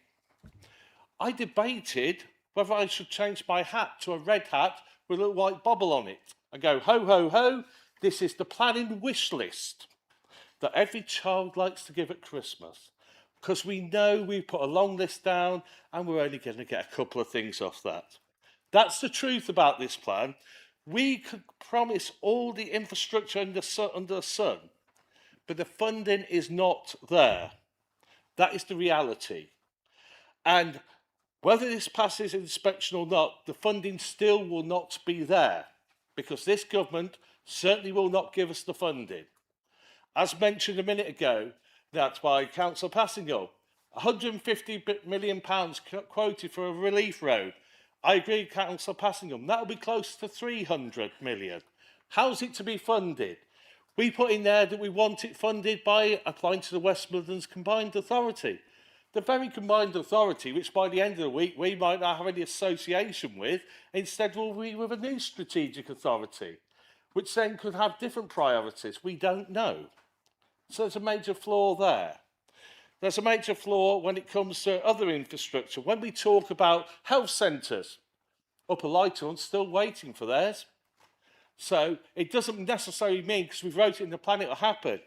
I debated whether I should change my hat to a red hat with a little white bobble on it and go, ho, ho, ho, this is the planning wish list that every child likes to give at Christmas. Because we know we put a long list down and we're only going to get a couple of things off that. That's the truth about this plan. We could promise all the infrastructure under the sun, but the funding is not there. That is the reality. And whether this passes inspection or not, the funding still will not be there, because this government certainly will not give us the funding. As mentioned a minute ago, that's by Councillor Passingham, £150 million quoted for a relief road. I agree with Councillor Passingham, that will be close to 300 million. How's it to be funded? We put in there that we want it funded by applying to the West Midlands Combined Authority. The very combined authority, which by the end of the week we might not have any association with, instead will be with a new strategic authority, which then could have different priorities. We don't know. So there's a major flaw there. There's a major flaw when it comes to other infrastructure. When we talk about health centres, Upper Lighton's still waiting for theirs. So it doesn't necessarily mean, because we wrote it in the plan, it will happen.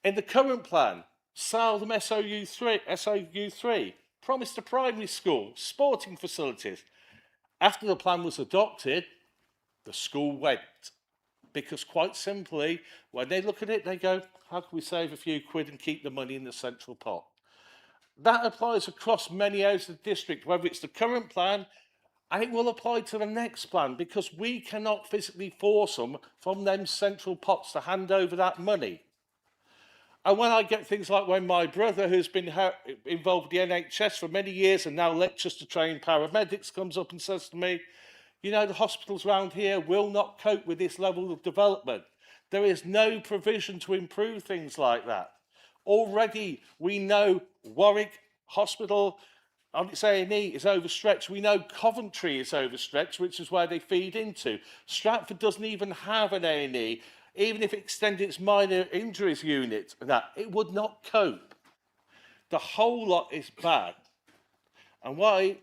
In the current plan, Southam SOU3 promised a primary school, sporting facilities. After the plan was adopted, the school went. Because quite simply, when they look at it, they go, how can we save a few quid and keep the money in the central pot? That applies across many areas of the district, whether it's the current plan, and it will apply to the next plan, because we cannot physically force them from them central pots to hand over that money. And when I get things like when my brother, who's been involved with the NHS for many years and now lectures to train paramedics, comes up and says to me, you know, the hospitals around here will not cope with this level of development. There is no provision to improve things like that. Already, we know Warwick Hospital on its A&E is overstretched. We know Coventry is overstretched, which is where they feed into. Stratford doesn't even have an A&E. Even if it extended its minor injuries unit, it would not cope. The whole lot is bad. And why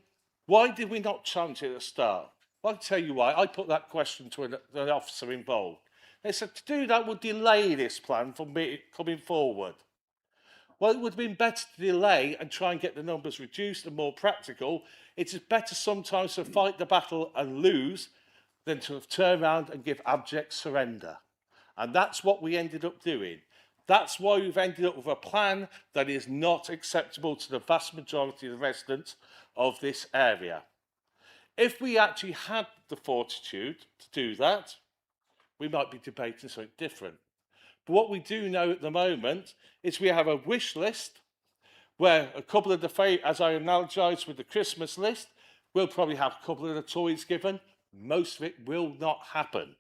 did we not challenge it at the start? Well, I'll tell you why. I put that question to an officer involved. They said to do that would delay this plan from coming forward. Well, it would have been better to delay and try and get the numbers reduced and more practical. It is better sometimes to fight the battle and lose than to have turned around and give abject surrender. And that's what we ended up doing. That's why we've ended up with a plan that is not acceptable to the vast majority of the residents of this area. If we actually had the fortitude to do that, we might be debating something different. But what we do know at the moment is we have a wish list where a couple of the, as I analogised with the Christmas list, we'll probably have a couple of the toys given. Most of it will not happen.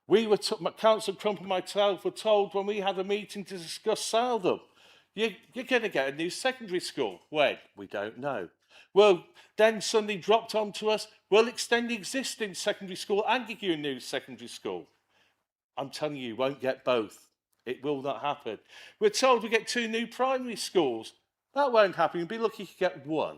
We were, Councillor Crump and myself were told when we had a meeting to discuss Southam, you're going to get a new secondary school. When? We don't know. Well, then suddenly dropped onto us, we'll extend the existing secondary school and give you a new secondary school. I'm telling you, you won't get both. It will not happen. We're told we get 2 new primary schools. That won't happen. You'll be lucky to get 1.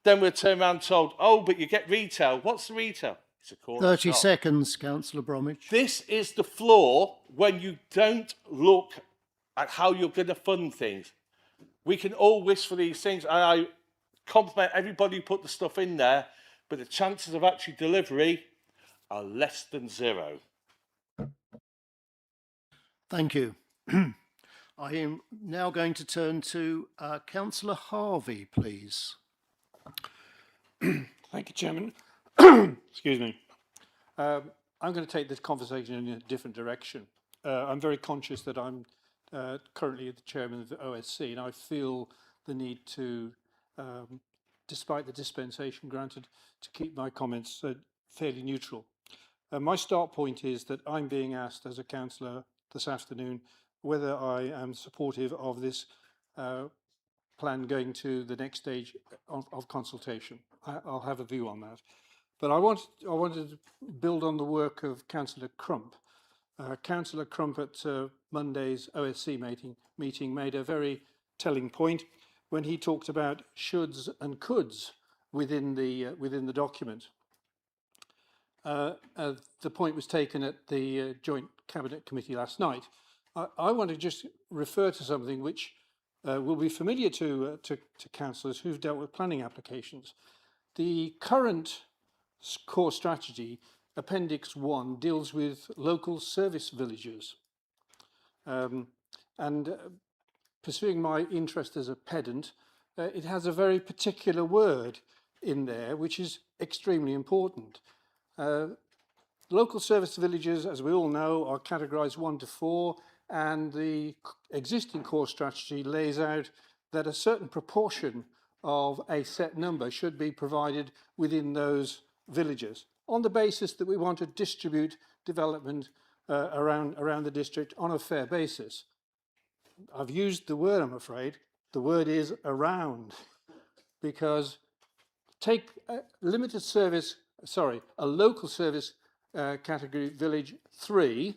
Then we're turned around and told, oh, but you get retail. What's the retail? It's a corner 30 shop. seconds, Councillor Bromwich. This is the flaw when you don't look at how you're going to fund things. We can all wish for these things, and I compliment everybody who put the stuff in there, but the chances of actually delivery are less than 0. Thank you. I am now going to turn to Councillor Harvey, please. Thank you, Chairman. Excuse me. I'm going to take this conversation in a different direction. I'm very conscious that I'm currently the chairman of the OSC, and I feel the need to, despite the dispensation granted, to keep my comments fairly neutral. My start point is that I'm being asked as a councillor this afternoon whether I am supportive of this plan going to the next stage of consultation. I'll have a view on that. But I wanted to build on the work of Councillor Crump. Councillor Crump at Monday's OSC meeting made a very telling point when he talked about shoulds and coulds within the document. The point was taken at the Joint Cabinet Committee last night. I want to just refer to something which will be familiar to councillors who've dealt with planning applications. The current core strategy, Appendix 1, deals with local service villages. Pursuing my interest as a pedant, it has a very particular word in there which is extremely important. Local service villages, as we all know, are categorised 1 to 4, and the existing core strategy lays out that a certain proportion of a set number should be provided within those villages on the basis that we want to distribute development around the district on a fair basis. I've used the word, I'm afraid. The word is around, because take a limited service, sorry, a local service category village 3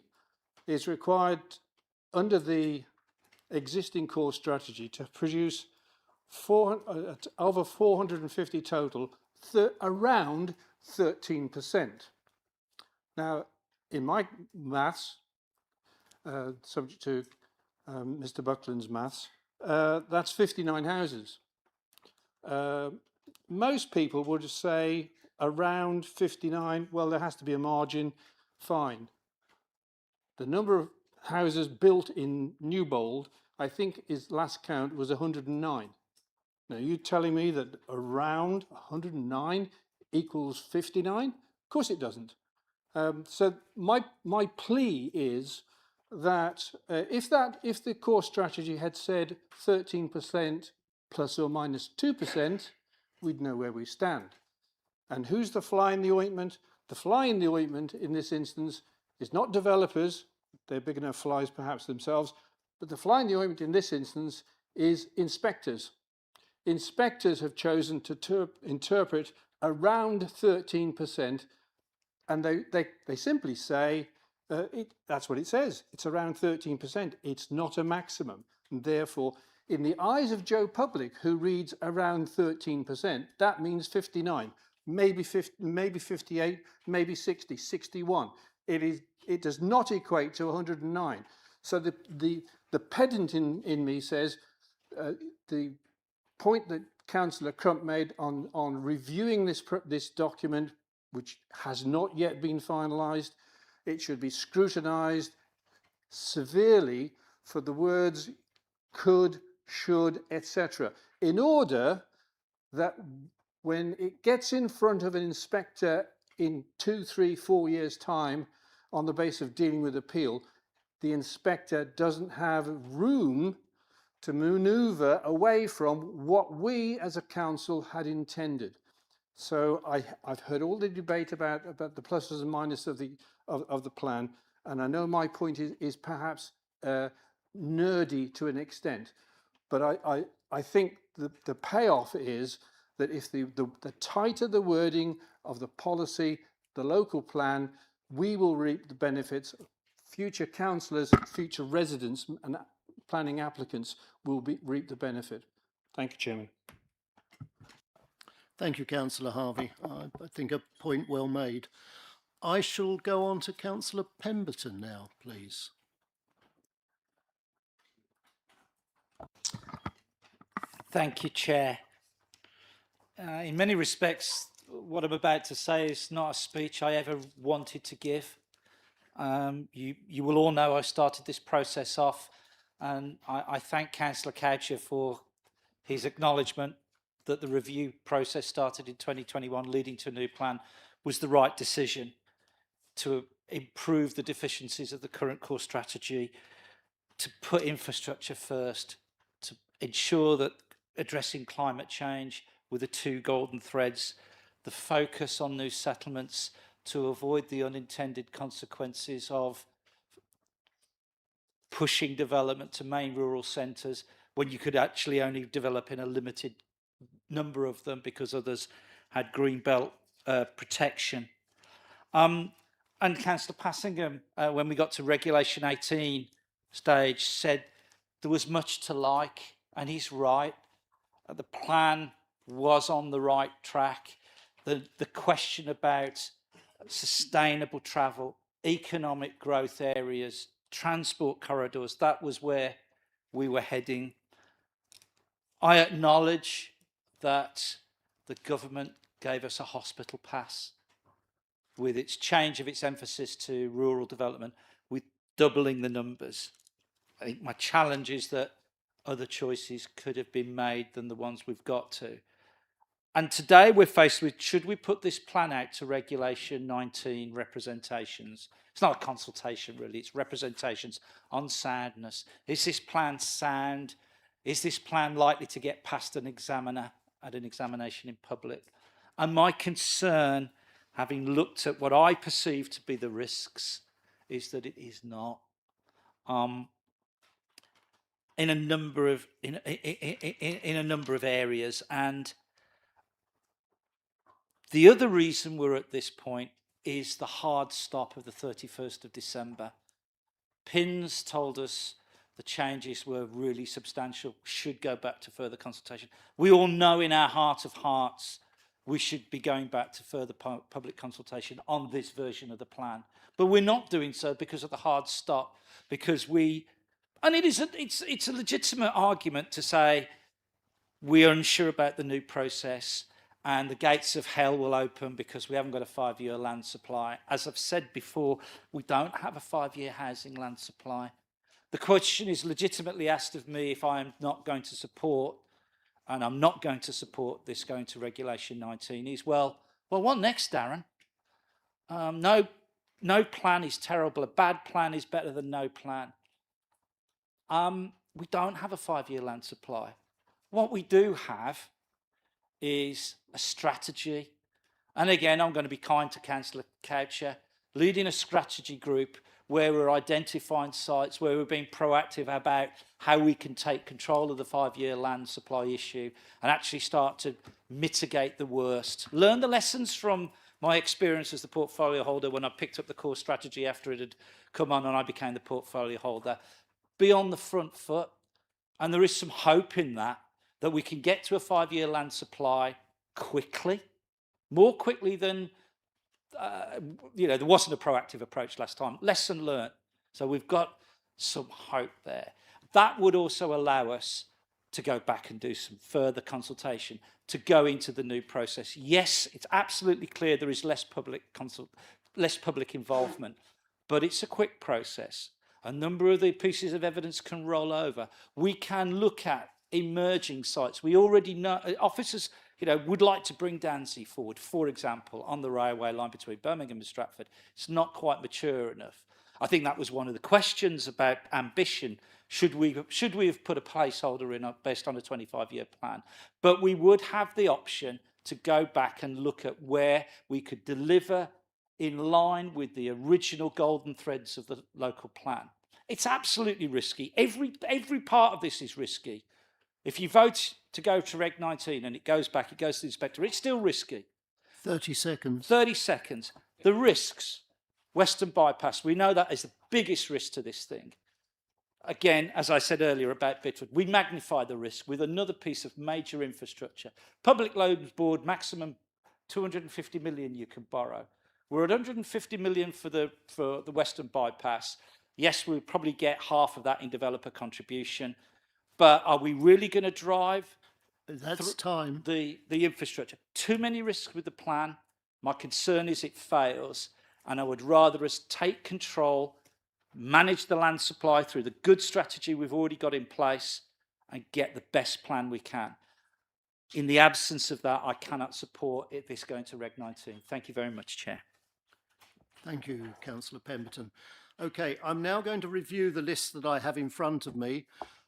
is required under the existing core strategy to produce over 450 total, around 13%. Now, in my maths, subject to Mr. Buckland's maths, that's 59 houses. Most people would say around 59, well, there has to be a margin, fine. The number of houses built in Newbold, I think his last count was 109. Now, you're telling me that around 109 equals 59? Of course it doesn't. So my plea is that if the core strategy had said 13% plus or minus 2%, we'd know where we stand. And who's the fly in the ointment? The fly in the ointment in this instance is not developers, they're big enough flies perhaps themselves, but the fly in the ointment in this instance is inspectors. Inspectors have chosen to interpret around 13%, and they simply say, that's what it says, it's around 13%, it's not a maximum, and therefore, in the eyes of Joe Public, who reads around 13%, that means 59, maybe 50, maybe 58, maybe 60, 61. It does not equate to 109. So the pedant in me says the point that Councillor Crump made on reviewing this document, which has not yet been finalised, it should be scrutinised severely for the words could, should, etc., in order that when it gets in front of an inspector in 2, 3, 4 years' time on the basis of dealing with appeal, the inspector doesn't have room to manoeuvre away from what we as a council had intended. So I've heard all the debate about the pluses and minuses of the plan, and I know my point is perhaps nerdy to an extent, but I think the payoff is that if the tighter the wording of the policy, the local plan, we will reap the benefits. Future councillors, future residents and planning applicants will reap the benefit. Thank you, Chairman. Thank you, Councillor Harvey. I think a point well made. I shall go on to Councillor Pemberton now, please. Thank you, Chair. In many respects, what I'm about to say is not a speech I ever wanted to give. You will all know I started this process off, and I thank Councillor Coucher for his acknowledgement that the review process started in 2021 leading to a new plan was the right decision to improve the deficiencies of the current core strategy, to put infrastructure first, to ensure that addressing climate change were the two golden threads, the focus on new settlements to avoid the unintended consequences of pushing development to main rural centres when you could actually only develop in a limited number of them because others had green belt protection. And Councillor Passingham, when we got to Regulation 18 stage, said there was much to like, and he's right. The plan was on the right track. The question about sustainable travel, economic growth areas, transport corridors, that was where we were heading. I acknowledge that the government gave us a hospital pass with its change of its emphasis to rural development, with doubling the numbers. I think my challenge is that other choices could have been made than the ones we've got to. And today we're faced with, should we put this plan out to Regulation 19 representations? It's not a consultation really, it's representations on soundness. Is this plan sound? Is this plan likely to get past an examiner at an examination in public? And my concern, having looked at what I perceive to be the risks, is that it is not. In a number of areas, and the other reason we're at this point is the hard stop of the 31st of December. PINS told us the changes were really substantial, should go back to further consultation. We all know in our heart of hearts we should be going back to further public consultation on this version of the plan. But we're not doing so because of the hard stop, because and it's a legitimate argument to say we're unsure about the new process and the gates of hell will open because we haven't got a 5-year land supply. As I've said before, we don't have a 5-year housing land supply. The question is legitimately asked of me if I'm not going to support, and I'm not going to support this going to Regulation 19, is, well, what next, Darren? No plan is terrible. A bad plan is better than no plan. We don't have a 5-year land supply. What we do have is a strategy. And again, I'm going to be kind to Councillor Coucher, leading a strategy group where we're identifying sites, where we're being proactive about how we can take control of the 5-year land supply issue and actually start to mitigate the worst. Learn the lessons from my experience as the portfolio holder when I picked up the core strategy after it had come on and I became the portfolio holder. Be on the front foot. And there is some hope in that we can get to a 5-year land supply quickly, more quickly than, there wasn't a proactive approach last time. Lesson learnt. So we've got some hope there. That would also allow us to go back and do some further consultation, to go into the new process. Yes, it's absolutely clear there is less public involvement, but it's a quick process. A number of the pieces of evidence can roll over. We can look at emerging sites. We already know, officers you know, would like to bring Dancy forward, for example, on the railway line between Birmingham and Stratford. It's not quite mature enough. I think that was one of the questions about ambition. Should we have put a placeholder in based on a 25-year plan? But we would have the option to go back and look at where we could deliver in line with the original golden threads of the local plan. It's absolutely risky. Every part of this is risky. If you vote to go to Reg 19 and it goes back, it goes to the inspector, it's still risky. 30 seconds. 30 seconds. The risks. Western bypass, we know that is the biggest risk to this thing. Again, as I said earlier about Bitford, we magnify the risk with another piece of major infrastructure. Public Loans Board, maximum 250 million you can borrow. We're at 150 million for the Western bypass. Yes, we'll probably get half of that in developer contribution, but are we really going to drive the infrastructure? Too many risks with the plan. My concern is it fails, and I would rather us take control, manage the land supply through the good strategy we've already got in place, and get the best plan we can. In the absence of that, I cannot support this going to Reg 19. Thank you very much, Chair. Thank you, Councillor Pemberton. Okay, I'm now going to review the list that I have in front of me.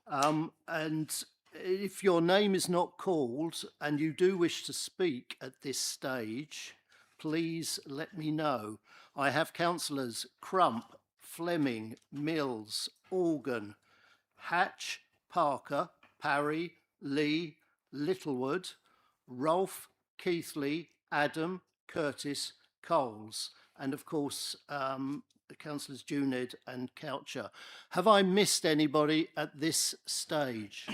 And if your name is not called and you do wish to speak at this stage, please let me know. I have councillors Crump, Fleming, Mills, Organ, Hatch, Parker, Parry, Lee, Littlewood, Rolfe, Keithley, Adam, Curtis, Coles, and of course the councillors Juned and Coucher. Have I missed anybody at this stage?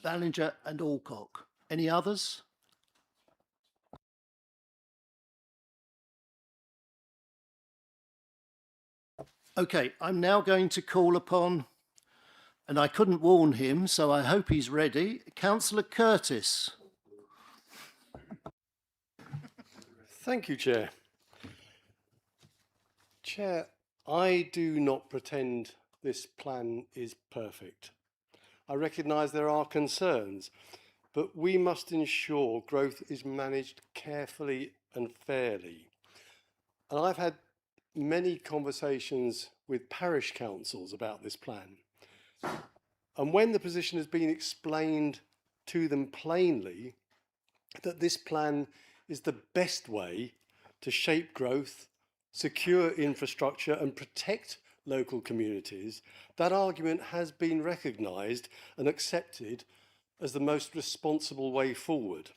Ballinger and Alcock. Any others? Okay, I'm now going to call upon, and I couldn't warn him, so I hope he's ready, Councillor Curtis. Thank you, Chair. Chair, I do not pretend this plan is perfect. I recognise there are concerns, but we must ensure growth is managed carefully and fairly. And I've had many conversations with parish councils about this plan. And when the position has been explained to them plainly that this plan is the best way to shape growth, secure infrastructure and protect local communities, that argument has been recognised and accepted as the most responsible way forward.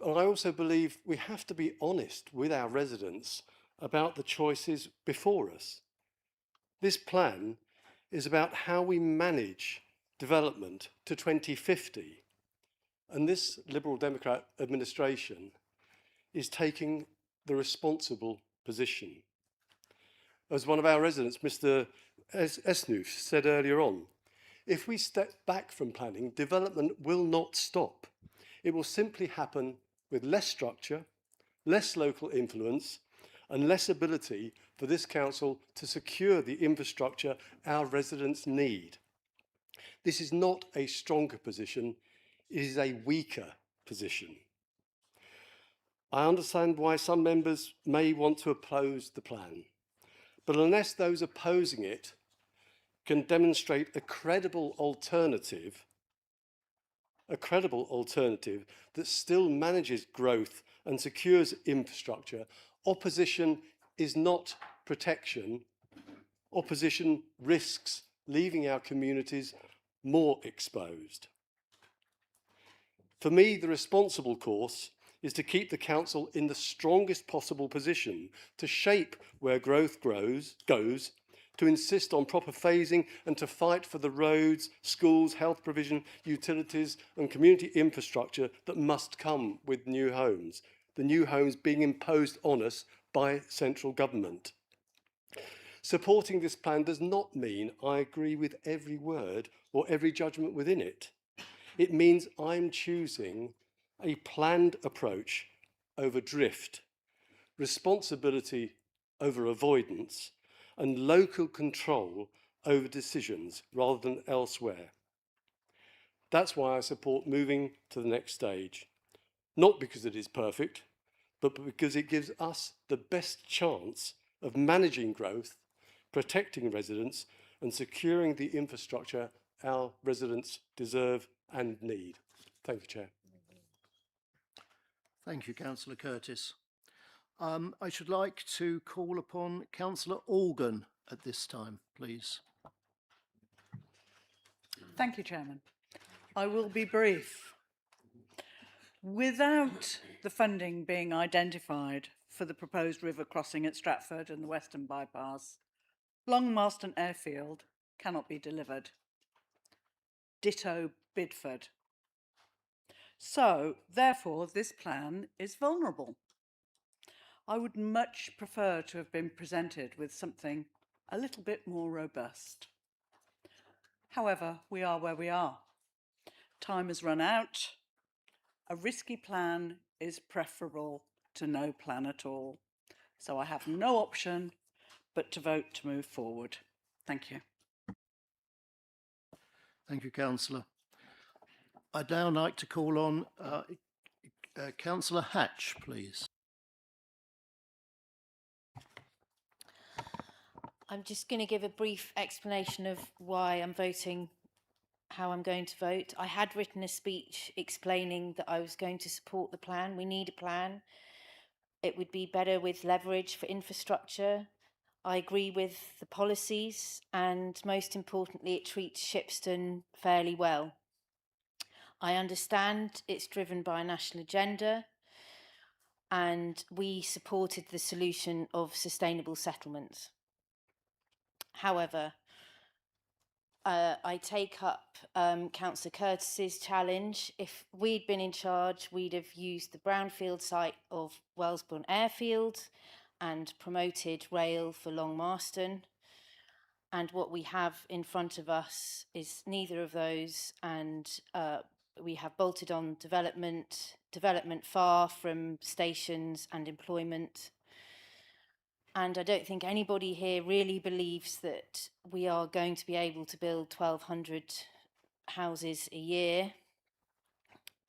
And I also believe we have to be honest with our residents about the choices before us. This plan is about how we manage development to 2050. And this Liberal Democrat administration is taking the responsible position. As one of our residents, Mr. Esnoof, said earlier on, if we step back from planning, development will not stop. It will simply happen with less structure, less local influence, and less ability for this council to secure the infrastructure our residents need. This is not a stronger position, it is a weaker position. I understand why some members may want to oppose the plan, but unless those opposing it can demonstrate a credible alternative that still manages growth and secures infrastructure, opposition is not protection. Opposition risks leaving our communities more exposed. For me, the responsible course is to keep the council in the strongest possible position to shape where growth goes, to insist on proper phasing and to fight for the roads, schools, health provision, utilities and community infrastructure that must come with new homes, the new homes being imposed on us by central government. Supporting this plan does not mean I agree with every word or every judgment within it. It means I'm choosing a planned approach over drift, responsibility over avoidance, and local control over decisions rather than elsewhere. That's why I support moving to the next stage. Not because it is perfect, but because it gives us the best chance of managing growth, protecting residents, and securing the infrastructure our residents deserve and need. Thank you, Chair. Thank you, Councillor Curtis. I should like to call upon Councillor Organ at this time, please. Thank you, Chairman. I will be brief. Without the funding being identified for the proposed river crossing at Stratford and the Western Bypass, Long Marston Airfield cannot be delivered. Ditto Bidford. So, therefore, this plan is vulnerable. I would much prefer to have been presented with something a little bit more robust. However, we are where we are. Time has run out. A risky plan is preferable to no plan at all. So I have no option but to vote to move forward. Thank you. Thank you, Councillor. I'd now like to call on Councillor Hatch, please. I'm just going to give a brief explanation of why I'm voting how I'm going to vote. I had written a speech explaining that I was going to support the plan. We need a plan. It would be better with leverage for infrastructure. I agree with the policies, and most importantly, it treats Shipston fairly well. I understand it's driven by a national agenda, and we supported the solution of sustainable settlements. However, I take up Councillor Curtis's challenge. If we'd been in charge, we'd have used the brownfield site of Wellesbourne Airfield and promoted rail for Long Marston. And what we have in front of us is neither of those, and we have bolted on development far from stations and employment. And I don't think anybody here really believes that we are going to be able to build 1,200 houses a year.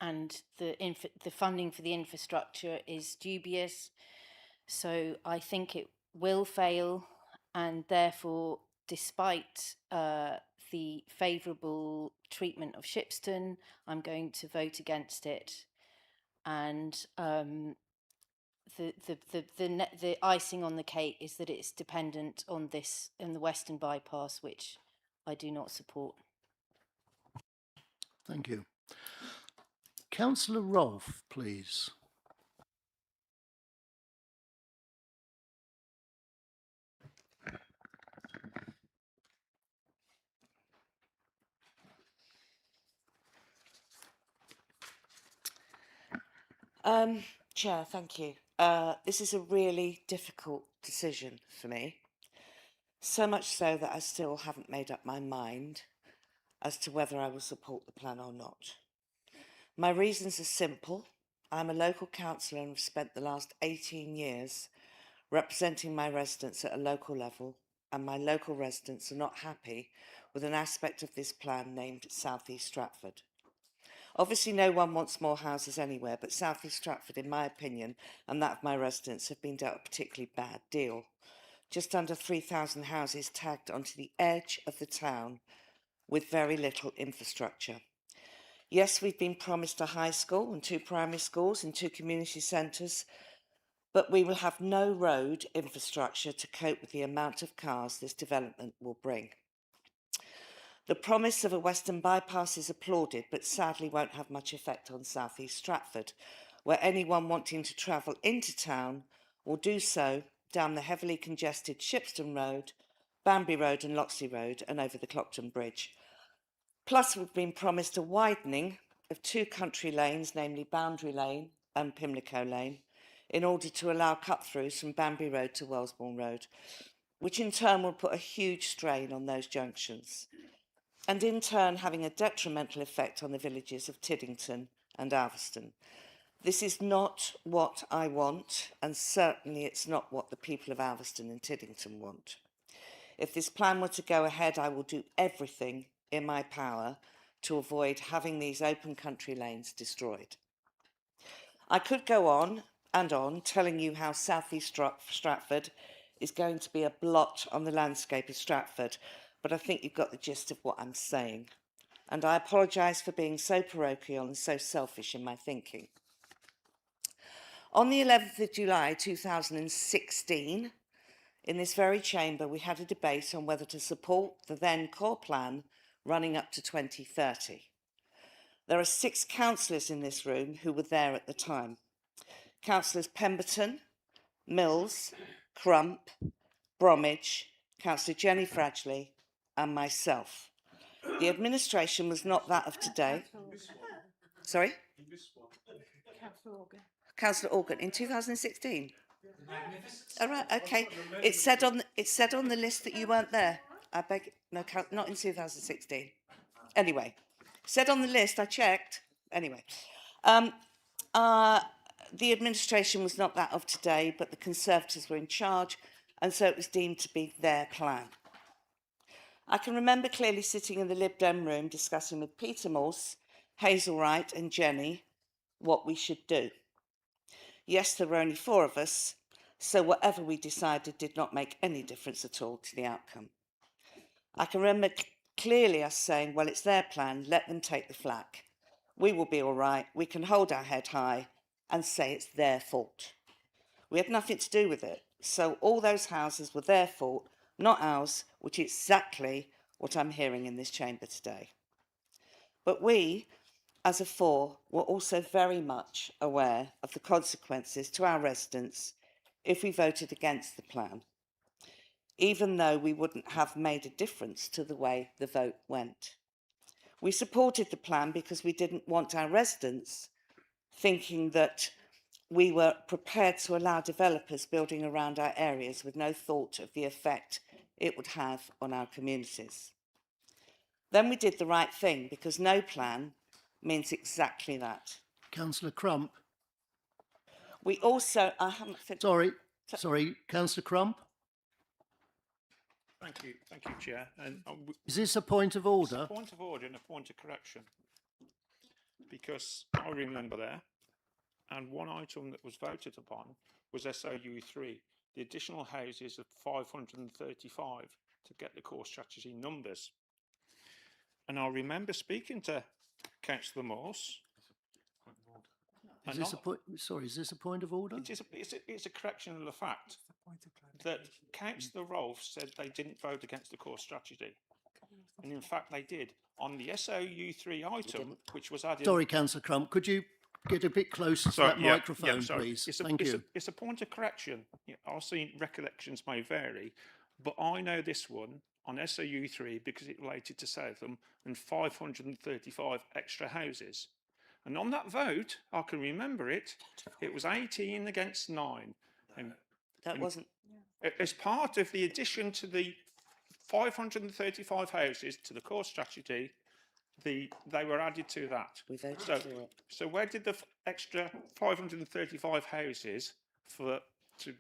And the funding for the infrastructure is dubious. So I think it will fail. And therefore, despite the favourable treatment of Shipston, I'm going to vote against it. And the icing on the cake is that it's dependent on this in the Western Bypass, which I do not support. Thank you. Councillor Rolfe, please. Chair, thank you. This is a really difficult decision for me. So much so that I still haven't made up my mind as to whether I will support the plan or not. My reasons are simple. I'm a local councillor and have spent the last 18 years representing my residents at a local level, and my local residents are not happy with an aspect of this plan named South East Stratford. Obviously, no one wants more houses anywhere, but South East Stratford, in my opinion, and that of my residents, have been dealt a particularly bad deal. Just under 3,000 houses tagged onto the edge of the town with very little infrastructure. Yes, we've been promised a high school and 2 primary schools and 2 community centres, but we will have no road infrastructure to cope with the amount of cars this development will bring. The promise of a Western Bypass is applauded, but sadly won't have much effect on South East Stratford, where anyone wanting to travel into town will do so down the heavily congested Shipston Road, Banbury Road and Loxley Road, and over the Clopton Bridge. Plus, we've been promised a widening of 2 country lanes, namely Boundary Lane and Pimlico Lane, in order to allow cut-throughs from Banbury Road to Wellesbourne Road, which in turn will put a huge strain on those junctions, and in turn having a detrimental effect on the villages of Tiddington and Alveston. This is not what I want, and certainly it's not what the people of Alveston and Tiddington want. If this plan were to go ahead, I will do everything in my power to avoid having these open country lanes destroyed. I could go on and on telling you how South East Stratford is going to be a blot on the landscape of Stratford, but I think you've got the gist of what I'm saying. And I apologise for being so parochial and so selfish in my thinking. On the 11th of July 2016, in this very chamber, we had a debate on whether to support the then core plan running up to 2030. There are 6 councillors in this room who were there at the time. Councillors Pemberton, Mills, Crump, Bromwich, Councillor Jenny Fradgley and myself. The administration was not that of today. Sorry? Councillor Organ in 2016. All right, okay. It said on the list that you weren't there. I beg, no, not in 2016. Anyway, said on the list. I checked. Anyway, the administration was not that of today, but the Conservatives were in charge, and so it was deemed to be their plan. I can remember clearly sitting in the Lib Dem room discussing with Peter Morse, Hazel Wright and Jenny what we should do. Yes, there were only 4 of us, so whatever we decided did not make any difference at all to the outcome. I can remember clearly us saying, well, it's their plan, let them take the flak. We will be all right, we can hold our head high and say it's their fault. We had nothing to do with it, so all those houses were their fault, not ours, which is exactly what I'm hearing in this chamber today. But we, as a 4, were also very much aware of the consequences to our residents if we voted against the plan, even though we wouldn't have made a difference to the way the vote went. We supported the plan because we didn't want our residents thinking that we were prepared to allow developers building around our areas with no thought of the effect it would have on our communities. Then we did the right thing because no plan means exactly that. Councillor Crump. We also, I haven't finished. Sorry, Councillor Crump. Thank you, Chair. And is this a point of order? It's a point of order and a point of correction, because I remember there, and one item that was voted upon was SOU3, the additional houses of 535 to get the core strategy numbers. And I remember speaking to Councillor Morse. Is this a point? Sorry, is this a point of order? It's a correction of the fact that Councillor Rolfe said they didn't vote against the core strategy, and in fact they did on the SOU3 item, which was added. Sorry, Councillor Crump, could you get a bit closer to that microphone, please? Thank you. It's a point of correction. I've seen recollections may vary, but I know this one on SOU3 because it related to Southam and 535 extra houses. And on that vote, I can remember it, it was 18 against 9. And that wasn't... As part of the addition to the 535 houses to the core strategy, they were added to that. We voted for it. So where did the extra 535 houses to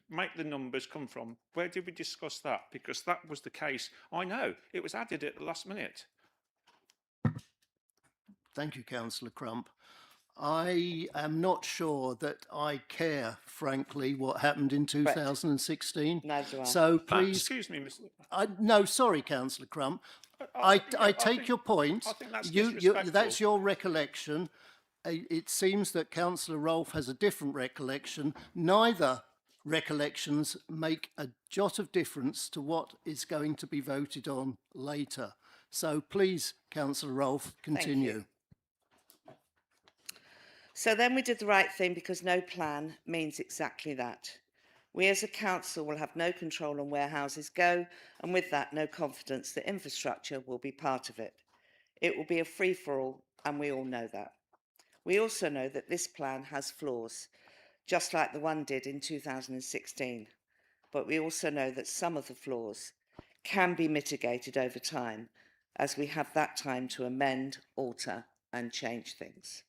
make the numbers come from? Where did we discuss that? Because that was the case. I know, it was added at the last minute. Thank you, Councillor Crump. I am not sure that I care, frankly, what happened in 2016. Neither do I. So please... excuse me, Mr. No, sorry, Councillor Crump. I take your point. I think that's disrespectful. That's your recollection. It seems that Councillor Rolfe has a different recollection. Neither recollections make a jot of difference to what is going to be voted on later. So please, Councillor Rolfe, continue. So then we did the right thing because no plan means exactly that. We as a council will have no control on where houses go, and with that, no confidence that infrastructure will be part of it. It will be a free-for-all, and we all know that. We also know that this plan has flaws, just like the one did in 2016. But we also know that some of the flaws can be mitigated over time, as we have that time to amend, alter, and change things.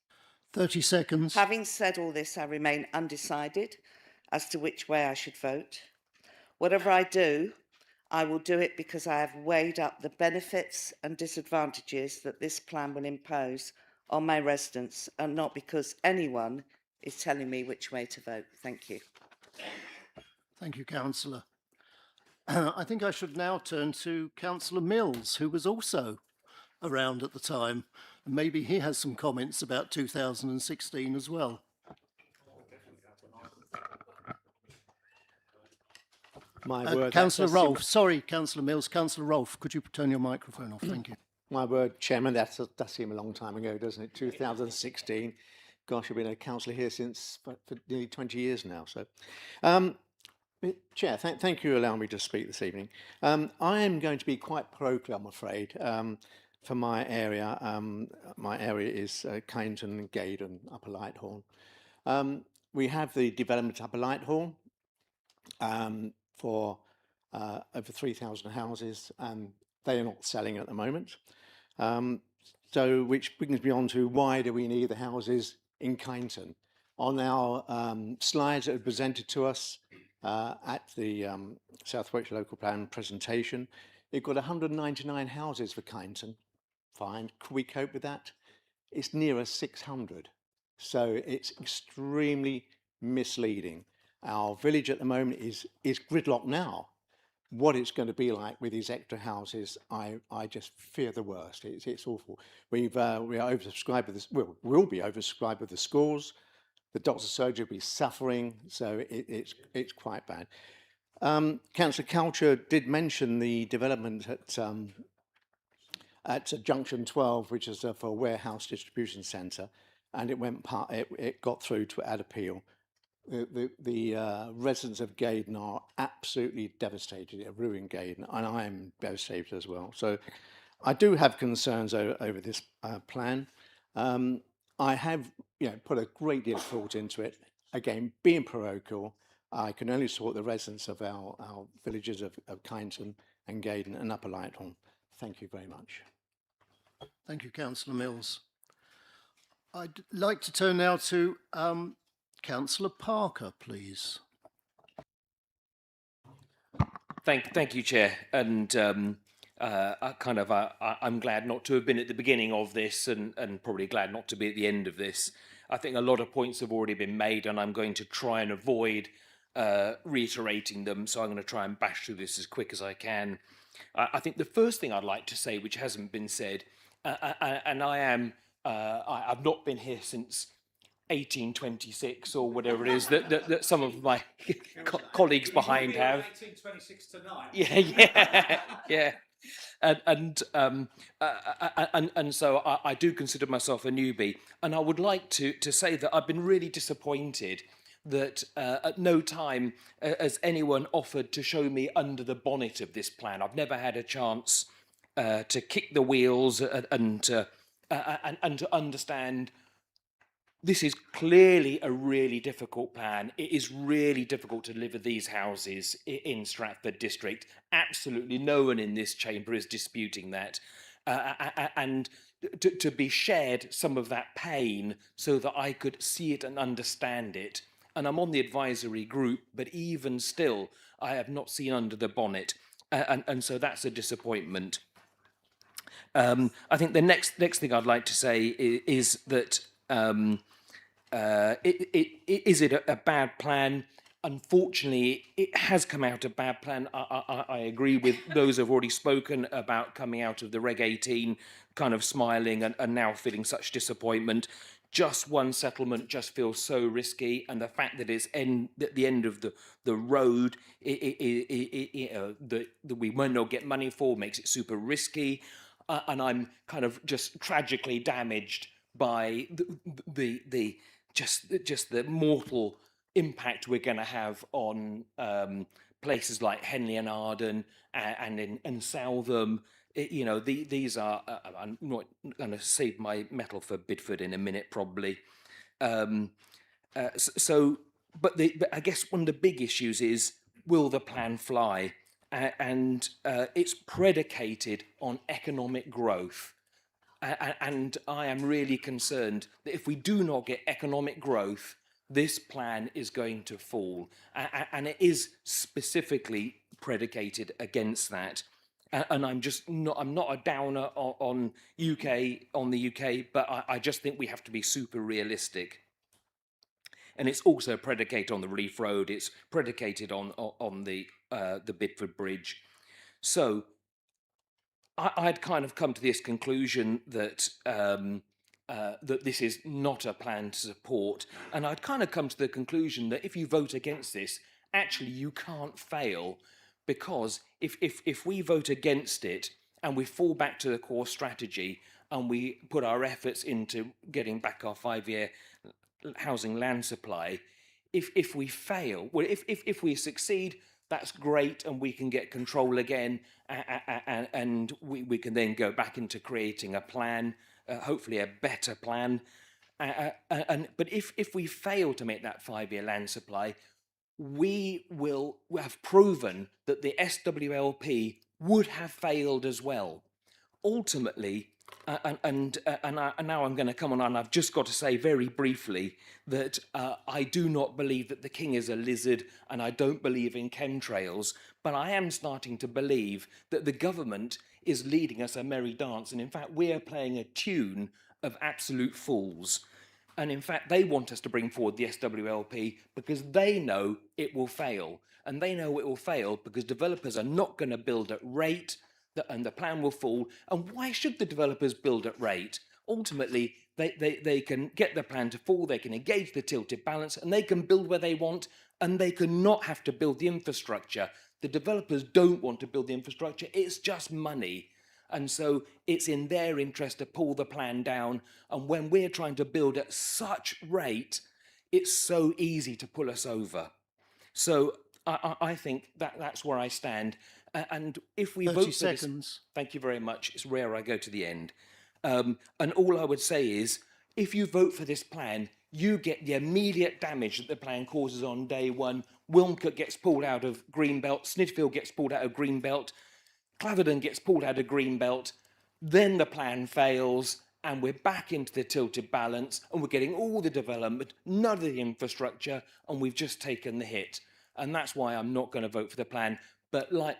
30 seconds. Having said all this, I remain undecided as to which way I should vote. Whatever I do, I will do it because I have weighed up the benefits and disadvantages that this plan will impose on my residents, and not because anyone is telling me which way to vote. Thank you. Thank you, Councillor. I think I should now turn to Councillor Mills, who was also around at the time. And maybe he has some comments about 2016 as well. My word, Councillor Rolfe, sorry, Councillor Mills. Councillor Rolfe, could you turn your microphone off? Thank you. My word, Chairman, that seemed a long time ago, doesn't it? 2016. Gosh, I've been a councillor here since for nearly 20 years now. So, Chair, thank you for allowing me to speak this evening. I am going to be quite parochial, I'm afraid, for my area. My area is Kyneton, Gaydon, Upper Lighthorn. We have the development Upper Lighthorn for over 3,000 houses. They are not selling at the moment. So which brings me on to why do we need the houses in Kyneton? On our slides that were presented to us at the South Warwickshire Local Plan presentation, it got 199 houses for Kyneton. Fine, could we cope with that? It's nearer 600. So it's extremely misleading. Our village at the moment is gridlocked now. What it's going to be like with these extra houses, I just fear the worst. It's awful. We are oversubscribed with this. We'll be oversubscribed with the schools. The doctor's surgery will be suffering. So it's quite bad. Councillor Coucher did mention the development at Junction 12, which is for a warehouse distribution centre, and it got through to ad appeal. The residents of Gaydon are absolutely devastated. It ruined Gaydon, and I am devastated as well. So I do have concerns over this plan. I have put a great deal of thought into it. Again, being parochial, I can only support the residents of our villages of Kyneton and Gaydon and Upper Lighthorn. Thank you very much. Thank you, Councillor Mills. I'd like to turn now to Councillor Parker, please. Thank you, Chair. And I'm glad not to have been at the beginning of this, and probably glad not to be at the end of this. I think a lot of points have already been made, and I'm going to try and avoid reiterating them. So I'm going to try and bash through this as quick as I can. I think the first thing I'd like to say, which hasn't been said, and I've not been here since 1826 or whatever it is that some of my colleagues behind have. 1826 tonight. Yeah. And so I do consider myself a newbie, and I would like to say that I've been really disappointed that at no time has anyone offered to show me under the bonnet of this plan. I've never had a chance to kick the wheels and to understand. This is clearly a really difficult plan. It is really difficult to deliver these houses in Stratford district. Absolutely no one in this chamber is disputing that. And to be shared some of that pain so that I could see it and understand it. And I'm on the advisory group, but even still, I have not seen under the bonnet. And so that's a disappointment. I think the next thing I'd like to say is that is it a bad plan? Unfortunately, it has come out a bad plan. I agree with those who've already spoken about coming out of the Reg 18, kind of smiling and now feeling such disappointment. Just one settlement just feels so risky, and the fact that it's at the end of the road, that we might not get money for, makes it super risky, and I'm kind of just tragically damaged by just the mortal impact we're going to have on places like Henley and Arden and Southam. These are. I'm not going to save my metal for Bidford in a minute, probably. But I guess one of the big issues is, will the plan fly? And it's predicated on economic growth. And I am really concerned that if we do not get economic growth, this plan is going to fall, and it is specifically predicated against that. And I'm not a downer on the UK, but I just think we have to be super realistic. And it's also predicated on the Relief Road. It's predicated on the Bidford Bridge. So I'd kind of come to this conclusion that that this is not a plan to support, and I'd kind of come to the conclusion that if you vote against this, actually you can't fail, because if we vote against it and we fall back to the core strategy and we put our efforts into getting back our 5-year housing land supply, if we fail, well, if we succeed, that's great, and we can get control again, and we can then go back into creating a plan, hopefully a better plan. But if we fail to make that 5-year land supply, we will have proven that the SWLP would have failed as well. Ultimately, and now I'm going to come on, and I've just got to say very briefly that I do not believe that the king is a lizard, and I don't believe in chemtrails, but I am starting to believe that the government is leading us a merry dance, and in fact we're playing a tune of absolute fools. And in fact, they want us to bring forward the SWLP because they know it will fail. And they know it will fail because developers are not going to build at rate, and the plan will fall. And why should the developers build at rate? Ultimately, they can get the plan to fall, they can engage the tilted balance, and they can build where they want, and they can not have to build the infrastructure. The developers don't want to build the infrastructure, it's just money. And so it's in their interest to pull the plan down. And when we're trying to build at such rate, it's so easy to pull us over. So I think that's where I stand. And if we 30 vote for seconds. this, thank you very much. It's rare I go to the end. And all I would say is, if you vote for this plan, you get the immediate damage that the plan causes on day one. Wilmcote gets pulled out of Greenbelt, Snitfield gets pulled out of Greenbelt, Claverden gets pulled out of Greenbelt, then the plan fails, and we're back into the tilted balance, and we're getting all the development, none of the infrastructure, and we've just taken the hit. And that's why I'm not going to vote for the plan. But like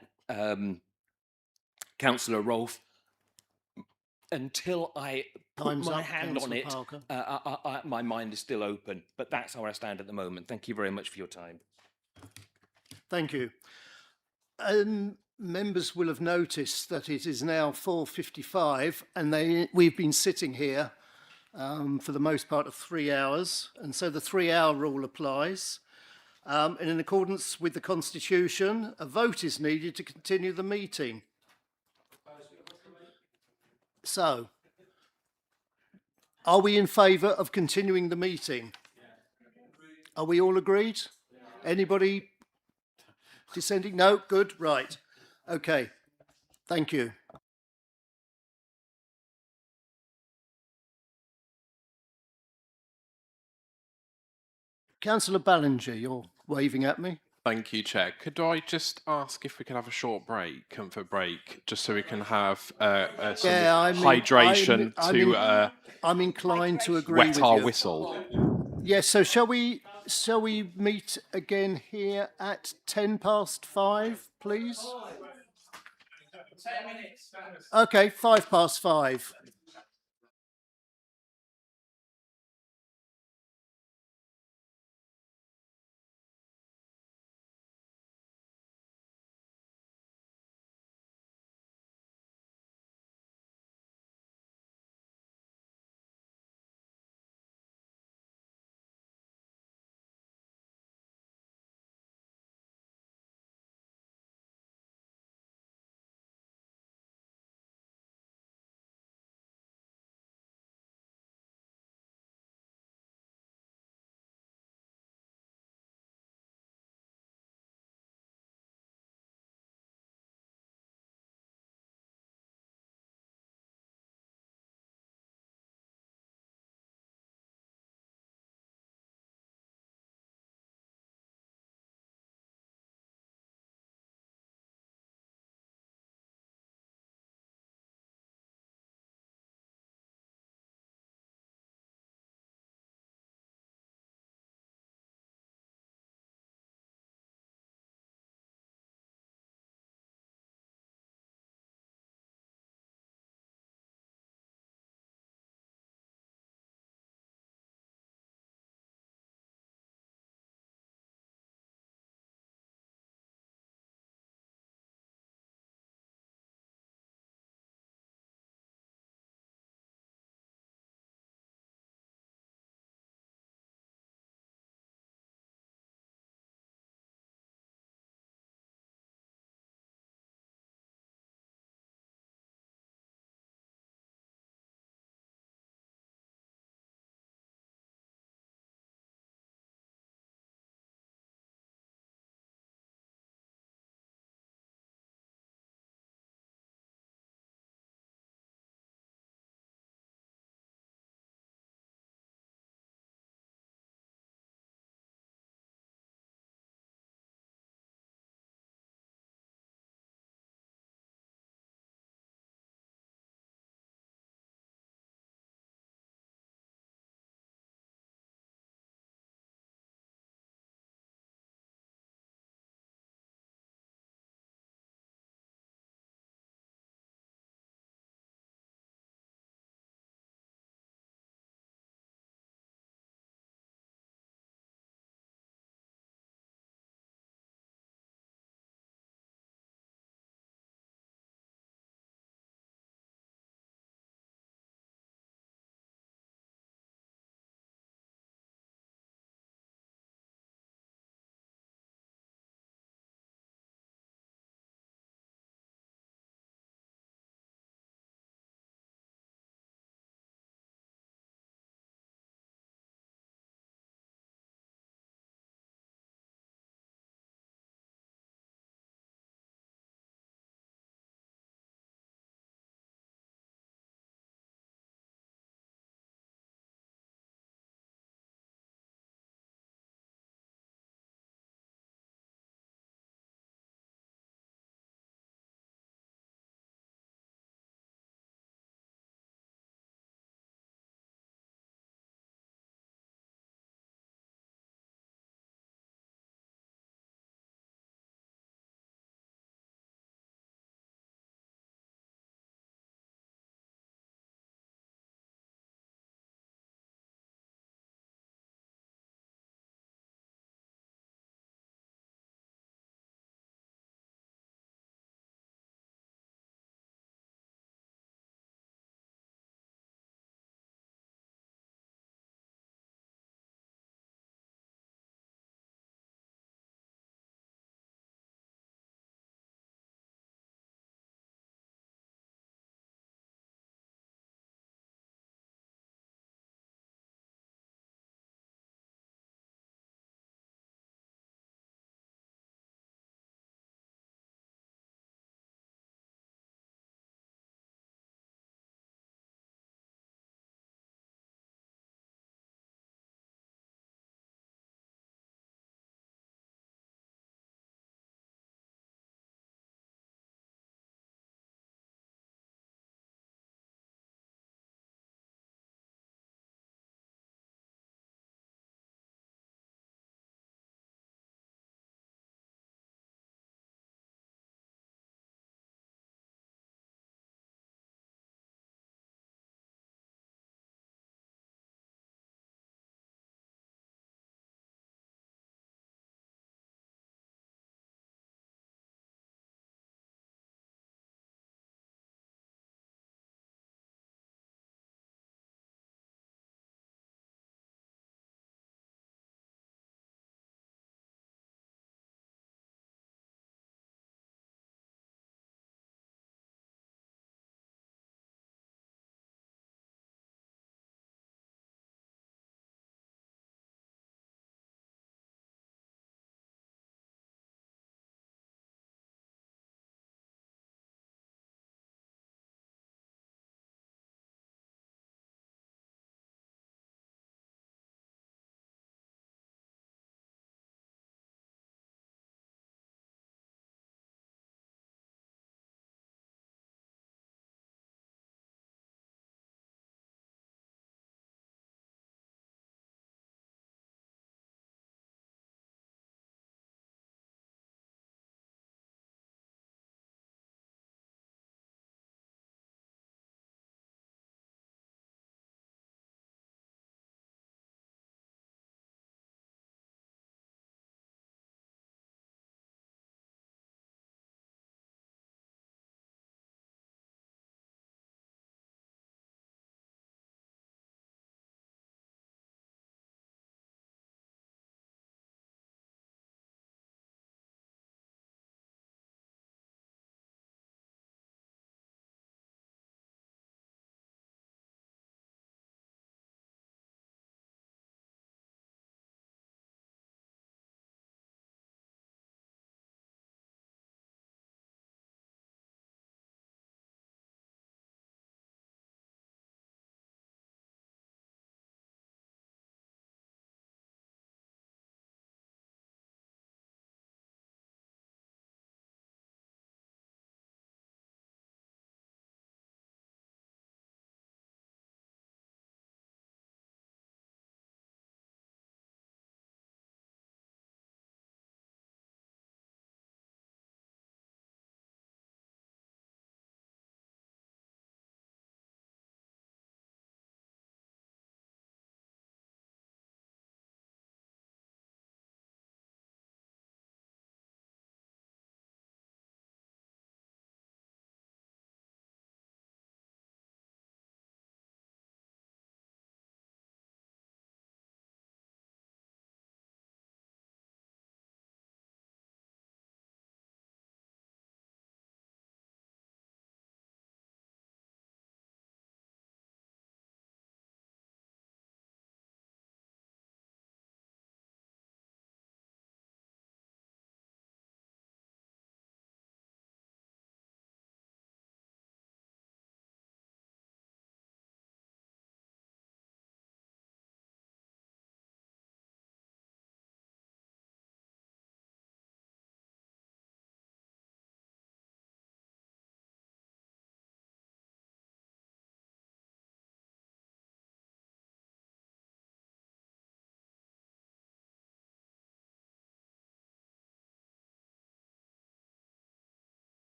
Councillor Rolfe, until I put Time's my up, hand on Councillor it, Parker. my mind is still open. But that's how I stand at the moment. Thank you very much for your time. Thank you. Members will have noticed that it is now 4:55, and we've been sitting here for the most part of 3 hours, and so the 3-hour rule applies. And in accordance with the Constitution, a vote is needed to continue the meeting. So, are we in favour of continuing the meeting? Are we all agreed? Anybody dissenting? No? Good. Right. Okay. Thank you. Councillor Ballinger, you're waving at me. Thank you, Chair. Could I just ask if we can have a short break, comfort break, just so we can have some hydration I'm inclined to agree with wet our you. whistle. Yes. So shall we meet again here at 5:10, please? 10 minutes. Okay, 5:05.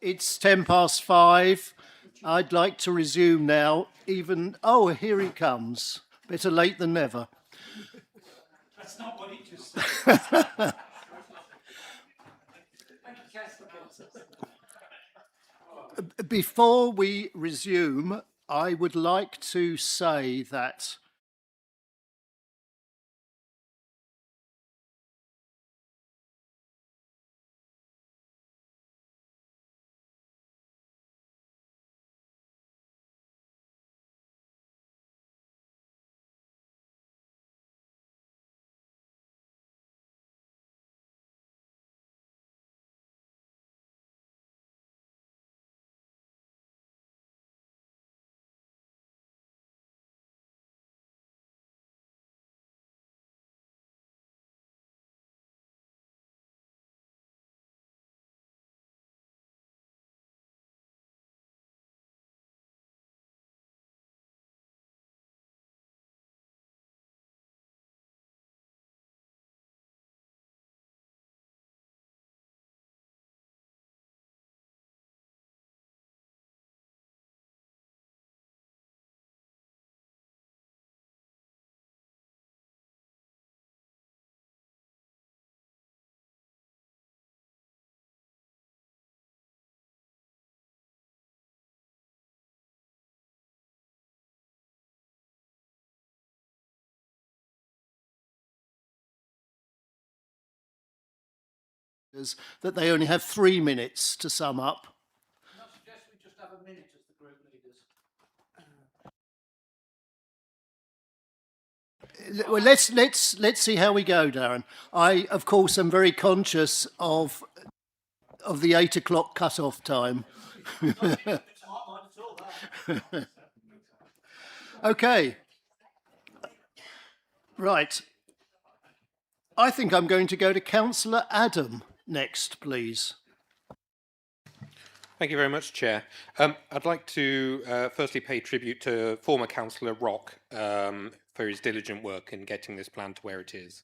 It's 5:10. I'd like to resume now, oh, here he comes. Better late than never. That's not what he just said. Before we resume, I would like to say that that they only have 3 minutes to sum up. I suggest we just have a minute as the group leaders. Well, let's see how we go, Darren. I, of course, am very conscious of the 8 o'clock cut-off time. Okay. Right. I think I'm going to go to Councillor Adam next, please. Thank you very much, Chair. I'd like to firstly pay tribute to former Councillor Rock for his diligent work in getting this plan to where it is.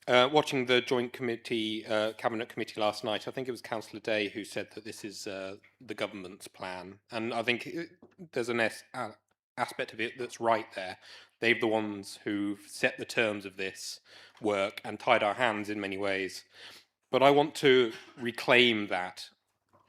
Watching the joint committee, cabinet committee last night, I think it was Councillor Day who said that this is the government's plan, and I think there's an aspect of it that's right there. They're the ones who've set the terms of this work and tied our hands in many ways. But I want to reclaim that.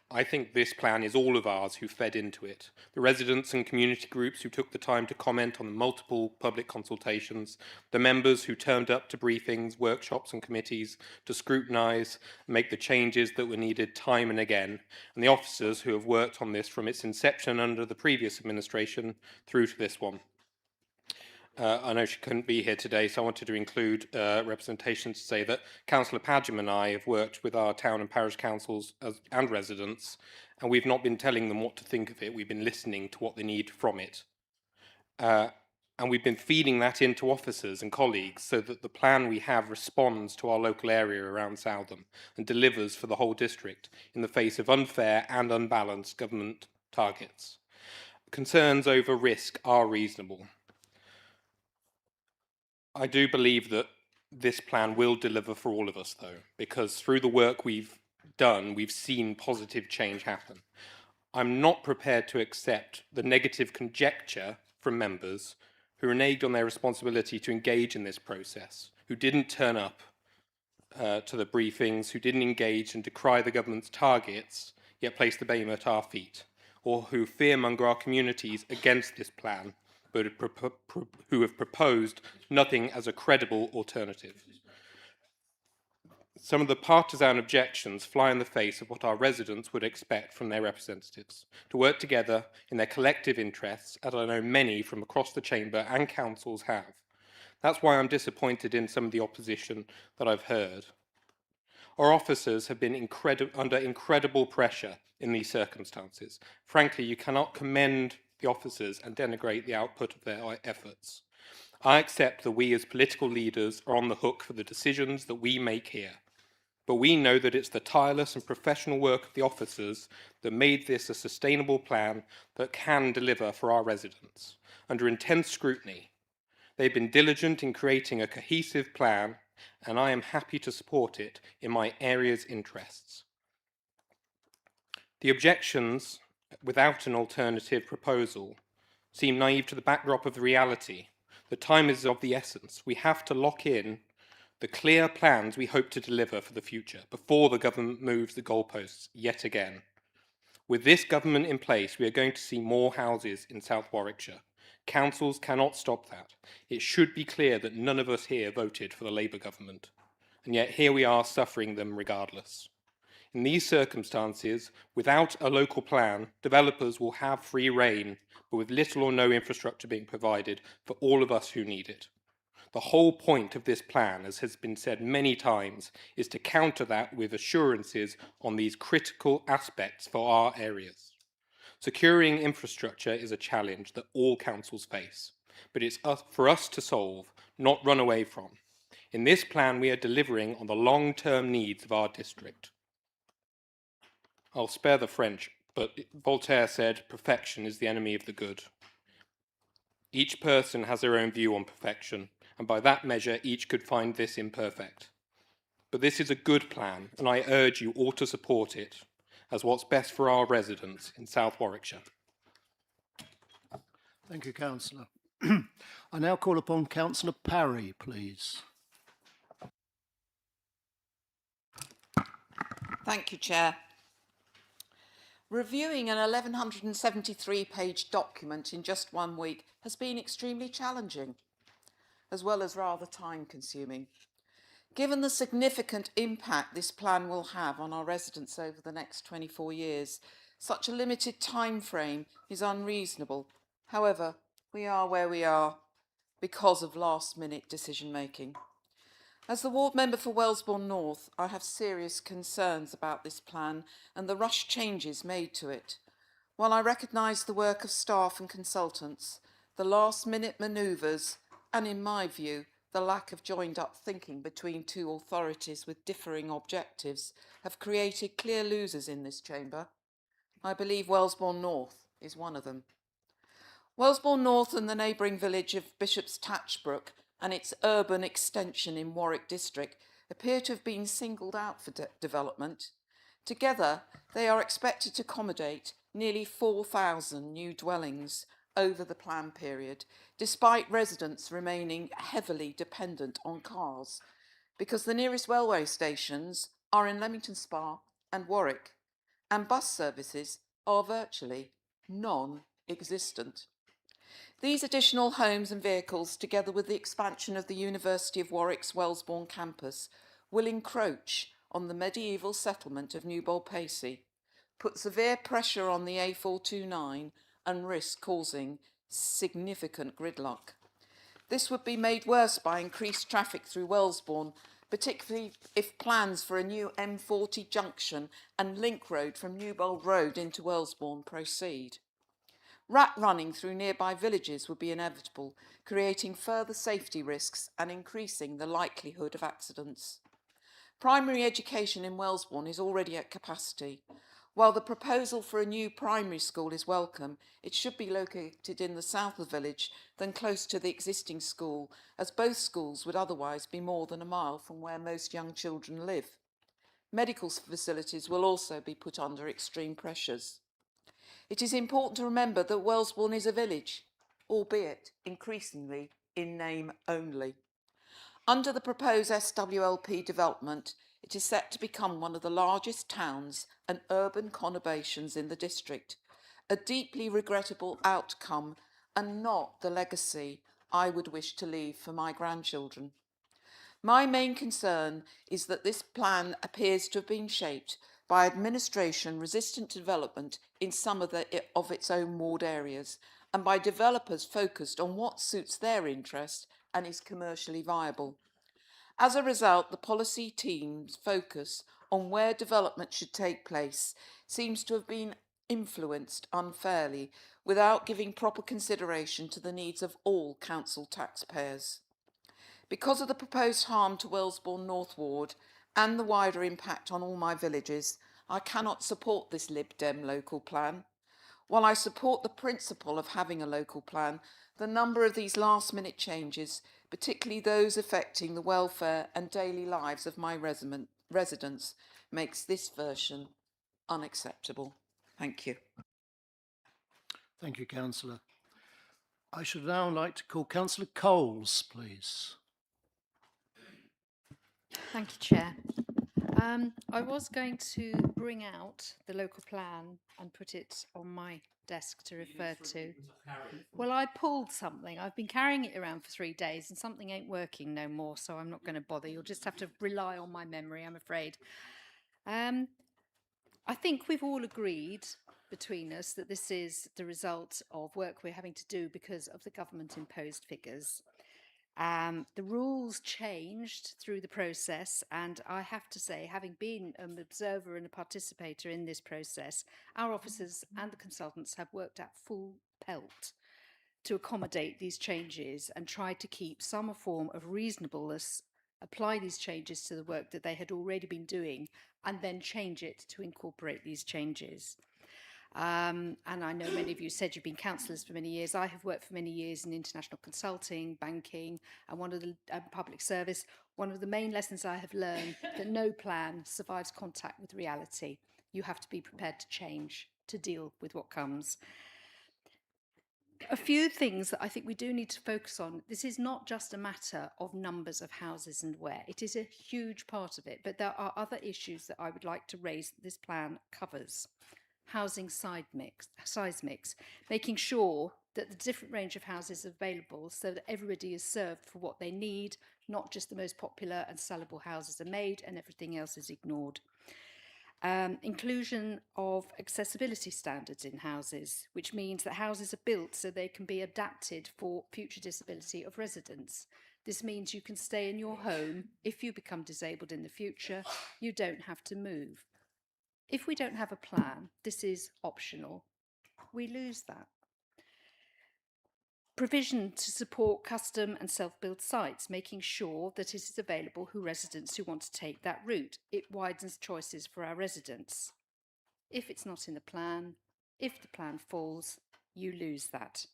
I think this plan is all of ours who fed into it. The residents and community groups who took the time to comment on the multiple public consultations, the members who turned up to briefings, workshops and committees to scrutinise and make the changes that were needed time and again, and the officers who have worked on this from its inception under the previous administration through to this one. I know she couldn't be here today, so I wanted to include representation to say that Councillor Padgham and I have worked with our town and parish councils and residents, and we've not been telling them what to think of it. We've been listening to what they need from it. And we've been feeding that into officers and colleagues so that the plan we have responds to our local area around Southam and delivers for the whole district in the face of unfair and unbalanced government targets. Concerns over risk are reasonable. I do believe that this plan will deliver for all of us, though, because through the work we've done, we've seen positive change happen. I'm not prepared to accept the negative conjecture from members who reneged on their responsibility to engage in this process, who didn't turn up to the briefings, who didn't engage and decry the government's targets, yet place the blame at our feet, or who fearmonger our communities against this plan, but who have proposed nothing as a credible alternative. Some of the partisan objections fly in the face of what our residents would expect from their representatives, to work together in their collective interests, as I know many from across the chamber and councils have. That's why I'm disappointed in some of the opposition that I've heard. Our officers have been under incredible pressure in these circumstances. Frankly, you cannot commend the officers and denigrate the output of their efforts. I accept that we as political leaders are on the hook for the decisions that we make here. But we know that it's the tireless and professional work of the officers that made this a sustainable plan that can deliver for our residents. Under intense scrutiny, they've been diligent in creating a cohesive plan, and I am happy to support it in my area's interests. The objections, without an alternative proposal, seem naive to the backdrop of the reality. The time is of the essence. We have to lock in the clear plans we hope to deliver for the future before the government moves the goalposts yet again. With this government in place, we are going to see more houses in South Warwickshire. Councils cannot stop that. It should be clear that none of us here voted for the Labour government, and yet here we are suffering them regardless. In these circumstances, without a local plan, developers will have free rein, but with little or no infrastructure being provided for all of us who need it. The whole point of this plan, as has been said many times, is to counter that with assurances on these critical aspects for our areas. Securing infrastructure is a challenge that all councils face, but it's for us to solve, not run away from. In this plan, we are delivering on the long-term needs of our district. I'll spare the French, but Voltaire said, perfection is the enemy of the good. Each person has their own view on perfection, and by that measure, each could find this imperfect. But this is a good plan, and I urge you all to support it as what's best for our residents in South Warwickshire. Thank you, Councillor. I now call upon Councillor Parry, please. Thank you, Chair. Reviewing an 1173-page document in just 1 week has been extremely challenging, as well as rather time-consuming. Given the significant impact this plan will have on our residents over the next 24 years, such a limited time frame is unreasonable. However, we are where we are because of last-minute decision-making. As the ward member for Wellesbourne North, I have serious concerns about this plan and the rushed changes made to it. While I recognise the work of staff and consultants, the last-minute manoeuvres and, in my view, the lack of joined-up thinking between two authorities with differing objectives have created clear losers in this chamber. I believe Wellesbourne North is one of them. Wellesbourne North and the neighbouring village of Bishop's Tatchbrook and its urban extension in Warwick District appear to have been singled out for development. Together, they are expected to accommodate nearly 4,000 new dwellings over the plan period, despite residents remaining heavily dependent on cars, because the nearest railway stations are in Leamington Spa and Warwick, and bus services are virtually non-existent. These additional homes and vehicles, together with the expansion of the University of Warwick's Wellesbourne campus, will encroach on the medieval settlement of New Bolpacey, put severe pressure on the A429 and risk causing significant gridlock. This would be made worse by increased traffic through Wellesbourne, particularly if plans for a new M40 junction and link road from Newbold Road into Wellesbourne proceed. Rat running through nearby villages would be inevitable, creating further safety risks and increasing the likelihood of accidents. Primary education in Wellesbourne is already at capacity. While the proposal for a new primary school is welcome, it should be located in the south of the village than close to the existing school, as both schools would otherwise be more than a mile from where most young children live. Medical facilities will also be put under extreme pressures. It is important to remember that Wellesbourne is a village, albeit increasingly in name only. Under the proposed SWLP development, it is set to become one of the largest towns and urban conurbations in the district, a deeply regrettable outcome and not the legacy I would wish to leave for my grandchildren. My main concern is that this plan appears to have been shaped by administration resistant to development in some of its own ward areas, and by developers focused on what suits their interest and is commercially viable. As a result, the policy team's focus on where development should take place seems to have been influenced unfairly, without giving proper consideration to the needs of all council taxpayers. Because of the proposed harm to Wellesbourne North Ward and the wider impact on all my villages, I cannot support this Lib Dem local plan. While I support the principle of having a local plan, the number of these last-minute changes, particularly those affecting the welfare and daily lives of my residents, makes this version unacceptable. Thank you. Thank you, Councillor. I should now like to call Councillor Coles, please. Thank you, Chair. I was going to bring out the local plan and put it on my desk to refer to. Well, I pulled something. I've been carrying it around for 3 days and something ain't working no more, so I'm not going to bother. You'll just have to rely on my memory, I'm afraid. I think we've all agreed between us that this is the result of work we're having to do because of the government-imposed figures. The rules changed through the process, and I have to say, having been an observer and a participator in this process, our officers and the consultants have worked at full pelt to accommodate these changes and tried to keep some form of reasonableness, apply these changes to the work that they had already been doing, and then change it to incorporate these changes. And I know many of you said you've been councillors for many years. I have worked for many years in international consulting, banking, and one of the public service. One of the main lessons I have learned that no plan survives contact with reality. You have to be prepared to change to deal with what comes. A few things that I think we do need to focus on. This is not just a matter of numbers of houses and where. It is a huge part of it, but there are other issues that I would like to raise that this plan covers. Housing size mix, making sure that the different range of houses are available so that everybody is served for what they need, not just the most popular and sellable houses are made and everything else is ignored. Inclusion of accessibility standards in houses, which means that houses are built so they can be adapted for future disability of residents. This means you can stay in your home. If you become disabled in the future, you don't have to move. If we don't have a plan, this is optional, we lose that. Provision to support custom and self-build sites, making sure that it is available for residents who want to take that route. It widens choices for our residents. If it's not in the plan, if the plan falls, you lose that.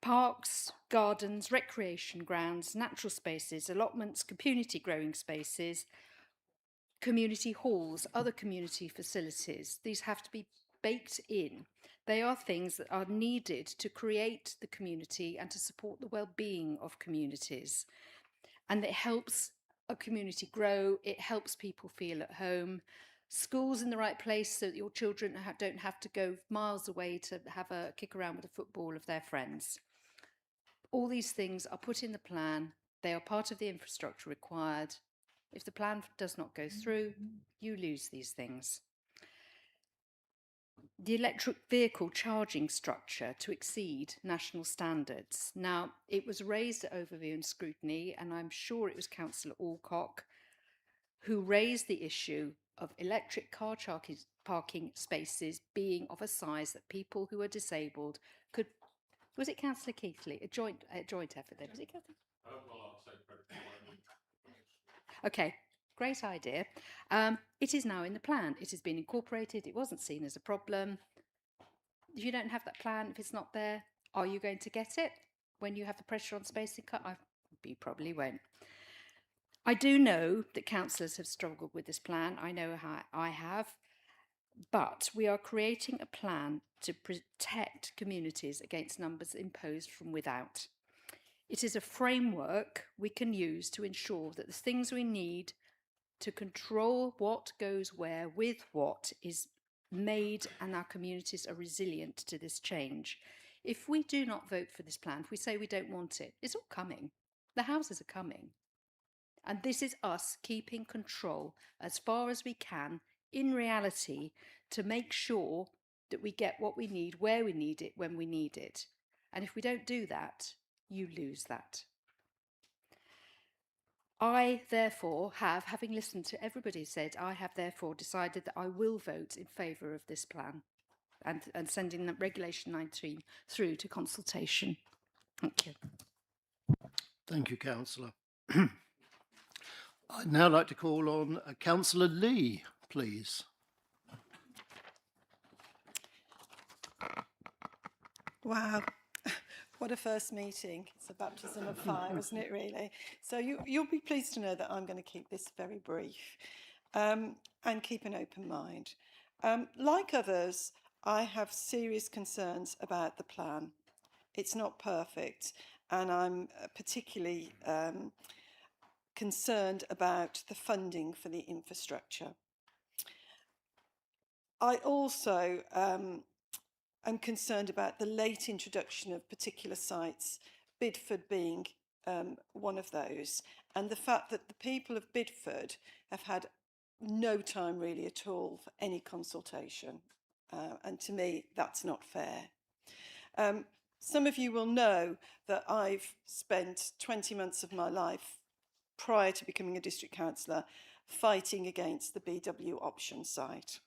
Parks, gardens, recreation grounds, natural spaces, allotments, community growing spaces, community halls, other community facilities. These have to be baked in. They are things that are needed to create the community and to support the well-being of communities. And it helps a community grow. It helps people feel at home. Schools in the right place so that your children don't have to go miles away to have a kick around with a football of their friends. All these things are put in the plan. They are part of the infrastructure required. If the plan does not go through, you lose these things. The electric vehicle charging structure to exceed national standards. Now, it was raised at overview and scrutiny, and I'm sure it was Councillor Alcock who raised the issue of electric car parking spaces being of a size that people who are disabled could... Was it Councillor Keithley? A joint effort there. Was it Councillor? Okay, great idea. It is now in the plan. It has been incorporated. It wasn't seen as a problem. If you don't have that plan, if it's not there, are you going to get it when you have the pressure on spacing cut? You probably won't. I do know that councillors have struggled with this plan. I know how I have. But we are creating a plan to protect communities against numbers imposed from without. It is a framework we can use to ensure that the things we need to control what goes where with what is made and our communities are resilient to this change. If we do not vote for this plan, if we say we don't want it, it's all coming. The houses are coming. And this is us keeping control as far as we can in reality to make sure that we get what we need, where we need it, when we need it. And if we don't do that, you lose that. I therefore have, having listened to everybody said, I have therefore decided that I will vote in favour of this plan and sending the Regulation 19 through to consultation. Thank you. Thank you, Councillor. I'd now like to call on Councillor Lee, please. Wow, what a first meeting. It's a baptism of fire, isn't it, really? So you'll be pleased to know that I'm going to keep this very brief and keep an open mind. Like others, I have serious concerns about the plan. It's not perfect, and I'm particularly concerned about the funding for the infrastructure. I also am concerned about the late introduction of particular sites, Bidford being one of those, and the fact that the people of Bidford have had no time really at all for any consultation. And to me, that's not fair. Some of you will know that I've spent 20 months of my life prior to becoming a district councillor fighting against the BW option site.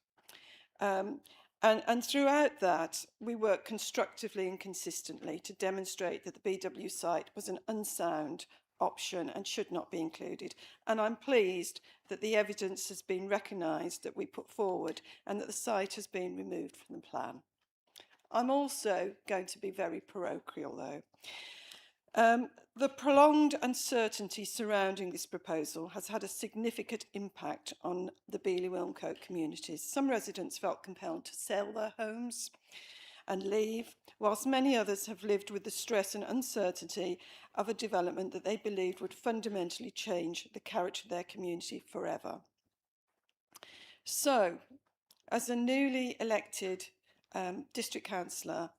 And throughout that, we worked constructively and consistently to demonstrate that the BW site was an unsound option and should not be included. And I'm pleased that the evidence has been recognised that we put forward and that the site has been removed from the plan. I'm also going to be very parochial though. The prolonged uncertainty surrounding this proposal has had a significant impact on the Beeley-Wilmcote communities. Some residents felt compelled to sell their homes and leave, whilst many others have lived with the stress and uncertainty of a development that they believed would fundamentally change the character of their community forever. So, as a newly elected district councillor,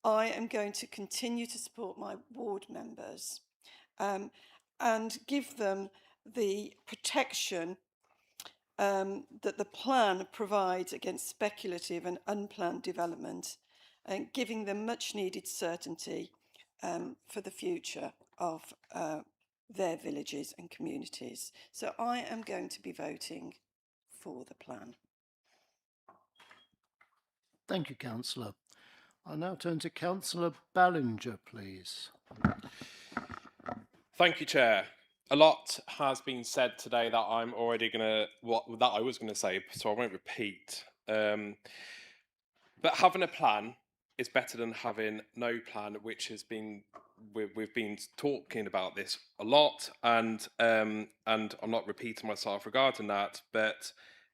I am going to continue to support my ward members and give them the protection that the plan provides against speculative and unplanned development, and giving them much needed certainty for the future of their villages and communities. So I am going to be voting for the plan. Thank you, Councillor. I now turn to Councillor Ballinger, please. Thank you, Chair. A lot has been said today that I'm already that I was gonna say, so I won't repeat. But having a plan is better than having no plan, which has been we've been talking about this a lot, and I'm not repeating myself regarding that, but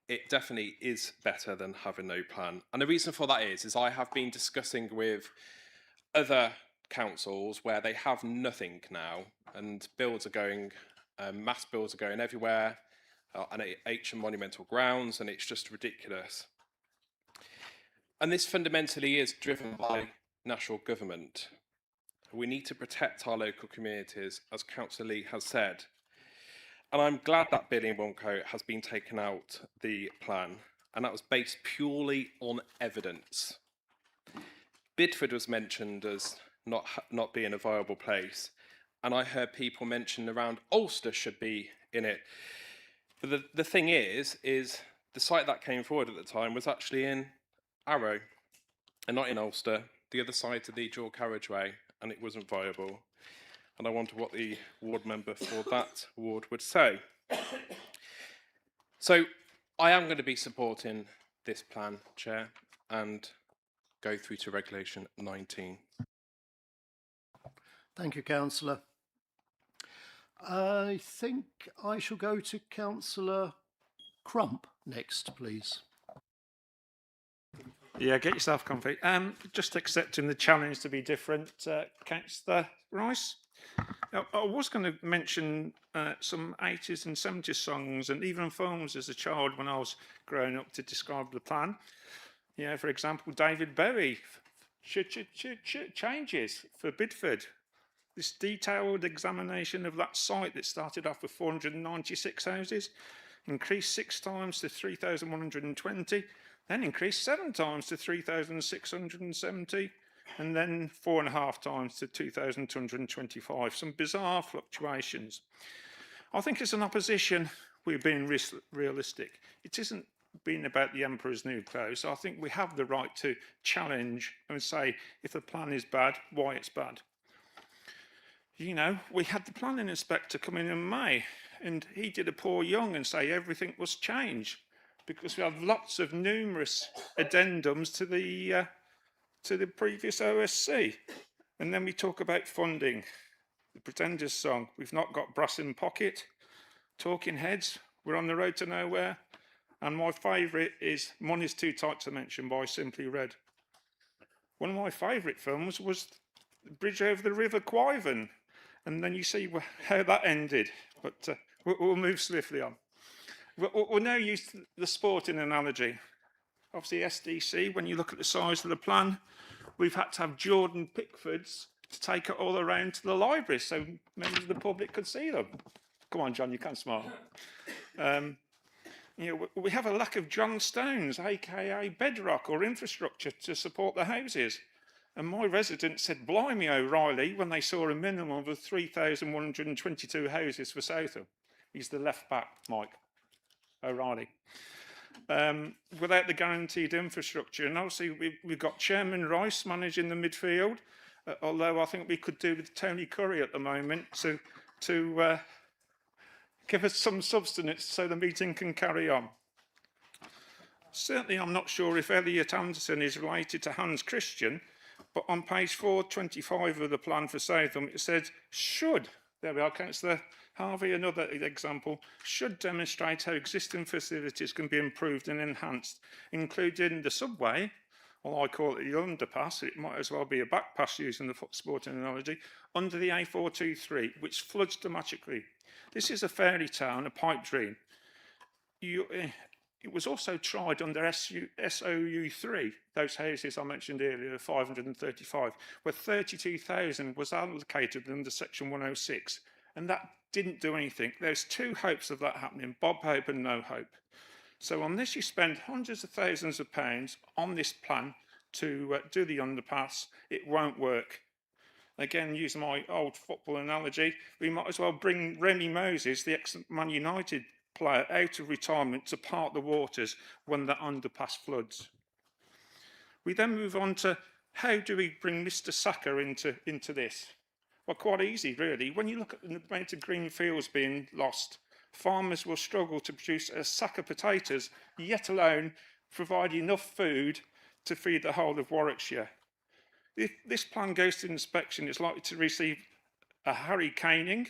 it definitely is better than having no plan. And the reason for that is I have been discussing with other councils where they have nothing now, and builds are going, mass builds are going everywhere, and H and monumental grounds, and it's just ridiculous. And this fundamentally is driven by national government. We need to protect our local communities, as Councillor Lee has said. And I'm glad that Beeley-Wilmcote has been taken out the plan, and that was based purely on evidence. Bidford was mentioned as not being a viable place, and I heard people mention around Ulster should be in it. But the thing is the site that came forward at the time was actually in Arrow, and not in Ulster, the other side of the dual carriageway, and it wasn't viable. And I wonder what the ward member for that ward would say. So I am going to be supporting this plan, Chair, and go through to Regulation 19. Thank you, Councillor. I think I shall go to Councillor Crump next, please. Yeah, get yourself comfy. Just accepting the challenge to be different, Councillor Rice. Now, I was going to mention some 80s and 70s songs and even films as a child when I was growing up to describe the plan. Yeah, for example, David Bowie, Changes for Bidford. This detailed examination of that site that started off with 496 houses, increased 6 times to 3,120, then increased 7 times to 3,670, and then 4.5 times to 2,225. Some bizarre fluctuations. I think as an opposition, we're being realistic. It isn't been about the emperor's new clothes. I think we have the right to challenge and say, if the plan is bad, why it's bad. You know, we had the planning inspector come in May, and he did a poor young and say everything was changed because we have lots of numerous addendums to the previous OSC. And then we talk about funding. The Pretenders song, we've not got brass in pocket. Talking Heads, we're on the road to nowhere. And my favourite is Money's Too Tight to Mention by Simply Red. One of my favourite films was Bridge Over the River Kwai, and then you see how that ended. But we'll move swiftly on. We'll now use the sporting analogy. Obviously, SDC, when you look at the size of the plan, we've had to have Jordan Pickfords to take it all around to the library so members of the public could see them. Come on, John, you can smile. We have a lack of John Stones, aka bedrock or infrastructure to support the houses. And my residents said, blimey O'Reilly, when they saw a minimum of 3,122 houses for Southam. He's the left back, Mike O'Reilly. Without the guaranteed infrastructure. And obviously we've got Chairman Rice managing the midfield, although I think we could do with Tony Curry at the moment to give us some substance so the meeting can carry on. Certainly I'm not sure if Elliot Anderson is related to Hans Christian, but on page 425 of the plan for Southam it says should, there we are, Councillor Harvey, another example, should demonstrate how existing facilities can be improved and enhanced, including the subway, or I call it the underpass, it might as well be a backpass using the sporting analogy, under the A423, which floods dramatically. This is a fairy tale, a pipe dream. It was also tried under SOU3, those houses I mentioned earlier, 535, where 32,000 was allocated under Section 106, and that didn't do anything. There's two hopes of that happening, Bob Hope and No Hope. So unless you spend hundreds of thousands of pounds on this plan to do the underpass, it won't work. Again, using my old football analogy, we might as well bring Remy Moses, the ex-Man United player, out of retirement to part the waters when the underpass floods. We then move on to how do we bring Mr. Saka into this? Well, quite easy, really. When you look at the amount of green fields being lost, farmers will struggle to produce a sack of potatoes, yet alone provide enough food to feed the whole of Warwickshire. If this plan goes to inspection, it's likely to receive a hurricaning,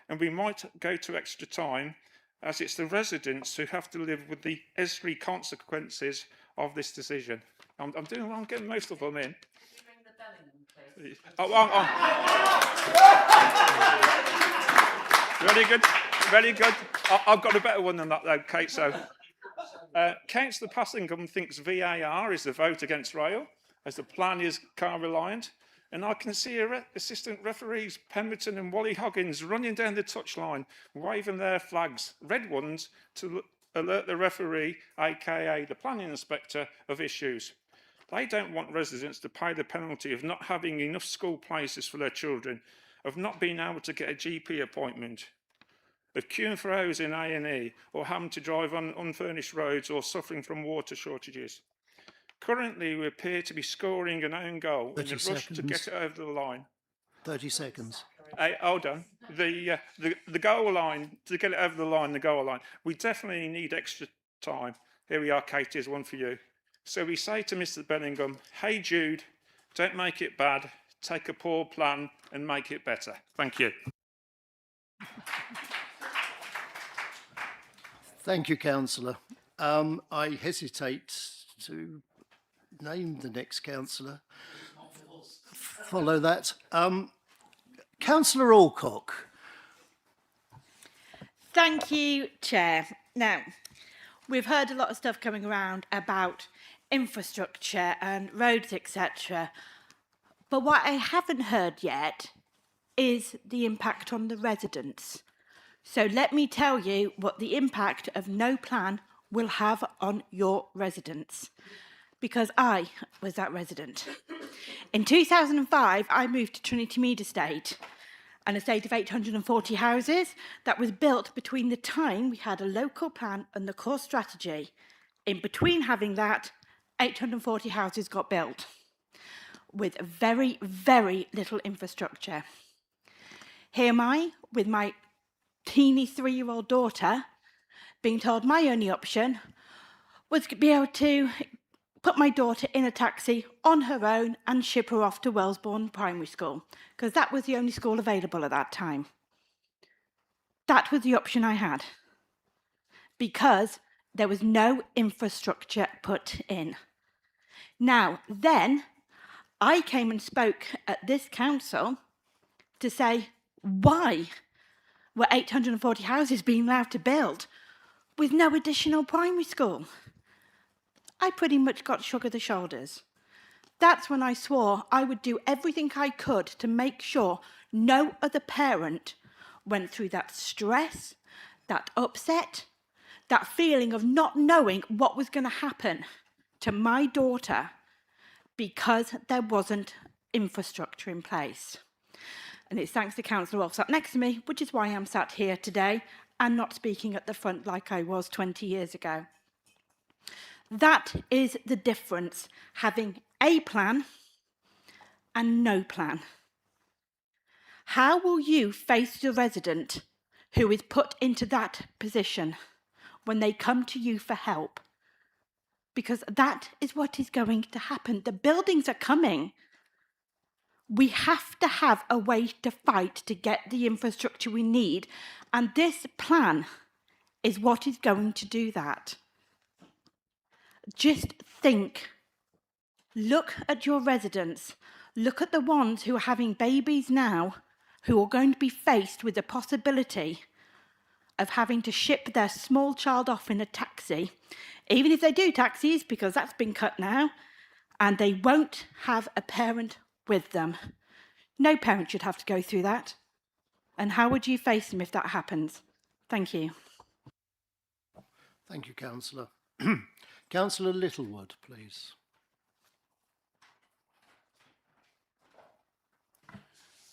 and we might go to extra time, as it's the residents who have to live with the ESRI consequences of this decision. I'm doing well, I'm getting most of them in. Very good, very good. I've got a better one than that though, Kate. So, Councillor Passingham thinks VAR is the vote against rail, as the plan is car reliant. And I can see assistant referees Pemberton and Wally Hoggins running down the touchline, waving their flags, red ones, to alert the referee, aka the planning inspector, of issues. They don't want residents to pay the penalty of not having enough school places for their children, of not being able to get a GP appointment, of queuing for hours in A&E, or having to drive on unfurnished roads or suffering from water shortages. Currently, we appear to be scoring an own goal in a rush to get it over the line. 30 seconds. Hold on. The goal line, to get it over the line, the goal line, we definitely need extra time. Here we are, Kate, here's one for you. So we say to Mr. Bellingham, hey Jude, don't make it bad, take a poor plan and make it better. Thank you. Thank you, Councillor. I hesitate to name the next councillor. Follow that. Councillor Alcock. Thank you, Chair. Now, we've heard a lot of stuff coming around about infrastructure and roads, etc. But what I haven't heard yet is the impact on the residents. So let me tell you what the impact of no plan will have on your residents, because I was that resident. In 2005, I moved to Trinity Mead Estate, an estate of 840 houses that was built between the time we had a local plan and the core strategy. In between having that, 840 houses got built with very, very little infrastructure. Here am I with my teeny 3-year-old daughter being told my only option was to be able to put my daughter in a taxi on her own and ship her off to Wellesbourne Primary School, because that was the only school available at that time. That was the option I had, because There was no infrastructure put in. Now, then, I came and spoke at this council to say, why were 840 houses being allowed to build with no additional primary school? I pretty much got shrug of the shoulders. That's when I swore I would do everything I could to make sure no other parent went through that stress, that upset, that feeling of not knowing what was going to happen to my daughter because there wasn't infrastructure in place. And it's thanks to Councillor Rolfe sat next to me, which is why I'm sat here today and not speaking at the front like I was 20 years ago. That is the difference, having a plan and no plan. How will you face the resident who is put into that position when they come to you for help? Because that is what is going to happen. The buildings are coming. We have to have a way to fight to get the infrastructure we need. And this plan is what is going to do that. Just think. Look at your residents. Look at the ones who are having babies now, who are going to be faced with the possibility of having to ship their small child off in a taxi, even if they do taxis, because that's been cut now, and they won't have a parent with them. No parent should have to go through that. And how would you face them if that happens? Thank you. Thank you, Councillor. Councillor Littlewood, please.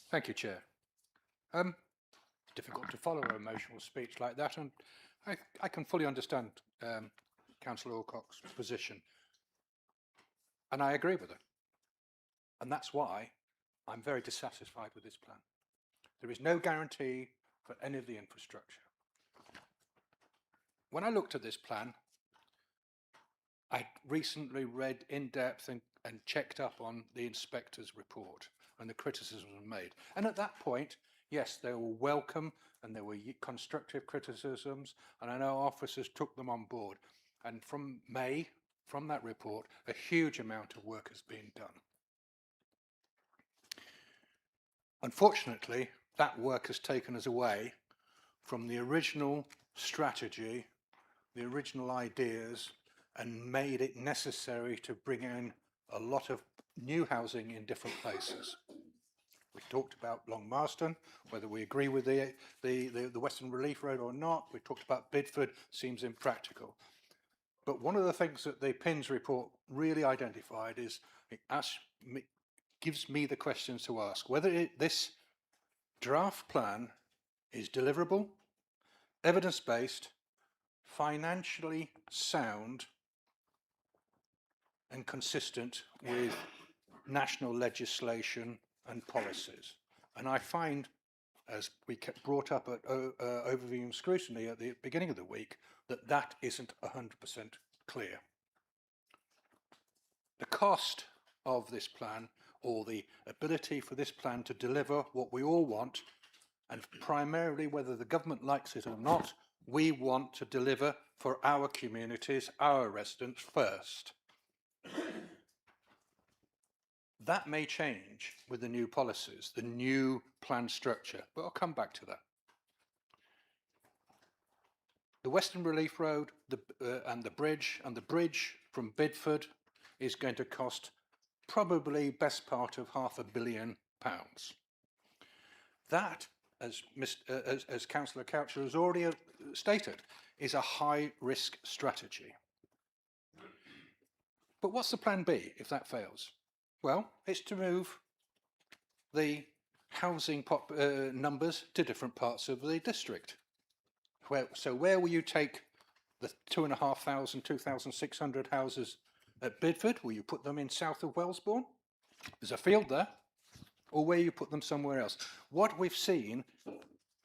Thank you, Chair. Difficult to follow an emotional speech like that, and I can fully understand Councillor Alcock's position, and I agree with her. And that's why I'm very dissatisfied with this plan. There is no guarantee for any of the infrastructure. When I looked at this plan, I recently read in depth and checked up on the inspector's report and the criticisms made. And at that point, yes, they were welcome and there were constructive criticisms, and I know officers took them on board. And from May, from that report, a huge amount of work has been done. Unfortunately, that work has taken us away from the original strategy, the original ideas, and made it necessary to bring in a lot of new housing in different places. We talked about Long Marston, whether we agree with the Western Relief Road or not. We talked about Bidford, seems impractical. But one of the things that the PINS report really identified is it gives me the questions to ask whether this draft plan is deliverable, evidence-based, financially sound, and consistent with national legislation and policies. And I find, as we brought up at overview and scrutiny at the beginning of the week, that that isn't 100% clear. The cost of this plan, or the ability for this plan to deliver what we all want, and primarily whether the government likes it or not, we want to deliver for our communities, our residents first. That may change with the new policies, the new plan structure, but I'll come back to that. The Western Relief Road and the bridge from Bidford is going to cost probably best part of £500 million. That, as Councillor Coucher has already stated, is a high-risk strategy. But what's the plan B if that fails? Well, it's to move the housing numbers to different parts of the district. So where will you take the 2,500, 2,600 houses at Bidford? Will you put them in south of Wellesbourne? There's a field there. Or will you put them somewhere else? What we've seen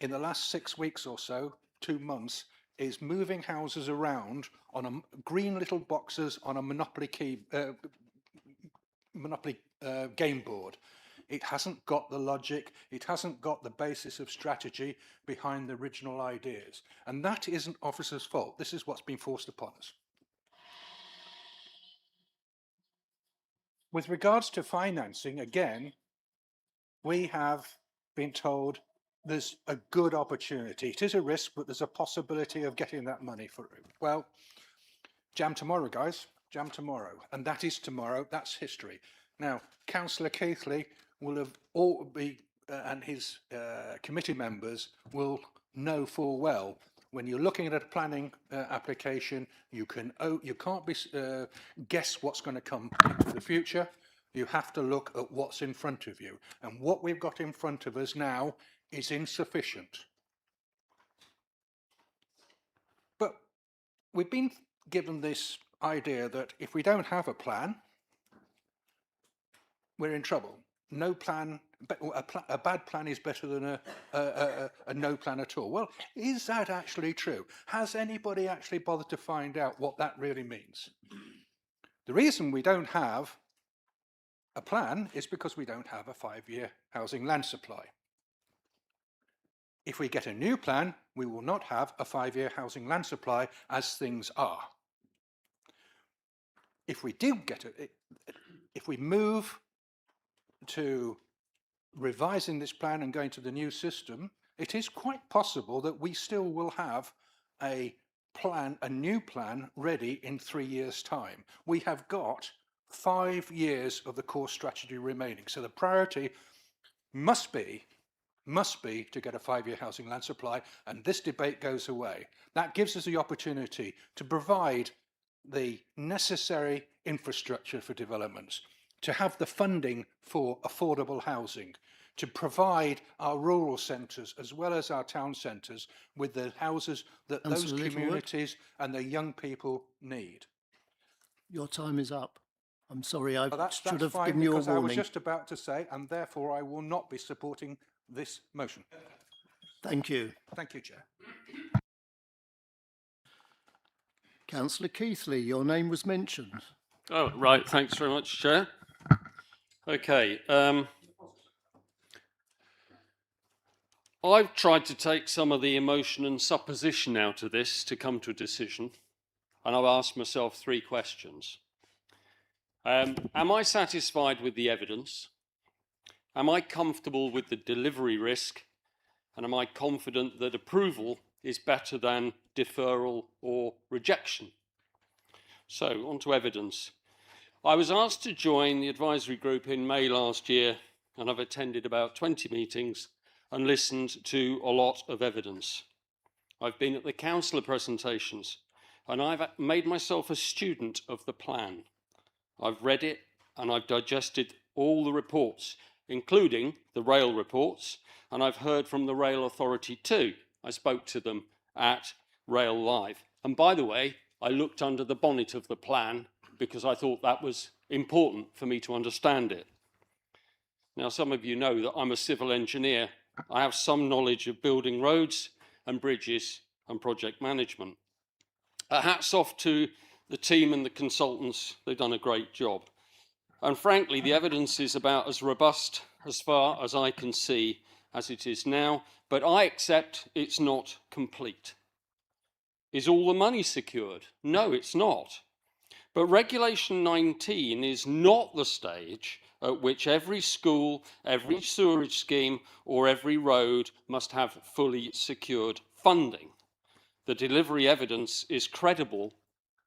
in the last 6 weeks or so, 2 months, is moving houses around on green little boxes on a Monopoly game board It hasn't got the logic, it hasn't got the basis of strategy behind the original ideas. And that isn't officers' fault. This is what's been forced upon us. With regards to financing, again, we have been told there's a good opportunity. It is a risk, but there's a possibility of getting that money through. Well, jam tomorrow, guys, jam tomorrow. And that is tomorrow, that's history. Now, Councillor Keithley will have all be, and his committee members will know full well, when you're looking at a planning application, you can't guess what's going to come into the future. You have to look at what's in front of you. And what we've got in front of us now is insufficient. But we've been given this idea that if we don't have a plan, we're in trouble. No plan, a bad plan is better than a no plan at all. Well, is that actually true? Has anybody actually bothered to find out what that really means? The reason we don't have a plan is because we don't have a 5-year housing land supply. If we get a new plan, we will not have a 5-year housing land supply as things are. If we do get it, if we move to revising this plan and going to the new system, it is quite possible that we still will have a plan, a new plan ready in 3 years' time. We have got 5 years of the core strategy remaining. So the priority must be to get a 5-year housing land supply, and this debate goes away. That gives us the opportunity to provide the necessary infrastructure for developments, to have the funding for affordable housing, to provide our rural centres as well as our town centres with the houses that those communities and the young people need. Your time is up. I'm sorry, I That's should have fine, given you a because I was warning. just about to say, and therefore I will not be supporting this motion. Thank you. Thank you, Chair. Councillor Keithley, your name was mentioned. Oh, right. Thanks very much, Chair. Okay. I've tried to take some of the emotion and supposition out of this to come to a decision, and I've asked myself 3 questions. Am I satisfied with the evidence? Am I comfortable with the delivery risk? And am I confident that approval is better than deferral or rejection? So, on to evidence. I was asked to join the advisory group in May last year, and I've attended about 20 meetings and listened to a lot of evidence. I've been at the councillor presentations, and I've made myself a student of the plan. I've read it and I've digested all the reports, including the rail reports, and I've heard from the rail authority too. I spoke to them at Rail Live. And by the way, I looked under the bonnet of the plan because I thought that was important for me to understand it. Now, some of you know that I'm a civil engineer. I have some knowledge of building roads and bridges and project management. Hats off to the team and the consultants. They've done a great job. And frankly, the evidence is about as robust as far as I can see as it is now, but I accept it's not complete. Is all the money secured? No, it's not. But Regulation 19 is not the stage at which every school, every sewerage scheme, or every road must have fully secured funding. The delivery evidence is credible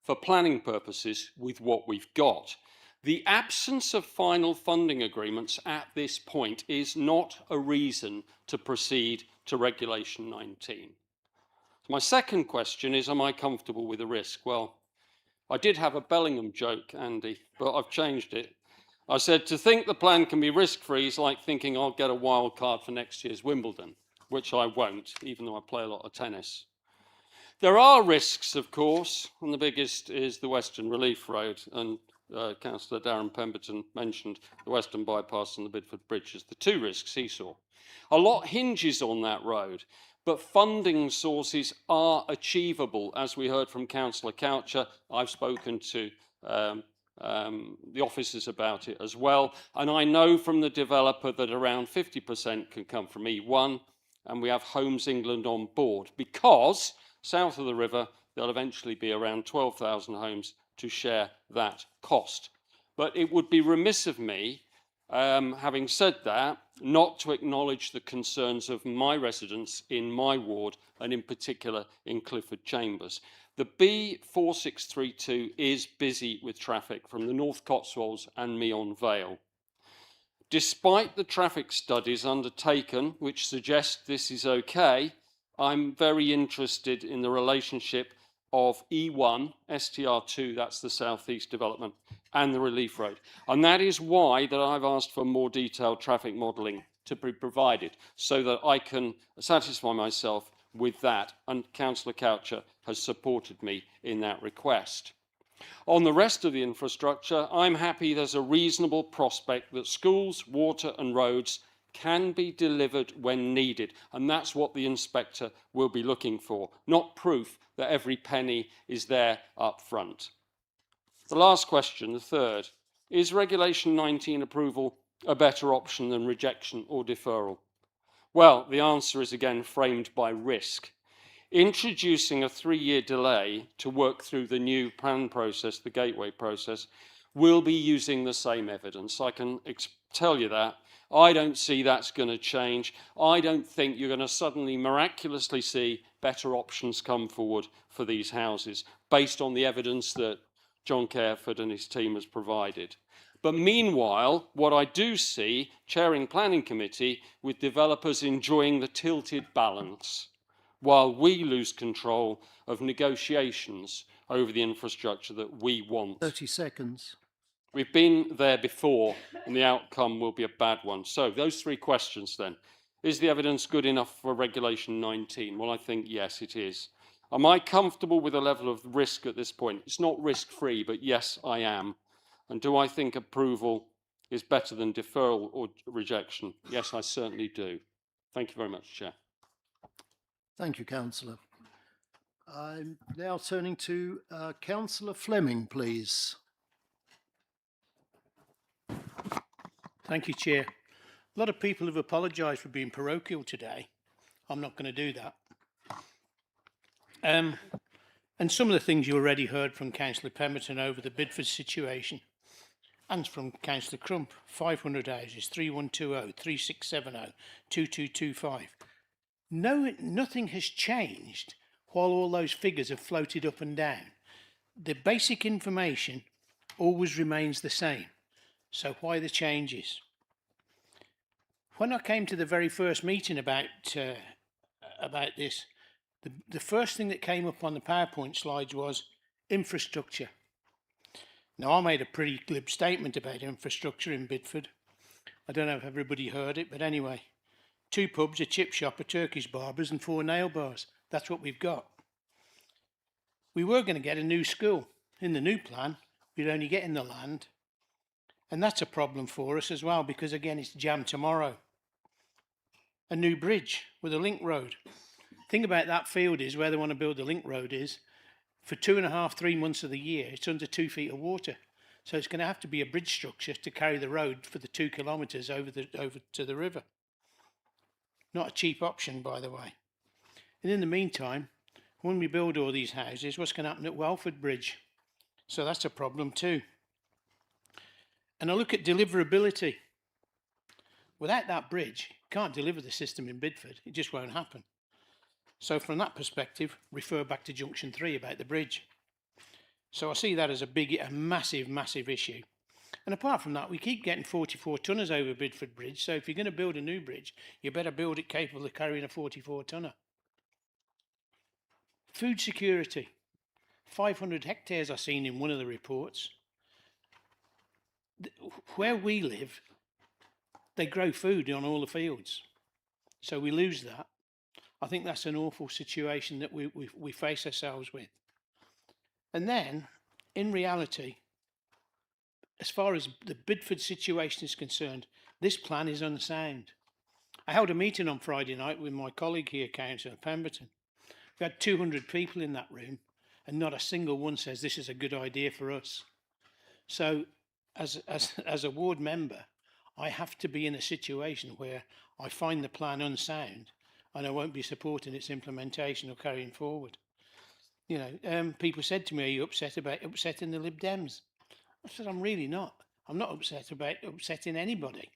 for planning purposes with what we've got. The absence of final funding agreements at this point is not a reason to proceed to Regulation 19. My second question is, am I comfortable with the risk? Well, I did have a Bellingham joke, Andy, but I've changed it. I said, to think the plan can be risk-free is like thinking I'll get a wild card for next year's Wimbledon, which I won't, even though I play a lot of tennis. There are risks, of course, and the biggest is the Western Relief Road, and Councillor Darren Pemberton mentioned the Western Bypass and the Bidford Bridge as the 2 risks he saw. A lot hinges on that road, but funding sources are achievable, as we heard from Councillor Coucher. I've spoken to the officers about it as well. And I know from the developer that around 50% can come from E1, and we have Homes England on board, because south of the river, there'll eventually be around 12,000 homes to share that cost. But it would be remiss of me, having said that, not to acknowledge the concerns of my residents in my ward, and in particular in Clifford Chambers. The B4632 is busy with traffic from the North Cotswolds and Meon Vale. Despite the traffic studies undertaken, which suggest this is okay, I'm very interested in the relationship of E1, STR2, that's the southeast development, and the relief road. And that is why that I've asked for more detailed traffic modelling to be provided, so that I can satisfy myself with that, and Councillor Coucher has supported me in that request. On the rest of the infrastructure, I'm happy there's a reasonable prospect that schools, water and roads can be delivered when needed, and that's what the inspector will be looking for, not proof that every penny is there up front. The last question, the third, is Regulation 19 approval a better option than rejection or deferral? Well, the answer is again framed by risk. Introducing a 3-year delay to work through the new plan process, the gateway process, will be using the same evidence. I can tell you that. I don't see that's going to change. I don't think you're going to suddenly miraculously see better options come forward for these houses based on the evidence that John Careford and his team has provided. But meanwhile, what I do see, chairing planning committee, with developers enjoying the tilted balance, while we lose control of negotiations over the infrastructure that we want. 30 seconds. We've been there before, and the outcome will be a bad one. So those 3 questions then. Is the evidence good enough for Regulation 19? Well, I think yes, it is. Am I comfortable with the level of risk at this point? It's not risk-free, but yes, I am. And do I think approval is better than deferral or rejection? Yes, I certainly do. Thank you very much, Chair. Thank you, Councillor. I'm now turning to Councillor Fleming, please. Thank you, Chair. A lot of people have apologised for being parochial today. I'm not going to do that. And some of the things you already heard from Councillor Pemberton over the Bidford situation, and from Councillor Crump, 500 houses, 3120, 3670, 2225. Nothing has changed while all those figures have floated up and down. The basic information always remains the same. So why the changes? When I came to the very first meeting about this, the first thing that came up on the PowerPoint slides was infrastructure. Now, I made a pretty glib statement about infrastructure in Bidford. I don't know if everybody heard it, but anyway, 2 pubs, a chip shop, a Turkish barber's and 4 nail bars. That's what we've got. We were going to get a new school. In the new plan, we'd only get in the land. And that's a problem for us as well, because again, it's jammed tomorrow. A new bridge with a link road. Thing about that field is where they want to build the link road is, for 2.5, 3 months of the year, it's under 2 feet of water. So it's going to have to be a bridge structure to carry the road for the 2 kilometres over to the river. Not a cheap option, by the way. And in the meantime, when we build all these houses, what's going to happen at Welford Bridge? So that's a problem too. And I look at deliverability. Without that bridge, you can't deliver the system in Bidford. It just won't happen. So from that perspective, refer back to Junction 3 about the bridge. So I see that as a massive, massive issue. And apart from that, we keep getting 44 tonners over Bidford Bridge. So if you're going to build a new bridge, you better build it capable of carrying a 44 tonner. Food security. 500 hectares I've seen in one of the reports. Where we live, they grow food on all the fields. So we lose that. I think that's an awful situation that we face ourselves with. And then, in reality, as far as the Bidford situation is concerned, this plan is unsound. I held a meeting on Friday night with my colleague here, Councillor Pemberton. We had 200 people in that room, and not a single one says this is a good idea for us. So as a ward member, I have to be in a situation where I find the plan unsound and I won't be supporting its implementation or carrying forward. You know, people said to me, are you upset about upsetting the Lib Dems? I said, I'm really not. I'm not upset about upsetting anybody.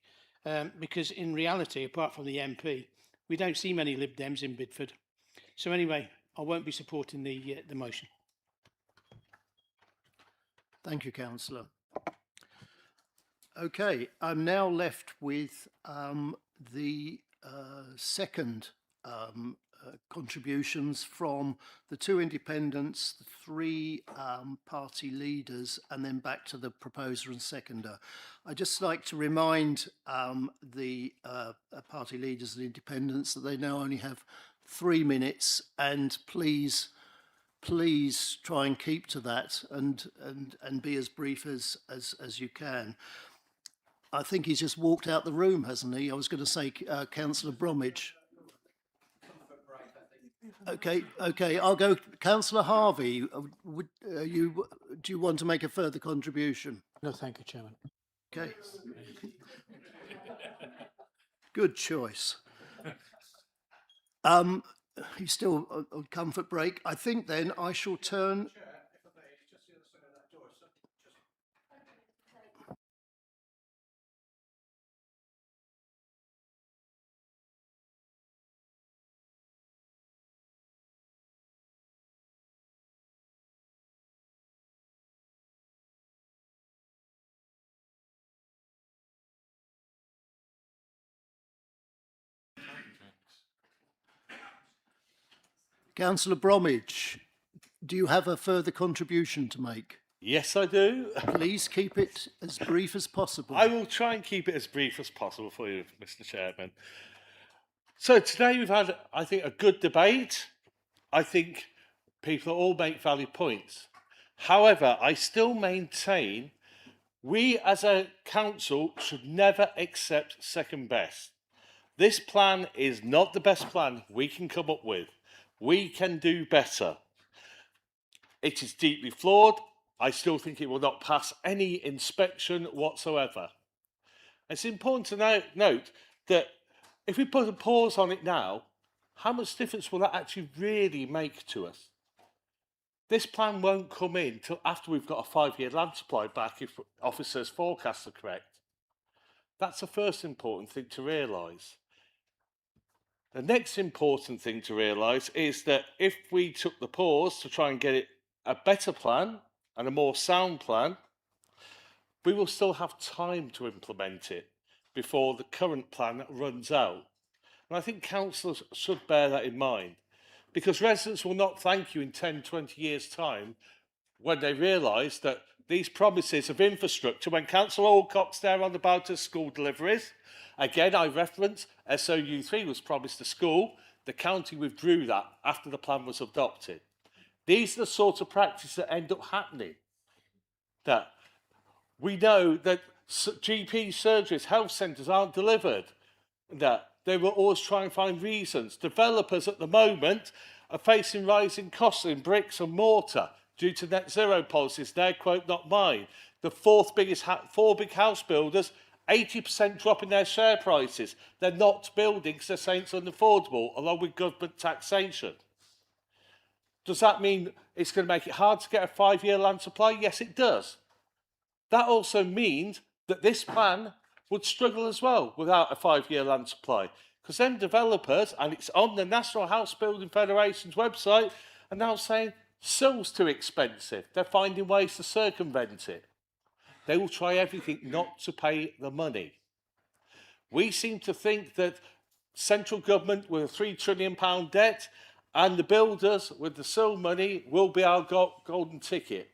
Because in reality, apart from the MP, we don't see many Lib Dems in Bidford. So anyway, I won't be supporting the motion. Thank you, Councillor. Okay, I'm now left with the second contributions from the two independents, the three party leaders, and then back to the proposer and seconder. I'd just like to remind the party leaders and independents that they now only have 3 minutes, and please try and keep to that and be as brief as you can. I think he's just walked out the room, hasn't he? I was going to say Councillor Bromwich. Okay, I'll go. Councillor Harvey, do you want to make a further contribution? No, thank you, Chairman. Okay. Good choice. He's still on comfort break. I think then I shall turn. Councillor Bromwich, do you have a further contribution to make? Yes, I do. Please keep it as brief as possible. I will try and keep it as brief as possible for you, Mr. Chairman. So today we've had, I think, a good debate. I think people all make valid points. However, I still maintain we as a council should never accept second best. This plan is not the best plan we can come up with. We can do better. It is deeply flawed. I still think it will not pass any inspection whatsoever. It's important to note that if we put a pause on it now, how much difference will that actually really make to us? This plan won't come in till after we've got a 5-year land supply back if officers' forecasts are correct. That's the first important thing to realise. The next important thing to realise is that if we took the pause to try and get it a better plan and a more sound plan, we will still have time to implement it before the current plan runs out. And I think councillors should bear that in mind, because residents will not thank you in 10, 20 years' time when they realise that these promises of infrastructure, when Councillor Alcock's there on about his school deliveries, again I reference SOU3 was promised a school, the county withdrew that after the plan was adopted. These are the sort of practices that end up happening. That we know that GP surgeries, health centres aren't delivered. That they will always try and find reasons. Developers at the moment are facing rising costs in bricks and mortar due to net zero policies, their quote, not mine. The four big house builders, 80% drop in their share prices. They're not building because they're saying it's unaffordable, along with government taxation. Does that mean it's going to make it hard to get a 5-year land supply? Yes, it does. That also means that this plan would struggle as well without a 5-year land supply. Because then developers, and it's on the National House Building Federation's website, are now saying Sill's too expensive. They're finding ways to circumvent it. They will try everything not to pay the money. We seem to think that central government with a £3 trillion debt and the builders with the Sill money will be our golden ticket.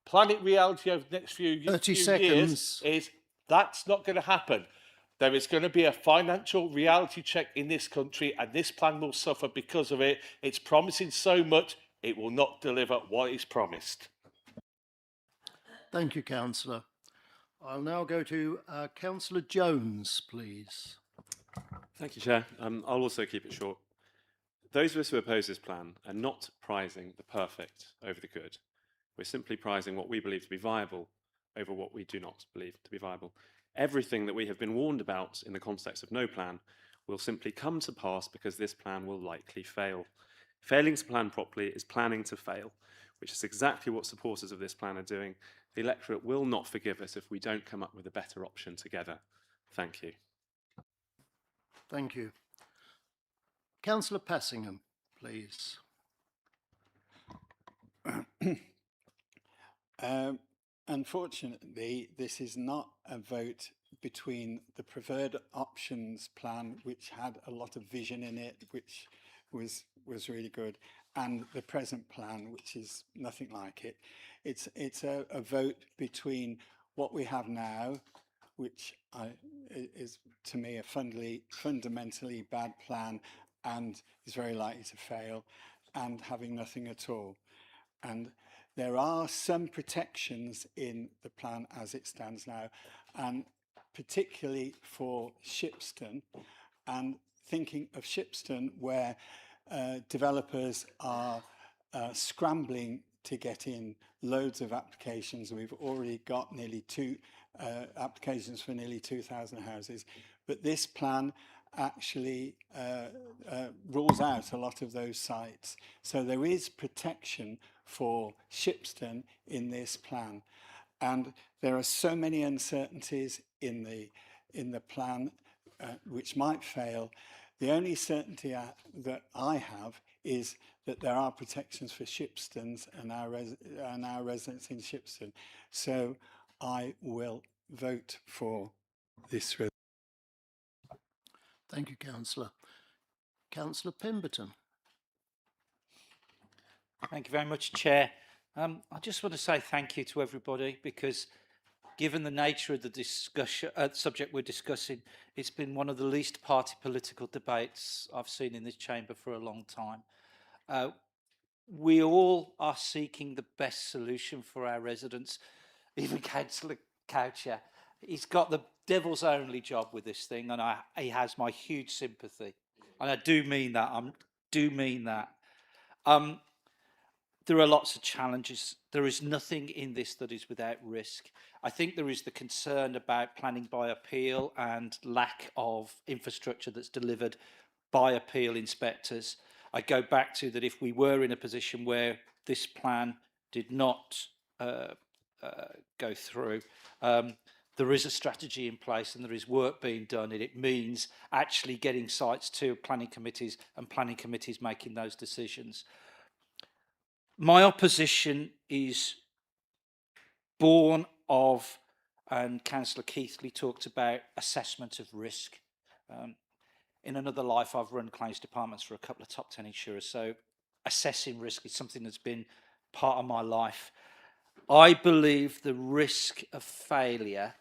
Planet reality over the next few years is that's not going to happen. There is going to be a financial reality check in this country, and this plan will suffer because of it. It's promising so much, it will not deliver what is promised. Thank you, Councillor. I'll now go to Councillor Jones, please. Thank you, Chair. I'll also keep it short. Those of us who oppose this plan are not prizing the perfect over the good. We're simply prizing what we believe to be viable over what we do not believe to be viable. Everything that we have been warned about in the context of no plan will simply come to pass because this plan will likely fail. Failing to plan properly is planning to fail, which is exactly what supporters of this plan are doing. The electorate will not forgive us if we don't come up with a better option together. Thank you. Thank you. Councillor Passingham, please. Unfortunately, this is not a vote between the preferred options plan, which had a lot of vision in it, which was really good, and the present plan, which is nothing like it. It's a vote between what we have now, which is to me a fundamentally bad plan and is very likely to fail, and having nothing at all. And there are some protections in the plan as it stands now, and particularly for Shipston, and thinking of Shipston where developers are scrambling to get in loads of applications. We've already got nearly applications for nearly 2,000 houses, but this plan actually rules out a lot of those sites. So there is protection for Shipston in this plan, and there are so many uncertainties in the plan which might fail. The only certainty that I have is that there are protections for Shipstons and our residents in Shipston. So I will vote for this resolution. Thank you, Councillor. Councillor Pemberton. Thank you very much, Chair. I just want to say thank you to everybody, because given the nature of the discussion, subject we're discussing, it's been one of the least party political debates I've seen in this chamber for a long time. We all are seeking the best solution for our residents. Even Councillor Coucher, he's got the devil's only job with this thing, and he has my huge sympathy. And I do mean that. There are lots of challenges. There is nothing in this that is without risk. I think there is the concern about planning by appeal and lack of infrastructure that's delivered by appeal inspectors. I go back to that if we were in a position where this plan did not go through, there is a strategy in place and there is work being done, and it means actually getting sites to planning committees and planning committees making those decisions. My opposition is born of, and Councillor Keithley talked about, assessment of risk. In another life, I've run claims departments for a couple of top 10 insurers, so assessing risk is something that's been part of my life. I believe the risk of failure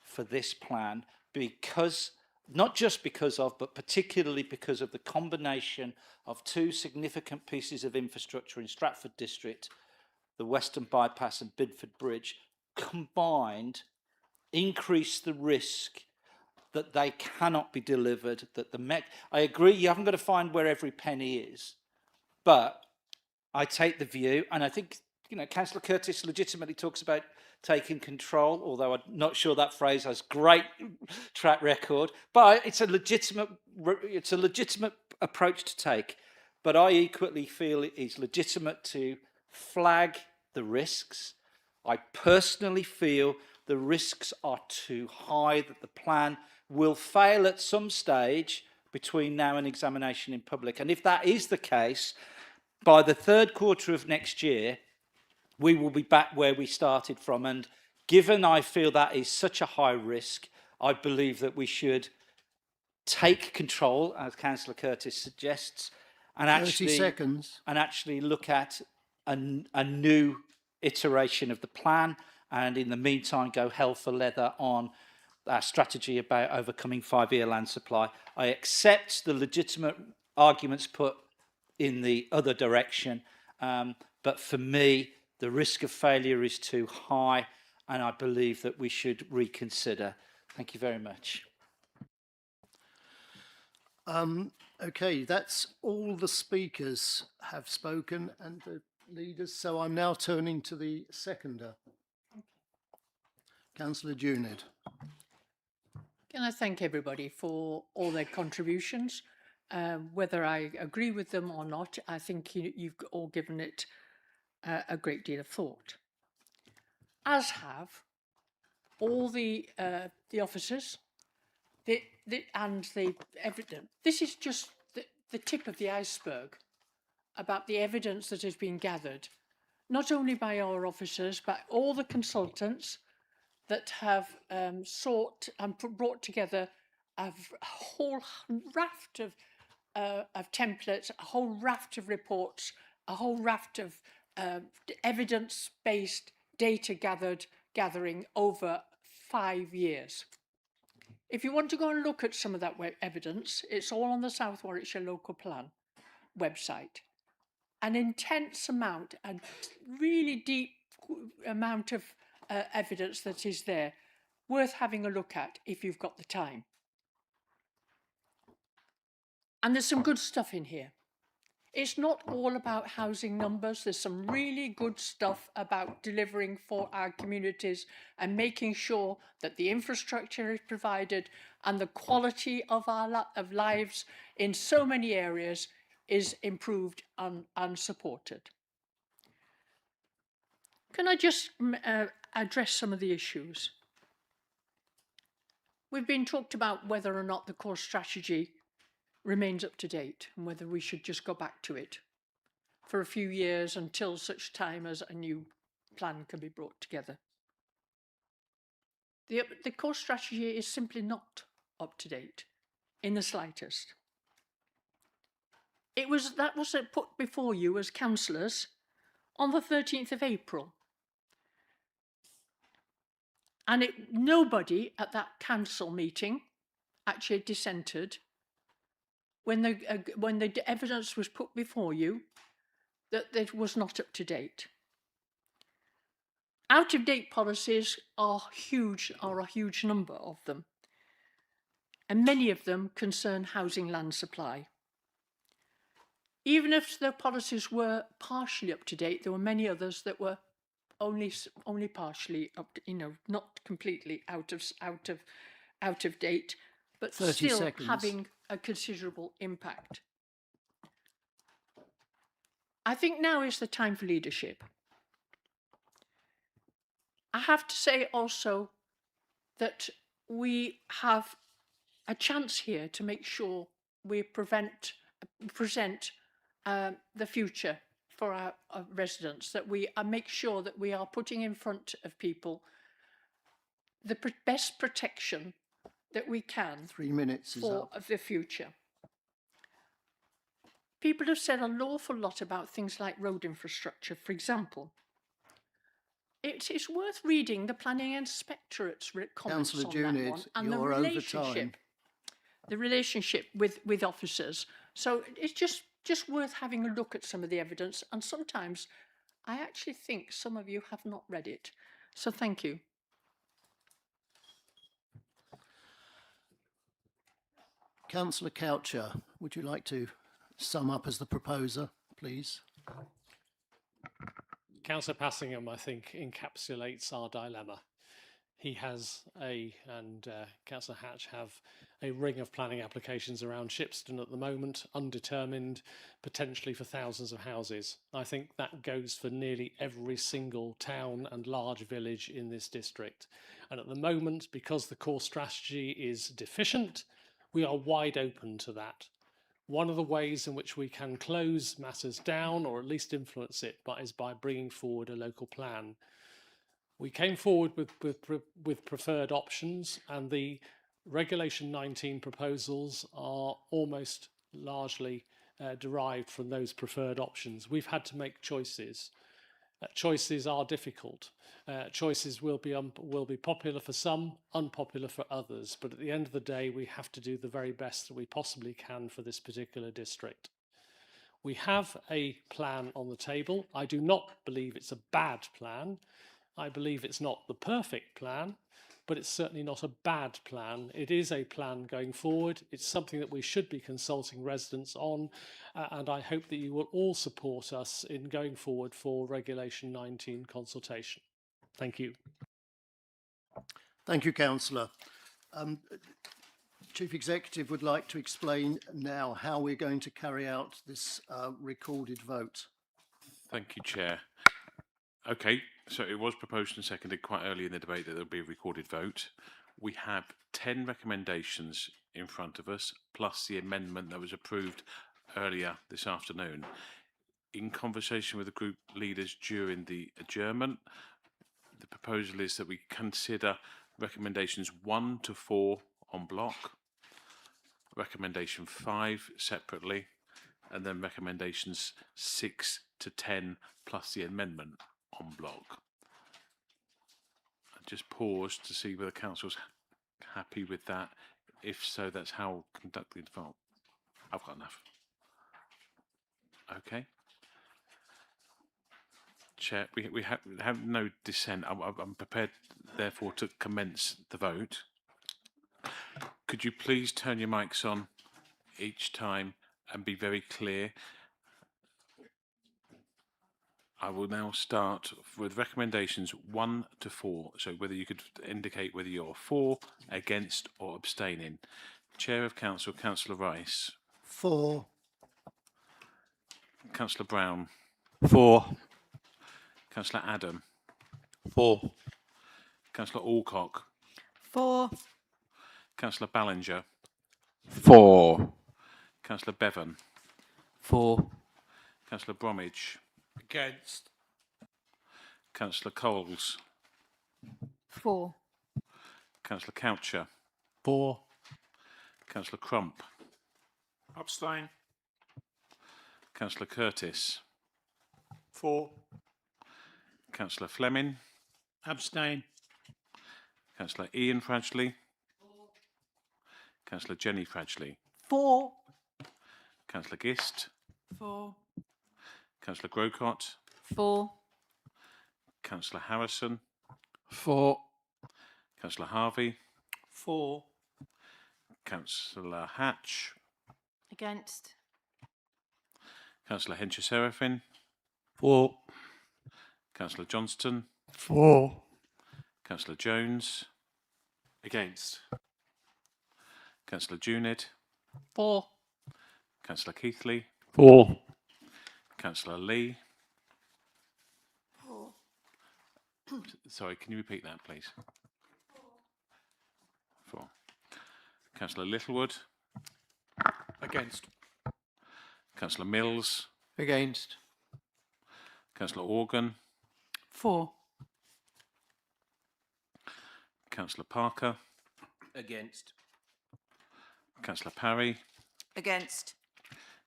for this plan, because not just because of, but particularly because of the combination of two significant pieces of infrastructure in Stratford District, the Western Bypass and Bidford Bridge, combined increase the risk that they cannot be delivered, that I agree, you haven't got to find where every penny is, but I take the view, and I think, Councillor Curtis legitimately talks about taking control, although I'm not sure that phrase has great track record, but it's a legitimate approach to take. But I equally feel it is legitimate to flag the risks. I personally feel the risks are too high, that the plan will fail at some stage between now and examination in public. And if that is the case, by the third quarter of next year, we will be back where we started from. And given I feel that is such a high risk, I believe that we should take control, as Councillor Curtis suggests, and 30 seconds. And actually look at a new iteration of the plan, and in the meantime go hell for leather on our strategy about overcoming 5-year land supply. I accept the legitimate arguments put in the other direction, but for me, the risk of failure is too high, and I believe that we should reconsider. Thank you very much. Okay, that's all the speakers have spoken and the leaders, so I'm now turning to the seconder. Councillor Junid. Can I thank everybody for all their contributions? Whether I agree with them or not, I think you've all given it a great deal of thought, as have all the officers and the evidence. This is just the tip of the iceberg about the evidence that has been gathered, not only by our officers, but all the consultants that have sought and brought together a whole raft of templates, a whole raft of reports, a whole raft of evidence-based data gathering over 5 years. If you want to go and look at some of that evidence, it's all on the South Warwickshire Local Plan website. An intense amount, a really deep amount of evidence that is there, worth having a look at if you've got the time. And there's some good stuff in here. It's not all about housing numbers. There's some really good stuff about delivering for our communities and making sure that the infrastructure is provided and the quality of our lives in so many areas is improved and supported. Can I just address some of the issues? We've been talked about whether or not the core strategy remains up to date and whether we should just go back to it for a few years until such time as a new plan can be brought together. The core strategy is simply not up to date in the slightest. That was put before you as councillors on the 13th of April. And nobody at that council meeting actually dissented when the evidence was put before you that it was not up to date. Out-of-date policies are a huge number of them, and many of them concern housing land supply. Even if the policies were partially up to date, there were many others that were only partially up, not completely out of date, but still having a considerable impact. I think now is the time for leadership. I have to say also that we have a chance here to make sure we present the future for our residents, that we make sure that we are putting in front of people the best protection that we can 3 minutes for the future. People have said an awful lot about things like road infrastructure, for example. It is worth reading the Planning Inspectorate's comments on that one and the relationship with officers. So it's just worth having a look at some of the evidence, and sometimes I actually think some of you have not read it. So thank you. Councillor Coucher, would you like to sum up as the proposer, please? Councillor Passingham, I think, encapsulates our dilemma. He has and Councillor Hatch have a ring of planning applications around Shipston at the moment, undetermined, potentially for thousands of houses. I think that goes for nearly every single town and large village in this district. And at the moment, because the core strategy is deficient, we are wide open to that. One of the ways in which we can close matters down, or at least influence it, is by bringing forward a local plan. We came forward with preferred options, and the Regulation 19 proposals are almost largely derived from those preferred options. We've had to make choices. Choices are difficult. Choices will be popular for some, unpopular for others. But at the end of the day, we have to do the very best that we possibly can for this particular district. We have a plan on the table. I do not believe it's a bad plan. I believe it's not the perfect plan, but it's certainly not a bad plan. It is a plan going forward. It's something that we should be consulting residents on, and I hope that you will all support us in going forward for Regulation 19 consultation. Thank you. Thank you, Councillor. Chief Executive would like to explain now how we're going to carry out this recorded vote. Thank you, Chair. Okay, so it was proposed and seconded quite early in the debate that there would be a recorded vote. We have 10 recommendations in front of us, plus the amendment that was approved earlier this afternoon. In conversation with the group leaders during the adjournment, the proposal is that we consider recommendations 1 to 4 on block, recommendation 5 separately, and then recommendations 6 to 10 plus the amendment on block. I just pause to see whether council's happy with that. If so, that's how we'll conduct the vote. I've got enough. Okay. Chair, we have no dissent. I'm prepared, therefore, to commence the vote. Could you please turn your mics on each time and be very clear? I will now start with recommendations 1 to 4. So whether you could indicate whether you're for, against, or abstaining. Chair of Council, Councillor Rice. For. Councillor Brown. For. Councillor Adam. For. Councillor Alcock. For. Councillor Ballinger. For. Councillor Bevan. For. Councillor Bromwich. Against. Councillor Coles. For. Councillor Coucher. For. Councillor Crump. Abstain. Councillor Curtis. For. Councillor Fleming. Abstain. Councillor Ian Fradgley. Councillor Jenny Fradgley. For. Councillor Gist. For. Councillor Grocott. For. Councillor Harrison. For. Councillor Harvey. For. Councillor Hatch. Against. Councillor Hencher-Seraphin. For. Councillor Johnston. For. Councillor Jones. Against. Councillor Junid. For. Councillor Keithley. For. Councillor Lee. For. Sorry, can you repeat that, please? For. Councillor Littlewood. Against. Councillor Mills. Against. Councillor Organ. For. Councillor Parker. Against. Councillor Parry. Against.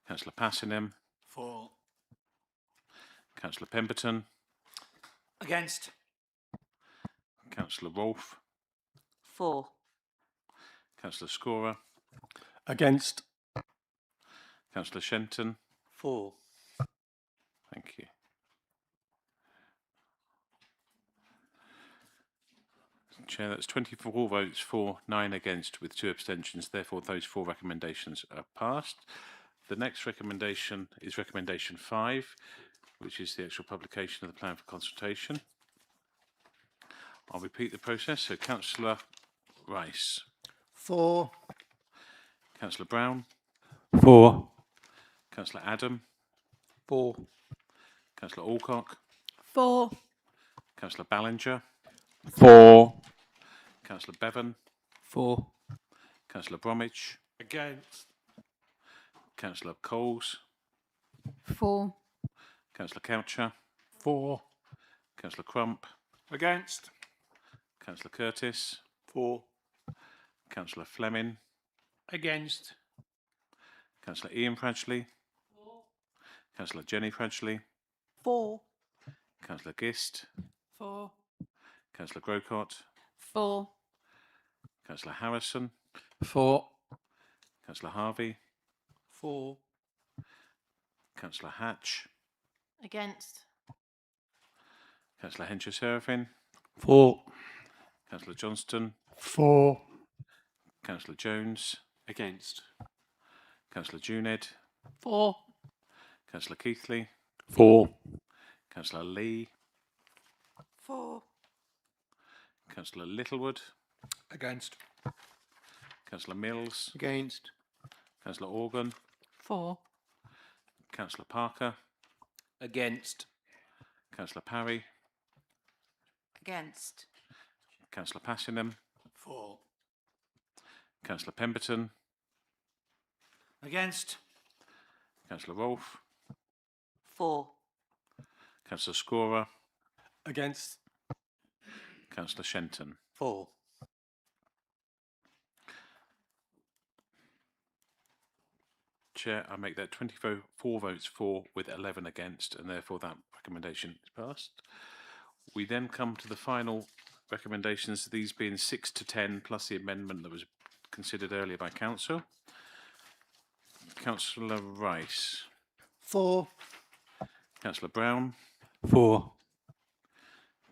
Councillor Passingham. For. Councillor Pemberton. Against. Councillor Rolfe. For. Councillor Scorer. Against. Councillor Shenton. For. Thank you. Chair, that's 24 votes for, 9 against, with 2 abstentions. Therefore, those 4 recommendations are passed. The next recommendation is recommendation 5, which is the actual publication of the plan for consultation. I'll repeat the process. So, Councillor Rice. For. Councillor Brown. For. Councillor Adam. For. Councillor Alcock. For. Councillor Ballinger. For. Councillor Bevan. For. Councillor Bromwich. Against. Councillor Coles. For. Councillor Coucher. For. Councillor Crump. Against. Councillor Curtis. For. Councillor Fleming. Against. Councillor Ian Fradgley. Councillor Jenny Fradgley. For. Councillor Gist. For. Councillor Grocott. For. Councillor Harrison. For. Councillor Harvey. For. Councillor Hatch. Against. Councillor Hencher-Seraphin. For. Councillor Johnston. For. Councillor Jones. Against. Councillor Junid. For. Councillor Keithley. For. Councillor Lee. For. Councillor Littlewood. Against. Councillor Mills. Against. Councillor Organ. For. Councillor Parker. Against. Councillor Parry. Against. Councillor Passingham. For. Councillor Pemberton. Against. Councillor Rolfe. For. Councillor Scorer. Against. Councillor Shenton. For. Chair, I make that 24 votes for with 11 against, and therefore that recommendation is passed. We then come to the final recommendations, these being 6 to 10 plus the amendment that was considered earlier by Council. Councillor Rice. For. Councillor Brown. For.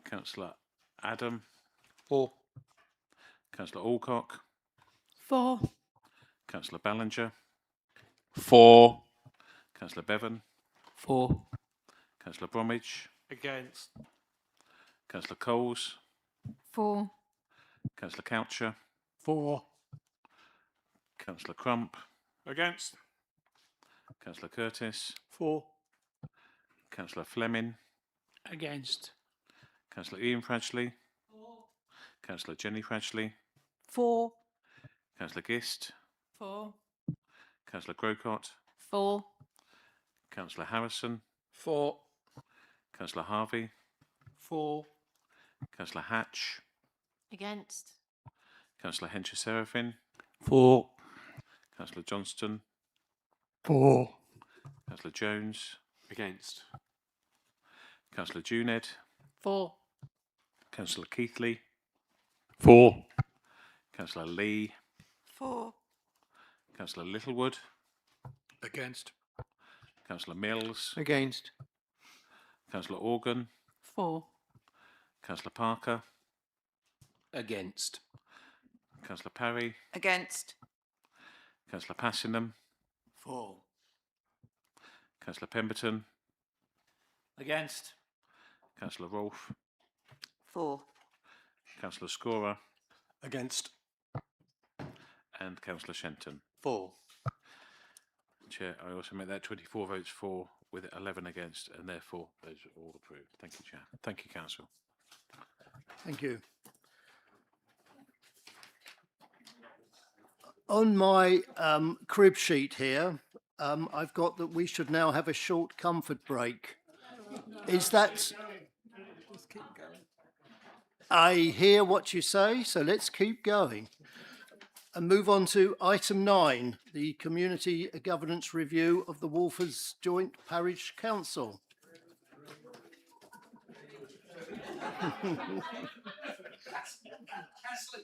Councillor Adam. For. Councillor Alcock. For. Councillor Ballinger. For. Councillor Bevan. For. Councillor Bromwich. Against. Councillor Coles. For. Councillor Coucher. For. Councillor Crump. Against. Councillor Curtis. For. Councillor Fleming. Against. Councillor Ian Fradgley. Councillor Jenny Fradgley. For. Councillor Gist. For. Councillor Grocott. For. Councillor Harrison. For. Councillor Harvey. For. Councillor Hatch. Against. Councillor Hencher Seraphin. For. Councillor Johnston. For. Councillor Jones. Against. Councillor Juned. For. Councillor Keithley. For. Councillor Lee. For. Councillor Littlewood. Against. Councillor Mills. Against. Councillor Organ. For. Councillor Parker. Against. Councillor Parry. Against. Councillor Passingham. For. Councillor Pemberton. Against. Councillor Rolfe. For. Councillor Scorer. Against. And Councillor Shenton. For. Chair, I also make that 24 votes for with 11 against, and therefore those are all approved. Thank you, Chair. Thank you, Council. Thank you. On my crib sheet here, I've got that we should now have a short comfort break. Is that... I hear what you say, so let's keep going. And move on to item 9, the Community Governance Review of the Walford's Joint Parish Council. Councillor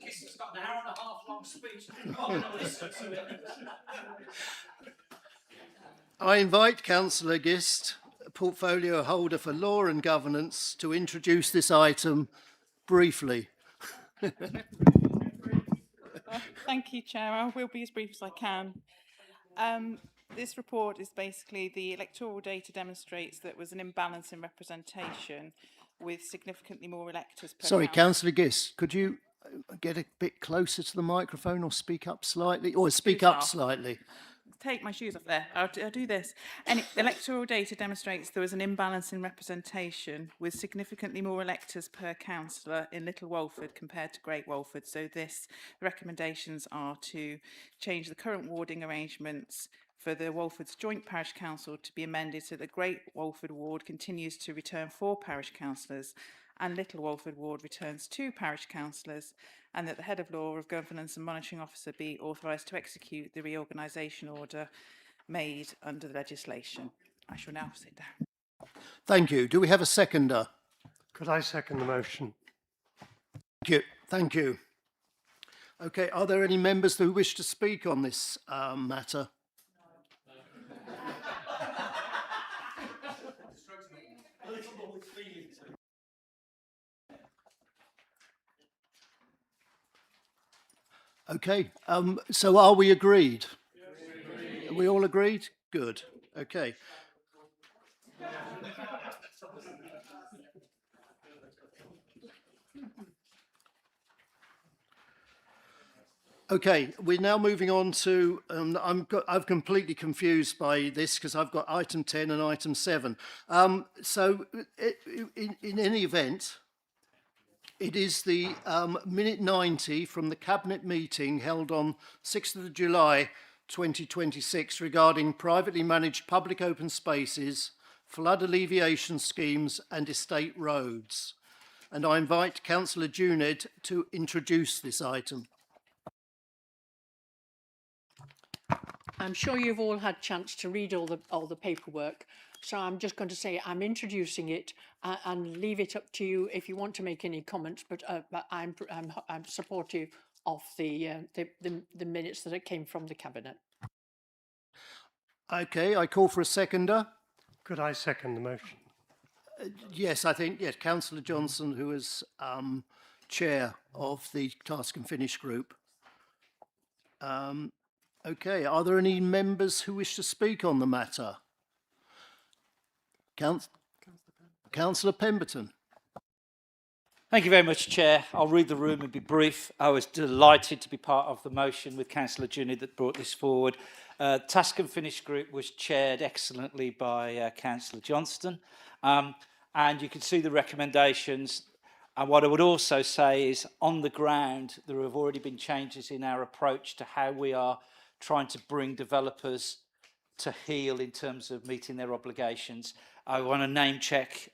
Gist has got an hour and a half long speech. I invite Councillor Gist, portfolio holder for Law and Governance, to introduce this item briefly. Thank you, Chair. I will be as brief as I can. This report is basically the electoral data demonstrates that was an imbalance in representation with significantly more electors per Sorry, council. Councillor Gist, could you get a bit closer to the microphone or speak up slightly? Or speak Shoes up off. slightly. Take my shoes off there. I'll do this. And the electoral data demonstrates there was an imbalance in representation with significantly more electors per councillor in Little Walford compared to Great Walford. So the recommendations are to change the current warding arrangements for the Walford's Joint Parish Council to be amended so that Great Walford Ward continues to return 4 parish councillors and Little Walford Ward returns 2 parish councillors, and that the Head of Law of Governance and Monitoring Officer be authorised to execute the reorganisation order made under the legislation. I shall now sit down. Thank you. Do we have a seconder? Could I second the motion? Thank you. Thank you. Okay, are there any members who wish to speak on this matter? Okay, so are we agreed? Are we all agreed? Good. Okay. Okay, we're now moving on to, I'm completely confused by this because I've got item 10 and item 7. In any event, it is the minute 90 from the Cabinet meeting held on 6th of July 2026 regarding privately managed public open spaces, flood alleviation schemes and estate roads. And I invite Councillor Juned to introduce this item. I'm sure you've all had a chance to read all the paperwork, so I'm just going to say I'm introducing it and leave it up to you if you want to make any comments. But I'm supportive of the minutes that it came from the Cabinet. Okay, I call for a seconder. Could I second the motion? Yes, I think, yes, Councillor Johnson, who is chair of the Task and Finish group. Okay, are there any members who wish to speak on the matter? Councillor Pemberton. Thank you very much, Chair. I'll read the room and be brief. I was delighted to be part of the motion with Councillor Junid that brought this forward. Task and Finish Group was chaired excellently by Councillor Johnston. And you can see the recommendations. And what I would also say is, on the ground, there have already been changes in our approach to how we are trying to bring developers to heel in terms of meeting their obligations. I want to name check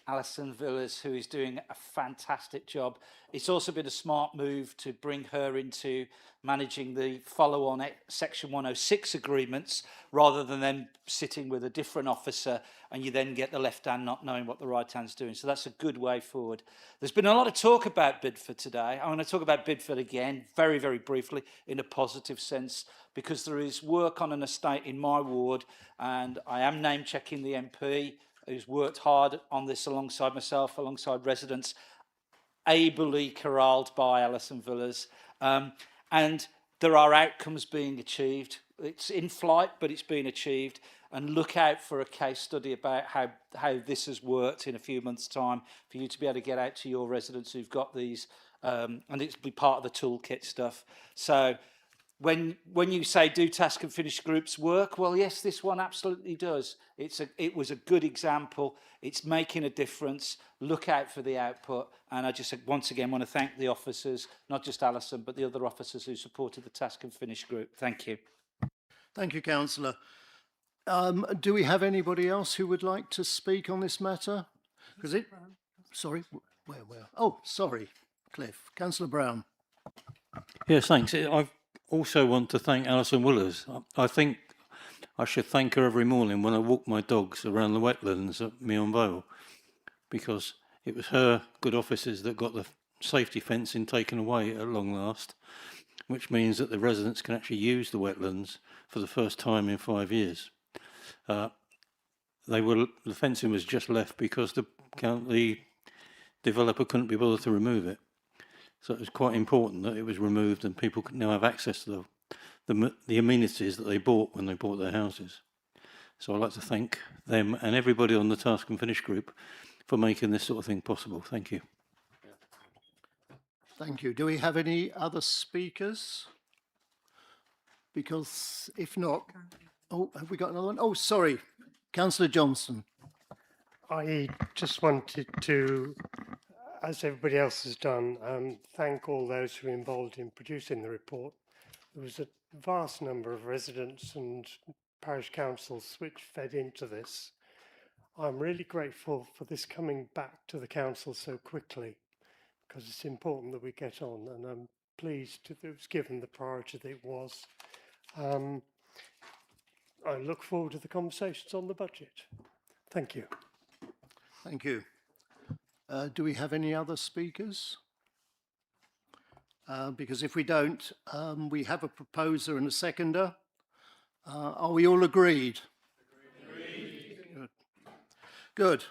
Alison Villas, who is doing a fantastic job. It's also been a smart move to bring her into managing the follow-on Section 106 agreements, rather than them sitting with a different officer and you then get the left hand not knowing what the right hand's doing. So that's a good way forward. There's been a lot of talk about Bidford today. I want to talk about Bidford again, very, very briefly, in a positive sense, because there is work on an estate in my ward, and I am name-checking the MP, who's worked hard on this alongside myself, alongside residents, ably corralled by Alison Villas. And there are outcomes being achieved. It's in flight, but it's being achieved. And look out for a case study about how this has worked in a few months' time, for you to be able to get out to your residents who've got these, and it'll be part of the toolkit stuff. So when you say, do Task and Finish groups work? Well, yes, this one absolutely does. It was a good example. It's making a difference. Look out for the output. And I just once again want to thank the officers, not just Alison, but the other officers who supported the Task and Finish group. Thank you. Thank you, Councillor. Do we have anybody else who would like to speak on this matter? Because sorry, where? Oh, sorry, Cliff. Councillor Brown. Yes, thanks. I also want to thank Alison Willers. I think I should thank her every morning when I walk my dogs around the wetlands at Meon Vale, because it was her good offices that got the safety fencing taken away at long last, which means that the residents can actually use the wetlands for the first time in 5 years. The fencing was just left because the developer couldn't be bothered to remove it. So it was quite important that it was removed and people could now have access to the amenities that they bought when they bought their houses. So I'd like to thank them and everybody on the Task and Finish group for making this sort of thing possible. Thank you. Thank you. Do we have any other speakers? Because if not, oh, have we got another one? Oh, sorry, Councillor Johnson. I just wanted to, as everybody else has done, thank all those who were involved in producing the report. There was a vast number of residents and parish councils which fed into this. I'm really grateful for this coming back to the council so quickly, because it's important that we get on, and I'm pleased that it was given the priority that it was. I look forward to the conversations on the budget. Thank you. Thank you. Do we have any other speakers? Because if we don't, we have a proposer and a seconder. Are we all agreed? Agreed. Good.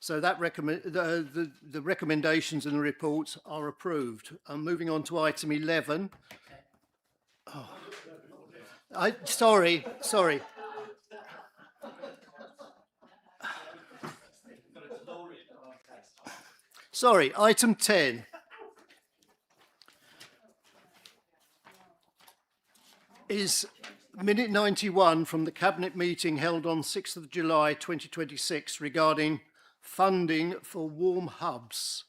So that the recommendations in the report are approved. Moving on to item 11. Oh. Sorry. Sorry, item 10. is minute 91 from the Cabinet meeting held on 6th of July 2026 regarding funding for warm hubs.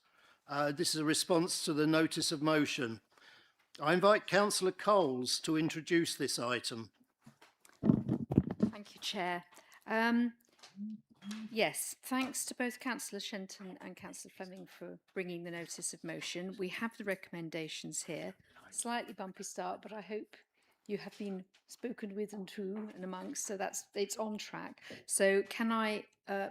This is a response to the notice of motion. I invite Councillor Coles to introduce this item. Thank you, Chair. Yes, thanks to both Councillor Shenton and Councillor Fleming for bringing the notice of motion. We have the recommendations here. Slightly bumpy start, but I hope you have been spoken with and to and amongst, so it's on track. So can I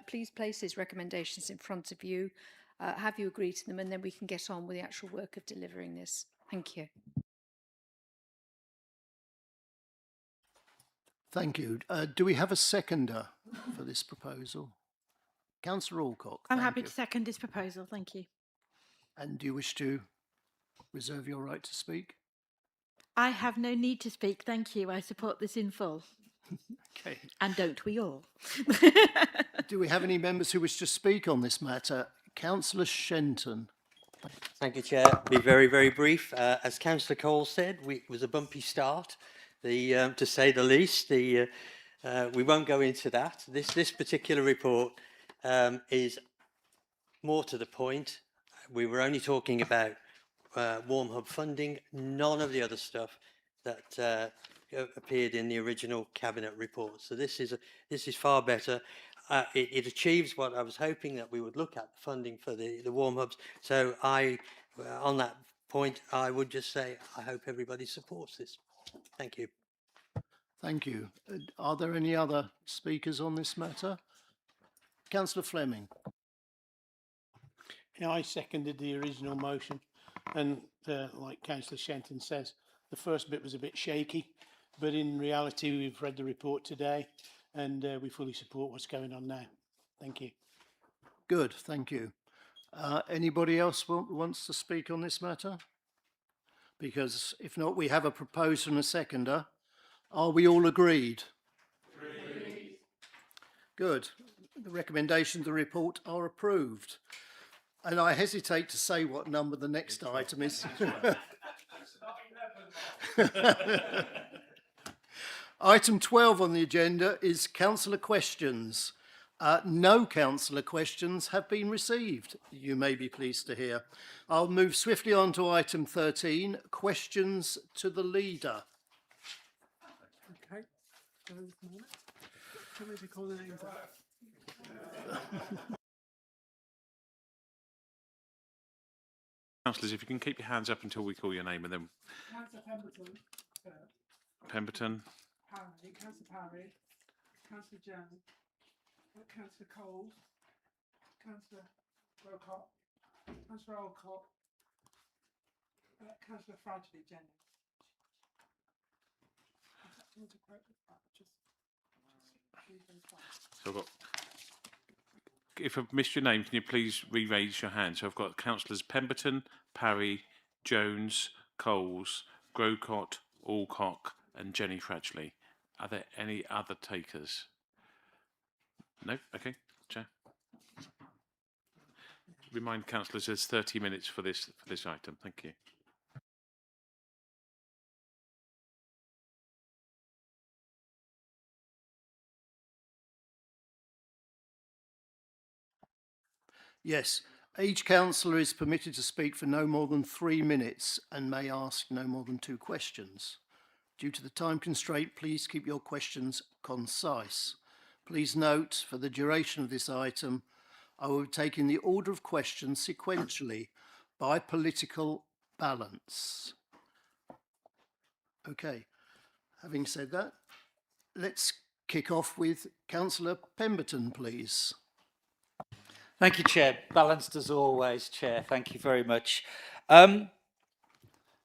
please place these recommendations in front of you, have you agree to them, and then we can get on with the actual work of delivering this. Thank you. Thank you. Do we have a seconder for this proposal? Councillor Alcock. I'm happy to second this proposal. Thank you. And do you wish to reserve your right to speak? I have no need to speak. Thank you. I support this in full. Okay. And don't we all? Do we have any members who wish to speak on this matter? Councillor Shenton. Thank you, Chair. Be very, very brief. As Councillor Cole said, it was a bumpy start, to say the least. We won't go into that. This particular report is more to the point. We were only talking about warm hub funding, none of the other stuff that appeared in the original cabinet report. So this is far better. It achieves what I was hoping that we would look at, funding for the warm hubs. So on that point, I would just say I hope everybody supports this. Thank you. Thank you. Are there any other speakers on this matter? Councillor Fleming. Yeah, I seconded the original motion, and like Councillor Shenton says, the first bit was a bit shaky, but in reality we've read the report today and we fully support what's going on now. Thank you. Good, thank you. Anybody else wants to speak on this matter? Because if not, we have a proposer and a seconder. Are we all agreed? Agreed. Good. The recommendations of the report are approved. And I hesitate to say what number the next item is. Item 12 on the agenda is councillor questions. No councillor questions have been received, you may be pleased to hear. I'll move swiftly on to item 13, questions to the leader. Okay. Can we recall the names out? Councillors, if you can keep your hands up until we call your name, and then Councillor Pemberton. Pemberton. Councillor Parry. Councillor Jones. Councillor Cole. Councillor Wilcott. Councillor Alcott. Councillor Fradley Jennings. So I've got, if I've missed your name, can you please re-raise your hand? So I've got councillors Pemberton, Parry, Jones, Coles, Grocott, Alcock and Jenny Fradley. Are there any other takers? No? Okay, Chair. Remind councillors there's 30 minutes for this item. Thank you. Yes, each councillor is permitted to speak for no more than 3 minutes and may ask no more than 2 questions. Due to the time constraint, please keep your questions concise. Please note, for the duration of this item, I will be taking the order of questions sequentially by political balance. Okay, having said that, let's kick off with Councillor Pemberton, please. Thank you, Chair. Balanced as always, Chair. Thank you very much.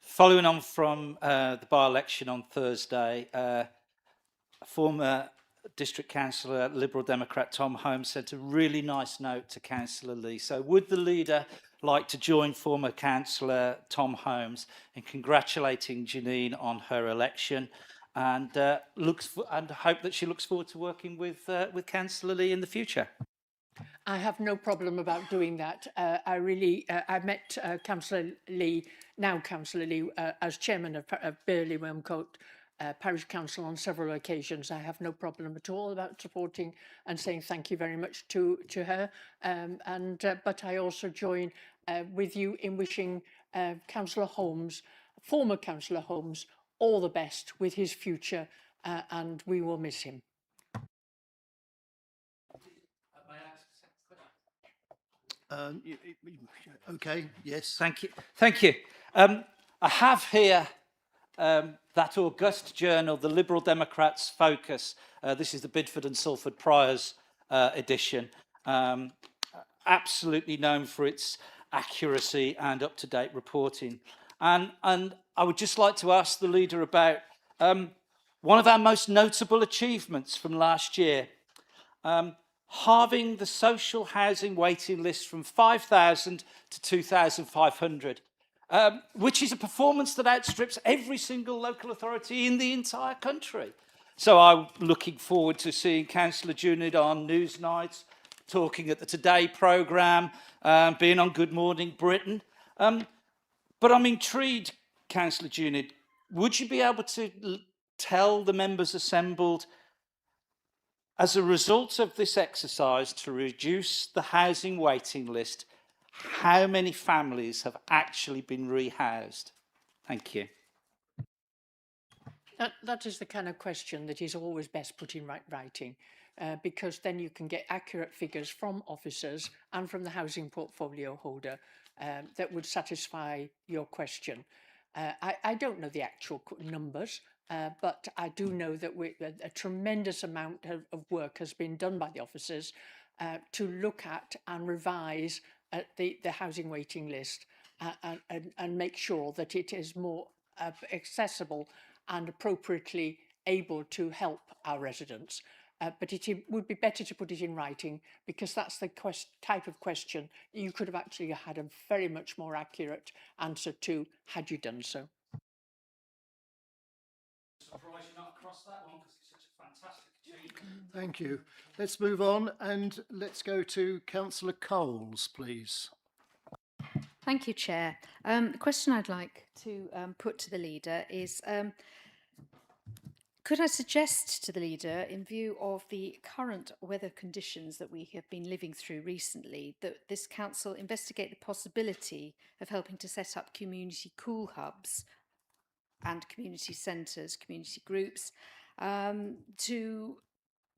Following on from the by-election on Thursday, former District Councillor, Liberal Democrat Tom Holmes sent a really nice note to Councillor Lee. So would the leader like to join former Councillor Tom Holmes in congratulating Janine on her election, and hope that she looks forward to working with Councillor Lee in the future? I have no problem about doing that. I met Councillor Lee, now Councillor Lee, as chairman of Burley Wilmcote parish council on several occasions. I have no problem at all about supporting and saying thank you very much to her. But I also join with you in wishing Councillor Holmes, former Councillor Holmes, all the best with his future, and we will miss him. Okay, yes. Thank you. Thank you. I have here that august journal, the Liberal Democrats Focus. This is the Bidford and Salford Priors edition. Absolutely known for its accuracy and up-to-date reporting. And I would just like to ask the leader about one of our most notable achievements from last year. Halving the social housing waiting list from 5,000 to 2,500, which is a performance that outstrips every single local authority in the entire country. So I'm looking forward to seeing Councillor Junid on news nights, talking at the Today programme, being on Good Morning Britain. But I'm intrigued, Councillor Junid, would you be able to tell the members assembled, as a result of this exercise to reduce the housing waiting list, how many families have actually been rehoused? Thank you. That is the kind of question that is always best put in writing, because then you can get accurate figures from officers and from the housing portfolio holder that would satisfy your question. I don't know the actual numbers, but I do know that a tremendous amount of work has been done by the officers to look at and revise the housing waiting list and make sure that it is more accessible and appropriately able to help our residents. But it would be better to put it in writing, because that's the type of question you could have actually had a very much more accurate answer to had you done so. Surprised you're not across that one, because it's such a fantastic achievement. Thank you. Let's move on and let's go to Councillor Coles, please. Thank you, Chair. The question I'd like to put to the leader is, could I suggest to the leader, in view of the current weather conditions that we have been living through recently, that this council investigate the possibility of helping to set up community cool hubs and community centres, community groups, to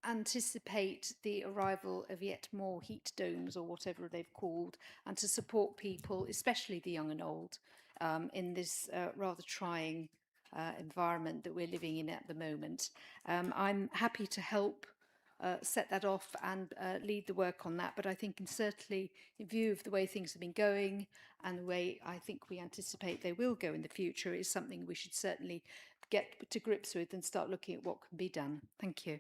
anticipate the arrival of yet more heat domes or whatever they've called, and to support people, especially the young and old, in this rather trying environment that we're living in at the moment. I'm happy to help set that off and lead the work on that, but I think certainly in view of the way things have been going and the way I think we anticipate they will go in the future, is something we should certainly get to grips with and start looking at what can be done. Thank you.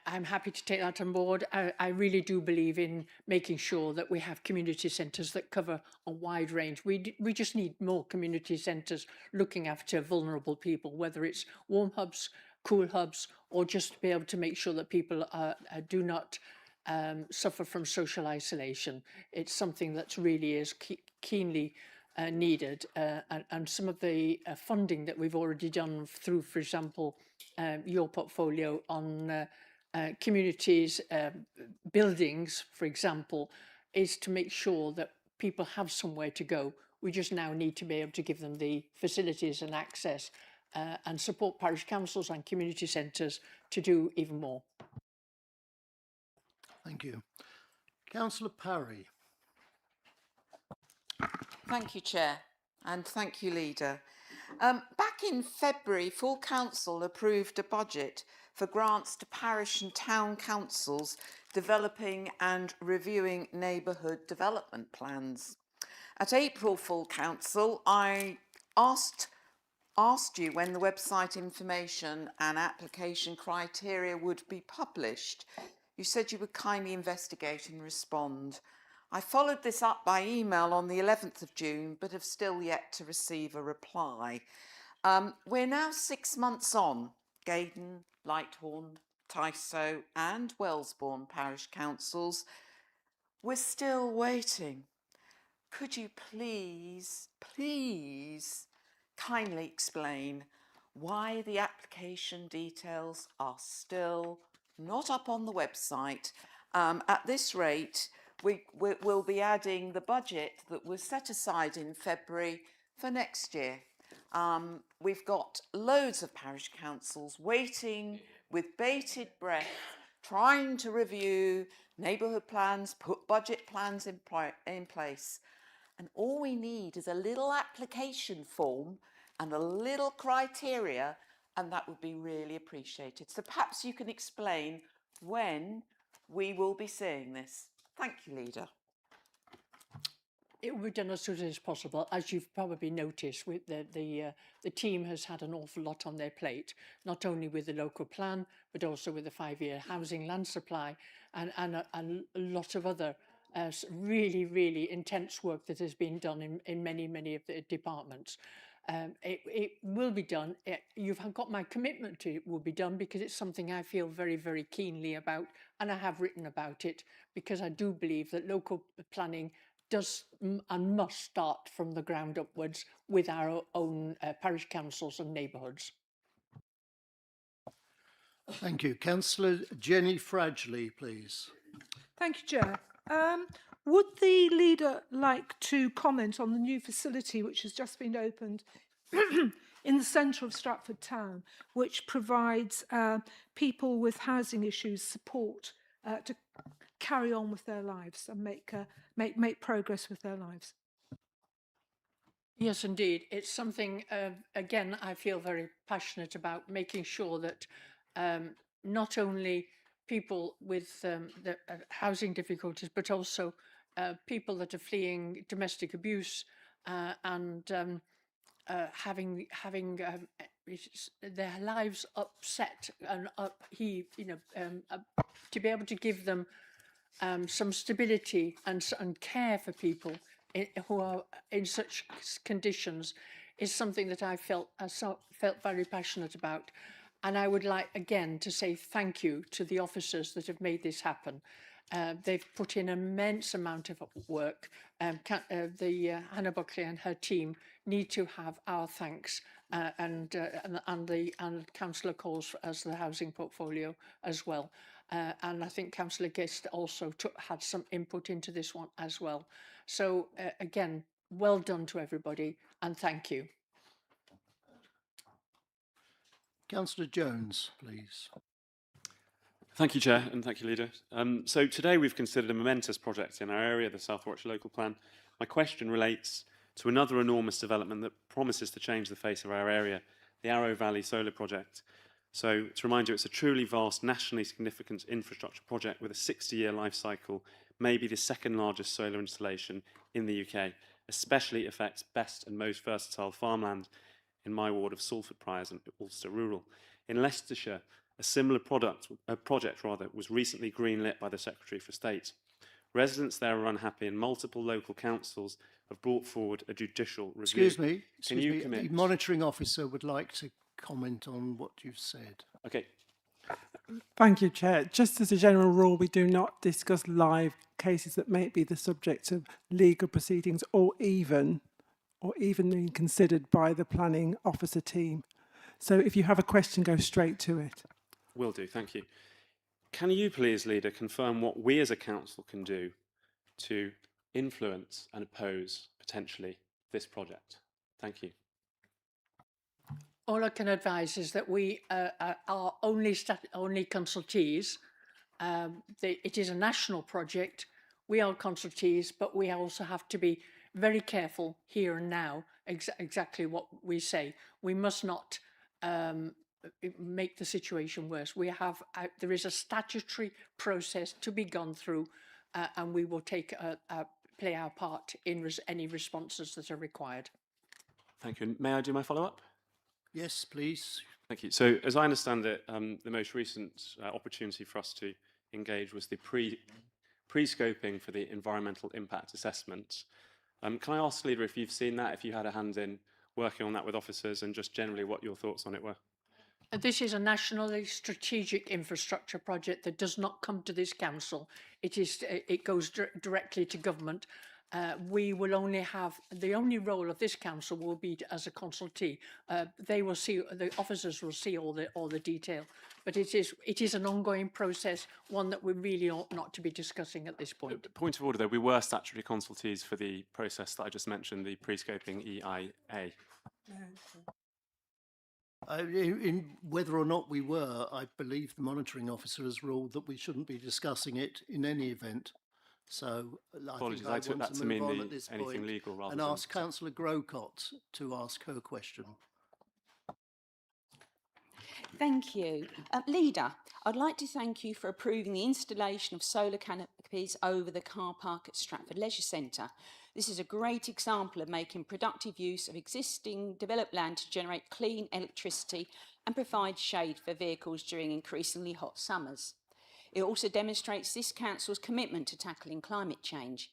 I'm happy to take that on board. I really do believe in making sure that we have community centres that cover a wide range. We just need more community centres looking after vulnerable people, whether it's warm hubs, cool hubs, or just to be able to make sure that people do not suffer from social isolation. It's something that really is keenly needed, and some of the funding that we've already done through, for example, your portfolio on communities, buildings, for example, is to make sure that people have somewhere to go. We just now need to be able to give them the facilities and access and support parish councils and community centres to do even more. Thank you. Councillor Parry. Thank you, Chair, and thank you, Leader. Back in February, full council approved a budget for grants to parish and town councils developing and reviewing neighbourhood development plans. At April full council, I asked you when the website information and application criteria would be published. You said you would kindly investigate and respond. I followed this up by email on the 11th of June, but have still yet to receive a reply. We're now 6 months on. Gaydon, Lighthorn, Tysoe and Wellesbourne parish councils. We're still waiting. Could you please kindly explain why the application details are still not up on the website. At this rate, we'll be adding the budget that was set aside in February for next year. We've got loads of parish councils waiting with bated breath, trying to review neighbourhood plans, put budget plans in place. And all we need is a little application form and a little criteria, and that would be really appreciated. So perhaps you can explain when we will be seeing this. Thank you, Leader. It will be done as soon as possible. As you've probably noticed, with the team has had an awful lot on their plate, not only with the local plan, but also with the 5-year housing land supply and a lot of other really intense work that has been done in many of the departments. It will be done. You've got my commitment to it will be done, because it's something I feel very keenly about, and I have written about it, because I do believe that local planning does and must start from the ground upwards with our own parish councils and neighbourhoods. Thank you. Councillor Jenny Fradgley, please. Thank you, Chair. Would the leader like to comment on the new facility which has just been opened in the centre of Stratford town, which provides people with housing issues support to carry on with their lives and make progress with their lives? Yes, indeed. It's something, again, I feel very passionate about, making sure that not only people with the housing difficulties, but also people that are fleeing domestic abuse and having their lives upset and upheaved, to be able to give them some stability and care for people who are in such conditions is something that I felt very passionate about. And I would like again to say thank you to the officers that have made this happen. They've put in an immense amount of work. Hannah Buckley and her team need to have our thanks, and Councillor Coles as the housing portfolio as well. And I think Councillor Gist also had some input into this one as well. So again, well done to everybody, and thank you. Councillor Jones, please. Thank you, Chair, and thank you, Leader. So today we've considered a momentous project in our area, the South Warwickshire Local Plan. My question relates to another enormous development that promises to change the face of our area, the Arrow Valley Solar Project. So to remind you, it's a truly vast, nationally significant infrastructure project with a 60-year life cycle, maybe the second largest solar installation in the UK, especially affects best and most versatile farmland in my ward of Salford Priors and Ulster Rural. In Leicestershire, a similar project was recently greenlit by the Secretary for State. Residents there are unhappy, and multiple local councils have brought forward a judicial review. Excuse me. The monitoring officer would like to comment on what you've said. Okay. Thank you, Chair. Just as a general rule, we do not discuss live cases that may be the subject of legal proceedings or even being considered by the planning officer team. So if you have a question, go straight to it. Will do, thank you. Can you please, Leader, confirm what we as a council can do to influence and oppose, potentially, this project? Thank you. All I can advise is that we are only consultees. It is a national project. We are consultees, but we also have to be very careful here and now exactly what we say. We must not make the situation worse. There is a statutory process to be gone through, and we will play our part in any responses that are required. Thank you. May I do my follow-up? Yes, please. Thank you. So, as I understand it, the most recent opportunity for us to engage was the pre-scoping for the environmental impact assessment. Can I ask, Leader, if you've seen that, if you had a hand in working on that with officers, and just generally what your thoughts on it were? This is a nationally strategic infrastructure project that does not come to this council. It goes directly to government, we will only have, the only role of this council will be as a consultee. They will see, the officers will see all the detail, but it is an ongoing process, one that we really ought not to be discussing at this point. Point of order, though, we were statutory consultees for the process that I just mentioned, the pre-scoping EIA. In whether or not we were, I believe the monitoring officer has ruled that we shouldn't be discussing it in any event. So Apologies, I I took want that to to move mean on the at this anything point legal rather and than... ask Councillor Grocott to ask her question. Thank you. Leader, I'd like to thank you for approving the installation of solar canopies over the car park at Stratford Leisure Centre. This is a great example of making productive use of existing developed land to generate clean electricity and provide shade for vehicles during increasingly hot summers. It also demonstrates this council's commitment to tackling climate change.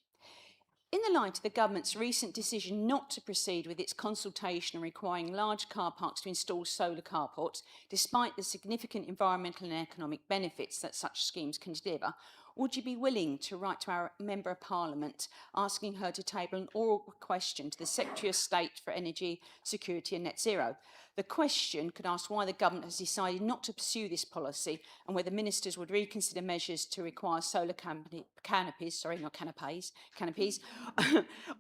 In the light of the government's recent decision not to proceed with its consultation requiring large car parks to install solar carports, despite the significant environmental and economic benefits that such schemes can deliver, would you be willing to write to our Member of Parliament asking her to table an oral question to the Secretary of State for Energy, Security and Net Zero? The question could ask why the government has decided not to pursue this policy and whether ministers would reconsider measures to require solar canopies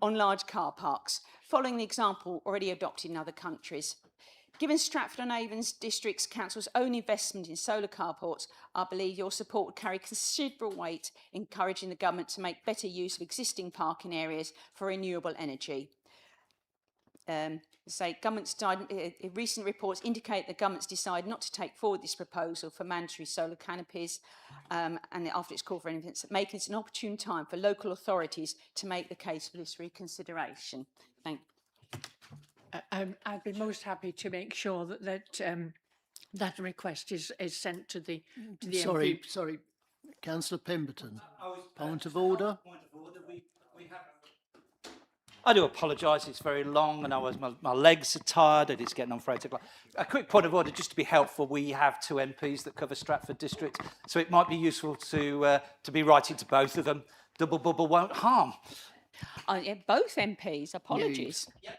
on large car parks, following the example already adopted in other countries. Given Stratford-on-Avon's district's council's own investment in solar carports, I believe your support would carry considerable weight, encouraging the government to make better use of existing parking areas for renewable energy. Recent reports indicate the government's decided not to take forward this proposal for mandatory solar canopies, and after its call for evidence, making it an opportune time for local authorities to make the case for this reconsideration. Thank you. I'd be most happy to make sure that request is sent to the Sorry, MP. sorry, Councillor Pemberton. Point of order. I do apologise, it's very long and my legs are tired and it's getting on for 8 o'clock. A quick point of order, just to be helpful, we have 2 MPs that cover Stratford District, so it might be useful to be writing to both of them. Double bubble won't harm. Yeah, both MPs, apologies. Yep.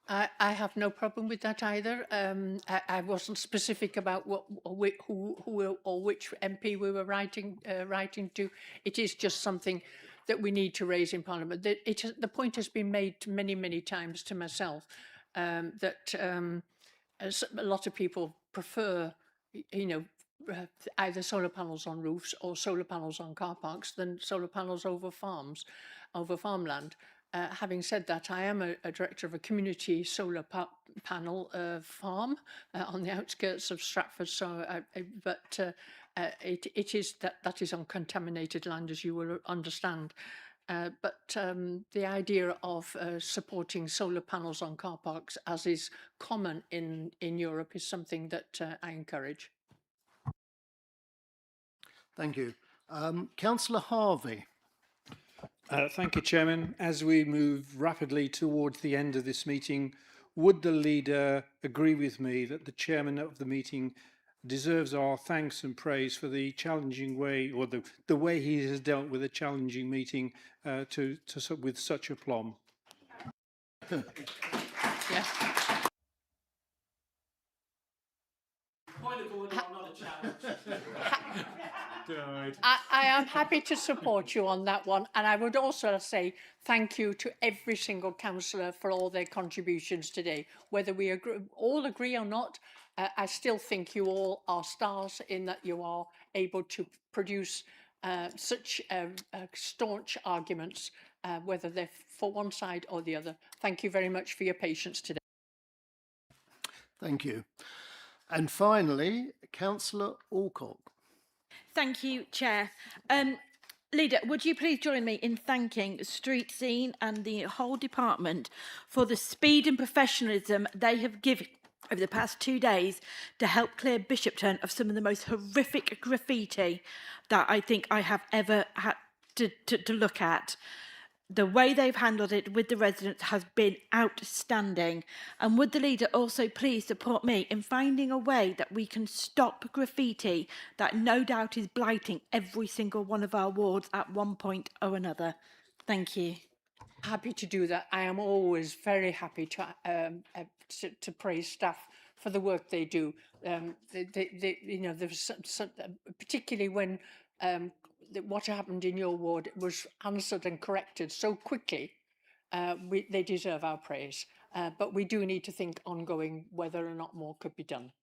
I have no problem with that either. I wasn't specific about who or which MP we were writing to. It is just something that we need to raise in Parliament. The point has been made many times to myself that a lot of people prefer, either solar panels on roofs or solar panels on car parks than solar panels over farmland. Having said that, I am a director of a community solar panel farm on the outskirts of Stratford. So, it is that is uncontaminated land, as you will understand. But the idea of supporting solar panels on car parks, as is common in Europe, is something that I encourage. Thank you. Councillor Harvey. Thank you, Chairman. As we move rapidly towards the end of this meeting, would the leader agree with me that the chairman of the meeting deserves our thanks and praise for the challenging way, or the way he has dealt with a challenging meeting with such aplomb? Yes. Point of order, not a challenge. I am happy to support you on that one, and I would also say thank you to every single councillor for all their contributions today. Whether we all agree or not, I still think you all are stars in that you are able to produce such staunch arguments, whether they're for one side or the other. Thank you very much for your patience today. Thank you. And finally, Councillor Alcock. Thank you, Chair. Leader, would you please join me in thanking Street Scene and the whole department for the speed and professionalism they have given over the past 2 days to help clear Bishopton of some of the most horrific graffiti that I think I have ever had to look at. The way they've handled it with the residents has been outstanding. And would the leader also please support me in finding a way that we can stop graffiti that no doubt is blighting every single one of our wards at one point or another? Thank you. happy to do that. I am always very happy to praise staff for the work they do. There's particularly when what happened in your ward was answered and corrected so quickly. They deserve our praise, but we do need to think ongoing whether or not more could be done.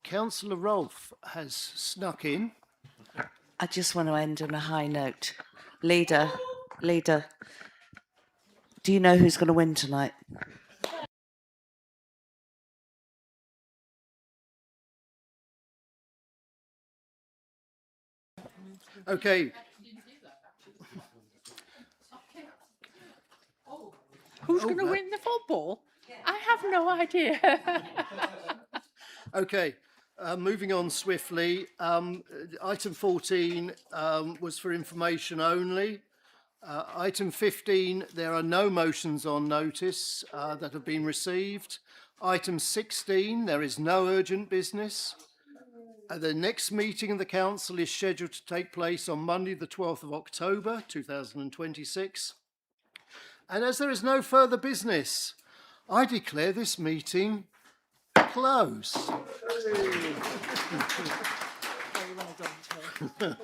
Councillor Rolfe has snuck in. I just want to end on a high note. Leader, do you know who's going to win tonight? Okay. Who's going to win the football? I have no idea. Okay, moving on swiftly. Item 14 was for information only. Item 15, there are no motions on notice that have been received. Item 16, there is no urgent business. The next meeting of the council is scheduled to take place on Monday, the 12th of October, 2026. And as there is no further business, I declare this meeting closed. Very well done, Chair.